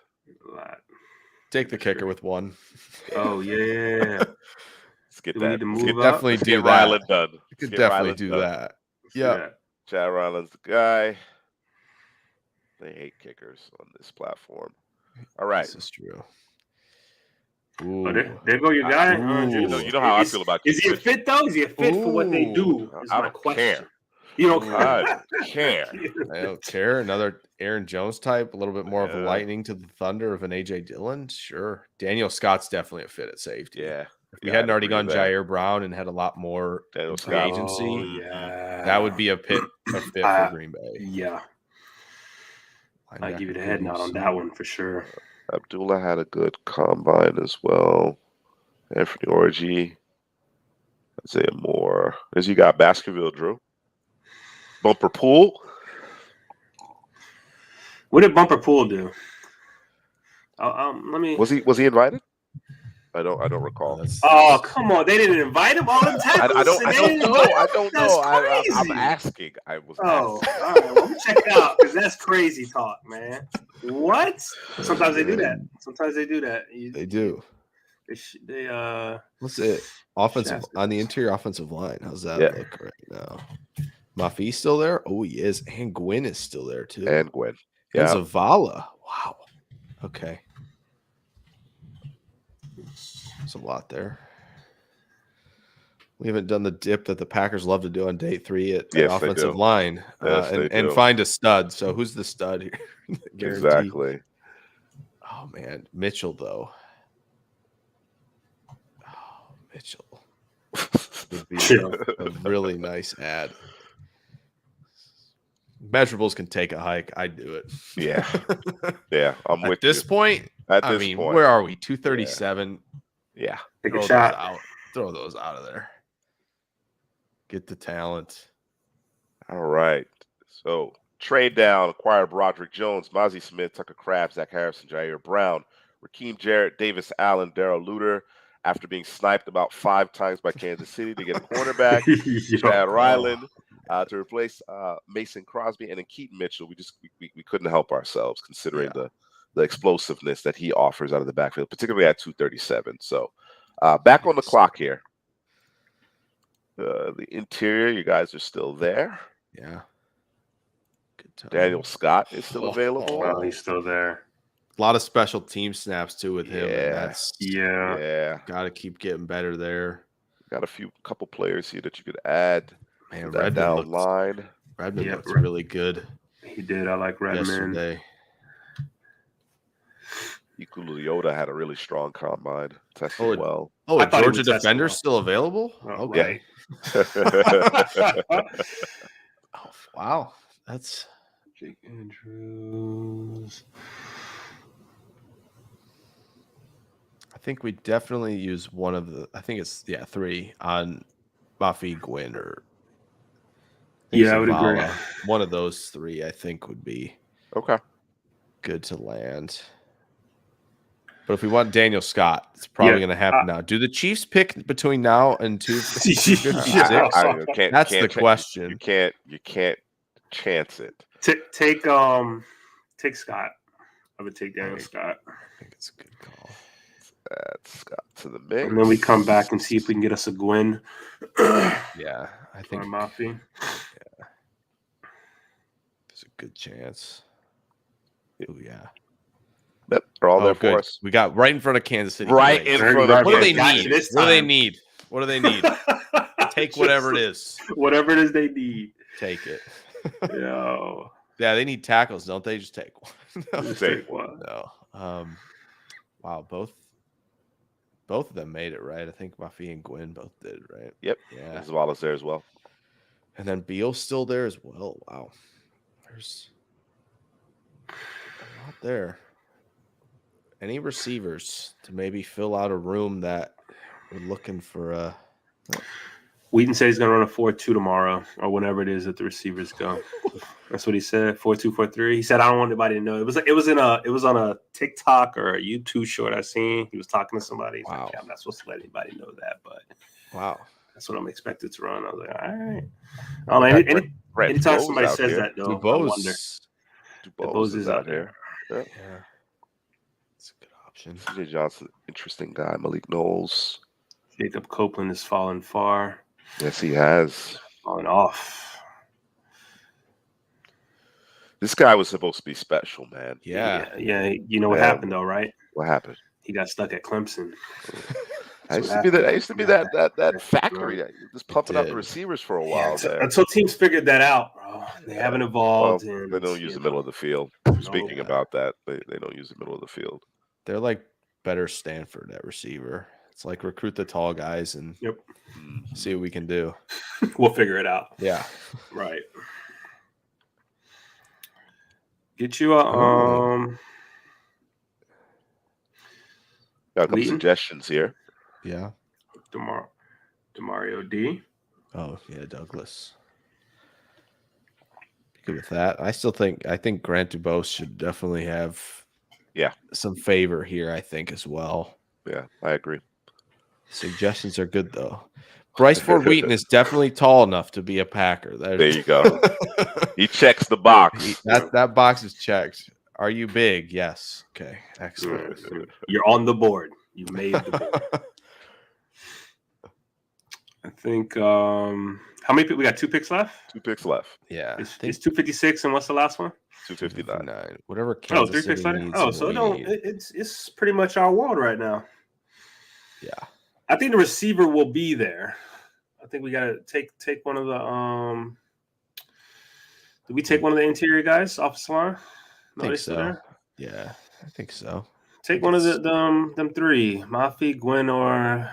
Take the kicker with 1. Oh yeah. Let's get Do we that. need to Let's move get, up? Definitely let's do get that. Ryland done. You Let's could get definitely Ryland do done. that. Yeah. Chad Ryland's the guy. They hate kickers on this platform. All right. This is true. Oh, there go your guy. You know how I feel about Is he a kickers. fit though? Is he a fit for what they do? Is I my don't question. care. You don't I don't care. I don't care. Another Aaron Jones type, a little bit more of a Yeah. lightning to the thunder of an AJ Dillon. Sure. Daniel Scott's definitely a fit at safety. Yeah. If we hadn't I'd already agree gone with that. Jair Brown and had a lot more Daniel free Scott. agency, Oh, yeah. that would be a fit for Green Bay. Yeah. I give you the Linebacker head nod groups. on that one for sure. Abdullah had a good combine as well. Anthony Orgy. Isaiah Moore. As you got Baskerville, Drew. Bumper Pool. What did Bumper Pool do? Let me. Was he invited? I don't Oh, recall. Oh, come on! They didn't invite him. All them tackles. I don't and they didn't know. invite him? I don't That's know. I'm crazy. asking. I was Oh, asking. all right. Well, let me check it out because that's crazy talk, man. What? Sometimes they do that. Sometimes they do that. They do. They What's it? Offensive Shafted on the us. interior offensive line. How's that Yeah. look right now? Mafi still there? Oh, he is. And Gwynn is still there too. And Gwen. And Yeah. Zavala. Wow. Okay. That's a lot there. We haven't done the dip that the Packers love to do on day 3 at Yes, they offensive do. line Yes, they and do. find a stud. So who's the stud here? Guarantee. Exactly. Oh, man. Mitchell, though. Oh, Mitchell would be a really nice ad. Measurables can take a hike. I'd do it. Yeah. Yeah. I'm with At this you. point, At I this mean, point. where are we? 237. Yeah. Take Throw a those shot. out. Throw those out of there. Get the talent. All right. So trade down, acquired Broderick Jones, Mozzie Smith, Tucker Kraft, Zach Harrison, Jair Brown, Raheem Jarrett, Davis Allen, Darrell Luter. After being sniped about 5 times by Kansas City to get a cornerback, Chad Ryland to replace Mason Crosby, and then Keaton Mitchell. We couldn't help ourselves considering the explosiveness that he offers out of the backfield, particularly at 237. So back on the clock here. The interior, you guys are still there. Yeah. Good time. Daniel Scott is still available. Well, he's still there. A lot of special team snaps too with him, and Yeah. that's Yeah. got to keep getting better there. Got a couple players here that you could add Man, to that down line. Redmond Yep, looks really good He did. I like Redmond. yesterday. Ikuliota had a really strong combine. Tested Oh, well. Oh, I a thought he Georgia would test defender well. still available? Oh, Okay. right. Oh, wow. That's Jake Andrews. I think we definitely use one of the I think it's 3 on Buffy Gwynn or Yeah, I would agree. Zavala. One of those 3 I think would be Okay. good to land. But if we want Daniel Scott, it's probably going to happen now. Do the Chiefs pick between now and 256? That's the question. You can't chance it. Take Scott. I would take Daniel Scott. I think it's a good call. Add Scott to the mix. And then we come back and see if we can get us a Gwynn. Yeah, I think Or Mafi. there's a good chance. Oh, yeah. Yep, they're all there for us. We got right in front of Kansas City. Right in front of What do they Kansas need? City. What do they need? What do they need? Take whatever it is. Whatever it is they need. Take it. Yo. Yeah, they need tackles, don't they? Just take one. No. Just take one. No. Wow, both of them made it, right? I think Mafi and Gwynn both did, right? Yep. Yeah. Zavala's there as well. And then Beal's still there as well. Wow. There's a lot there. Any receivers to maybe fill out a room that we're looking for Wheaton said he's going to run a 4-2 tomorrow or whenever it is that the receivers go. That's what he said. 4-2, 4-3. He said, I don't want anybody to know. It was on a TikTok or a YouTube short I seen. He was talking to somebody. He's like, yeah, I'm not supposed to let anybody know that, but that's what I'm expected to run. I was like, all right. Anytime somebody says that, though, I wonder. Dubose is out here. Yeah. It's a good option. CJ Johnson, interesting guy. Malik Knowles. Jacob Copeland has fallen far. Yes, he has. Fallen off. This guy was supposed to be special, man. Yeah. You know what happened, though, right? What happened? He got stuck at Clemson. I used to be that factory that was pumping out the receivers for a while there. Until teams figured that out, bro. They haven't evolved. Well, they don't use the middle of the field. Speaking about that, they don't use the middle of the field. They're like better Stanford at receiver. It's like recruit the tall guys and see what we can do. We'll figure it out. Yeah. Right. Get you a got a couple suggestions here. Yeah. Demario D. Oh, yeah, Douglas. Good with that. I think Grant Dubose should definitely have Yeah. some favor here, I think, as well. Yeah, I agree. Suggestions are good though. Bryce Ford Wheaton is definitely tall enough to be a Packer. There you go. He checks the box. That box is checked. Are you big? Yes. Okay. Excellent. You're on the board. You made the board. I think how many we got 2 picks left? 2 picks left. Yeah. It's 256 and what's the last one? 259. Whatever Kansas 3 City picks needs. left. So it's pretty much our world right now. Yeah. I think the receiver will be there. I think we gotta take one of the did we take one of the interior guys off the line? I think so. Yeah, I think so. Take one of them 3. Mafi, Gwen, or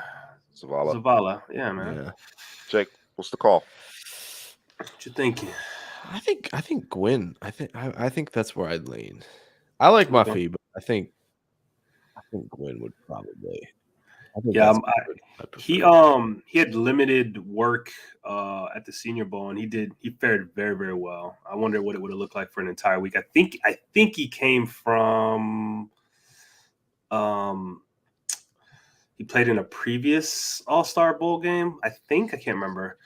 Zavala. Yeah, man. Yeah. Jake, what's the call? What you thinking? I think Gwyn. I think that's where I'd lean. I like Mafi, but I think Gwyn would probably. He had limited work at the Senior Bowl, and he fared very, very well. I wonder what it would have looked like for an entire week. I think he came from he played in a previous All-Star Bowl game. I can't remember.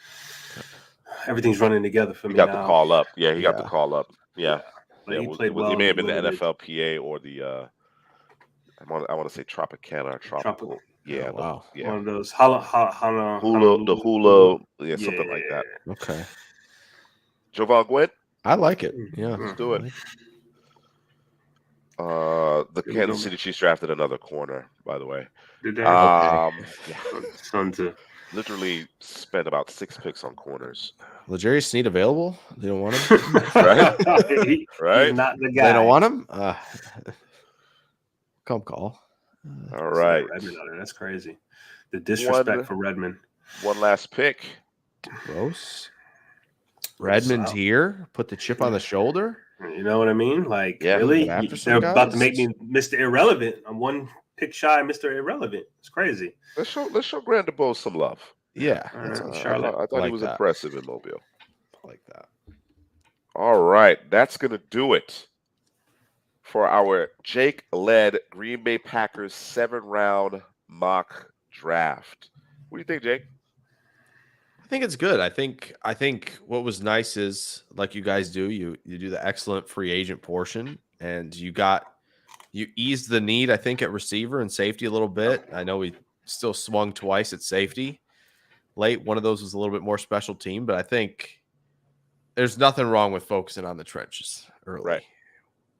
Everything's running together for me now. He got the call up. Yeah, he got the call up. Yeah. He played well. He may have been the NFLPA or the I want to say Tropicana or Tropical. Yeah, wow. One of those hula, yeah, something like that. Okay. Jovan Gwyn? I like it. Yeah. Let's do it. The Kansas City Chiefs drafted another corner, by the way. Did they? Yeah. to Literally spent about 6 picks on corners. L'Jarius Sneed available? They don't want him? Right? Right? He's not the guy. They don't want him? Come call. All right. Redmond on it. That's crazy. The disrespect for Redmond. One last pick. Gross. Redmond here. Put the chip on the shoulder. You know what I mean? Like, really? They're about to make me Mr. Irrelevant. I'm 1 pick shy, Mr. Irrelevant. It's crazy. Let's show Grant DeBose some love. Yeah. Charlotte. I thought he was impressive in Mobile. I like that. All right. That's going to do it for our Jake-led Green Bay Packers 7-round mock draft. What do you think, Jake? I think it's good. I think what was nice is, like you guys do, you do the excellent free agent portion, and you eased the need, I think, at receiver and safety a little bit. I know we still swung twice at safety late. One of those was a little bit more special team, but I think there's nothing wrong with focusing on the trenches early. Right.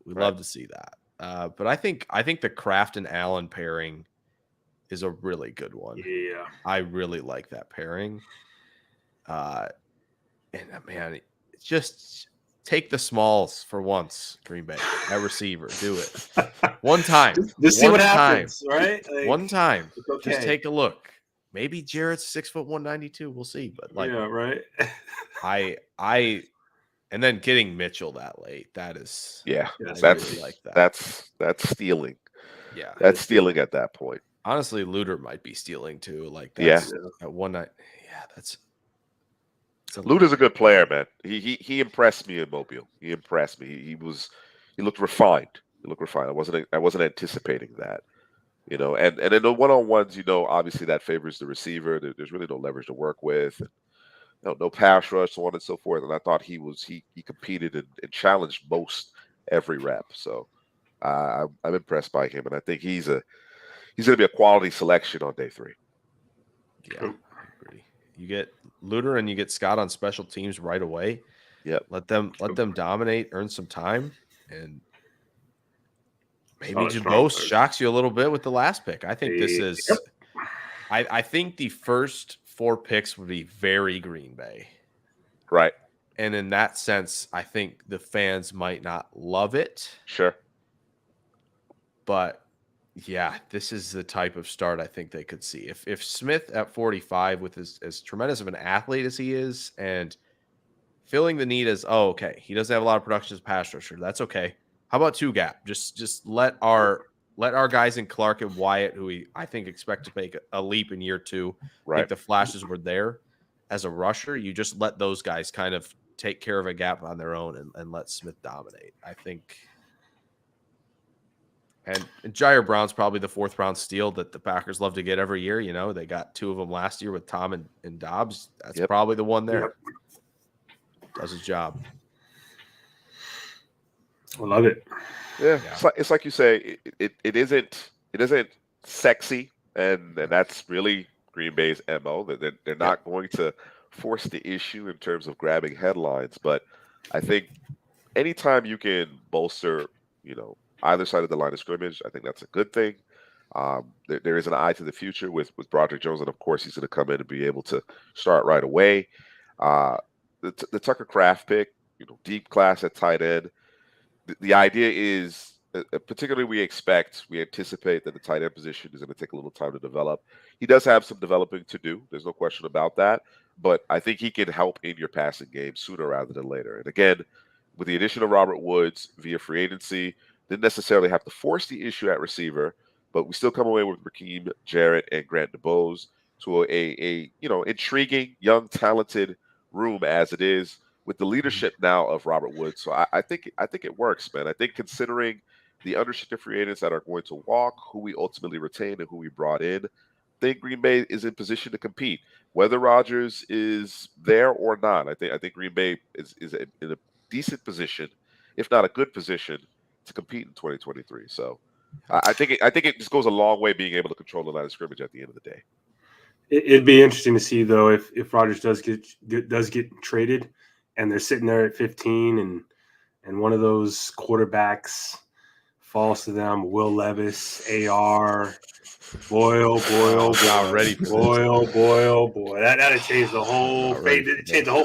We love to see that. But I think the Kraft and Allen pairing is a really good one. Yeah. I really like that pairing. And man, just take the smalls for once, Green Bay. At receiver. Do it. One time. Just see what happens, right? Like, one time. Okay. Just take a look. Maybe Jarrett's 6'1", 192. We'll see. But like, yeah, right. And then getting Mitchell that late, that is that's really like that. That's stealing. Yeah. That's stealing at that point. Honestly, Luter might be stealing too. Like that's at one night. Yeah, that's Luter's a good player, man. He impressed me in Mobile. He impressed me. He looked refined. I wasn't anticipating that. You know, and in the one-on-ones, you know, obviously that favors the receiver. There's really no leverage to work with. And, no pass rush, so on and so forth. And I thought he competed and challenged most every rep. So I'm impressed by him, and I think he's going to be a quality selection on day 3. Yeah, I agree. You get Luter and you get Scott on special teams right away. Yep. Let them dominate, earn some time, and maybe DeBose shocks you a little bit with the last pick. I think this is. Yep. I think the first 4 picks would be very Green Bay. Right. And in that sense, I think the fans might not love it. Sure. But yeah, this is the type of start I think they could see. If Smith at 45 with as tremendous of an athlete as he is and filling the need as, okay, he doesn't have a lot of production as a pass rusher. That's okay. How about 2 gap? Just let our guys in Clark and Wyatt, who I think expect to make a leap in year 2. Right. I think the flashes were there as a rusher. You just let those guys kind of take care of a gap on their own and let Smith dominate. I think. And Jair Brown's probably the 4th round steal that the Packers love to get every year. You know, they got 2 of them last year with Tom and Dobbs. That's probably the one there. Does his job. I love it. Yeah. It's like you say, it isn't sexy, and that's really Green Bay's MO. That they're not going to force the issue in terms of grabbing headlines, but I think anytime you can bolster, either side of the line of scrimmage, I think that's a good thing. There is an eye to the future with Broderick Jones, and of course he's going to come in and be able to start right away. The Tucker Kraft pick, deep class at tight end. The idea is, particularly we anticipate that the tight end position is going to take a little time to develop. He does have some developing to do. There's no question about that. But I think he can help in your passing game sooner rather than later. And again, with the addition of Robert Woods via free agency, didn't necessarily have to force the issue at receiver, but we still come away with Raheem Jarrett and Grant DeBose to a intriguing, young, talented room as it is, with the leadership now of Robert Woods. So I think it works, man. I think considering the unrestricted free agents that are going to walk, who we ultimately retained and who we brought in, I think Green Bay is in position to compete. Whether Rodgers is there or not, I think Green Bay is in a decent position, if not a good position, to compete in 2023. So I think it just goes a long way being able to control the line of scrimmage at the end of the day. It'd be interesting to see though if Rodgers does get traded, and they're sitting there at 15, and one of those quarterbacks falls to them. Will Levis, AR, boy, not ready for boy. That'd change the whole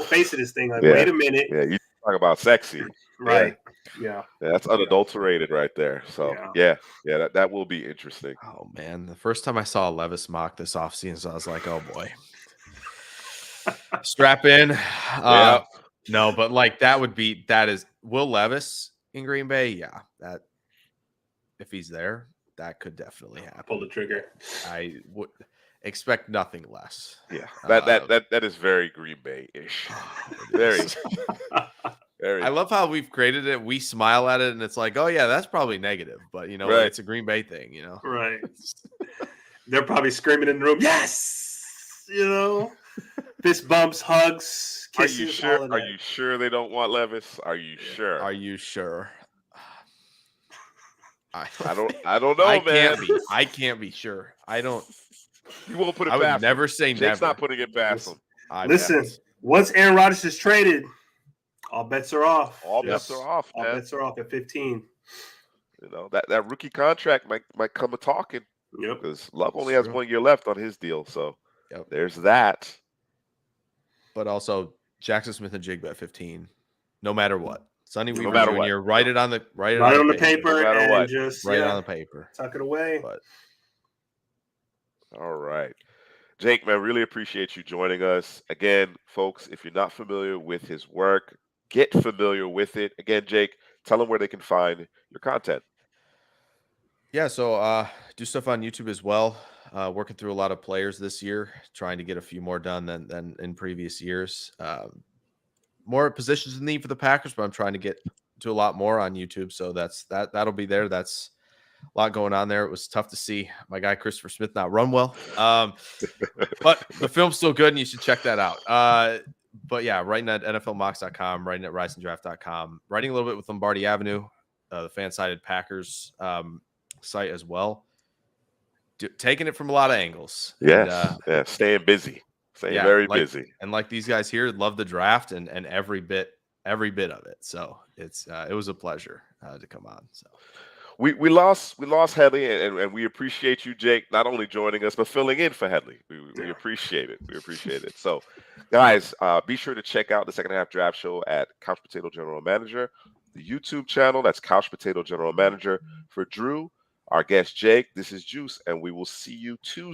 face of this thing. Like, wait a minute. Yeah, you talk about sexy, right? Yeah, that's unadulterated right there. So that will be interesting. Oh man, the first time I saw Levis mock this offseason, I was like, oh boy. Strap in. No, but like that is Will Levis in Green Bay. Yeah, that if he's there, that could definitely happen. Pull the trigger. I would expect nothing less. Yeah, that is very Green Bay-ish. Very. I love how we've created it. We smile at it, and it's like, oh yeah, that's probably negative, but it's a Green Bay thing, Right. They're probably screaming in the room, yes, fist bumps, hugs, kisses. Are you sure? Are you sure they don't want Levis? Are you sure? Are you sure? I don't know, man. I can't be sure. I don't. You won't put it I would past never him. say Jake's never. not putting it past him. Listen, once Aaron Rodgers is traded, all bets are off. All bets are off. All bets are off at 15. That rookie contract might come a talking. Yep. Because Love only has 1 year left on his deal, so there's that. But also Jackson Smith and Jigba at 15, no matter what. Sonny Weaver Jr. Write it on the paper, no matter and what. just write it on the paper. Tuck it away. But all right. Jake, man, really appreciate you joining us. Again, folks, if you're not familiar with his work, get familiar with it. Again, Jake, tell them where they can find your content. Yeah, so do stuff on YouTube as well. Working through a lot of players this year, trying to get a few more done than in previous years. More positions in need for the Packers, but I'm trying to get to a lot more on YouTube. So that'll be there. That's a lot going on there. It was tough to see my guy Christopher Smith not run well. But the film's still good, and you should check that out. But yeah, writing at NFLmocks.com, writing at riseanddraft.com, writing a little bit with Lombardi Avenue, the fan-sided Packers site as well. Taking it from a lot of angles. Yes, staying busy. Very busy. And like these guys here, love the draft and every bit of it. So it was a pleasure to come on. So we lost Headley, and we appreciate you, Jake, not only joining us but filling in for Headley. We appreciate it. We appreciate it. So, guys, be sure to check out the Second Half Draft Show at Couch Potato General Manager, the YouTube channel. That's Couch Potato General Manager. For Drew, our guest Jake, this is Juice, and we will see you Tuesday.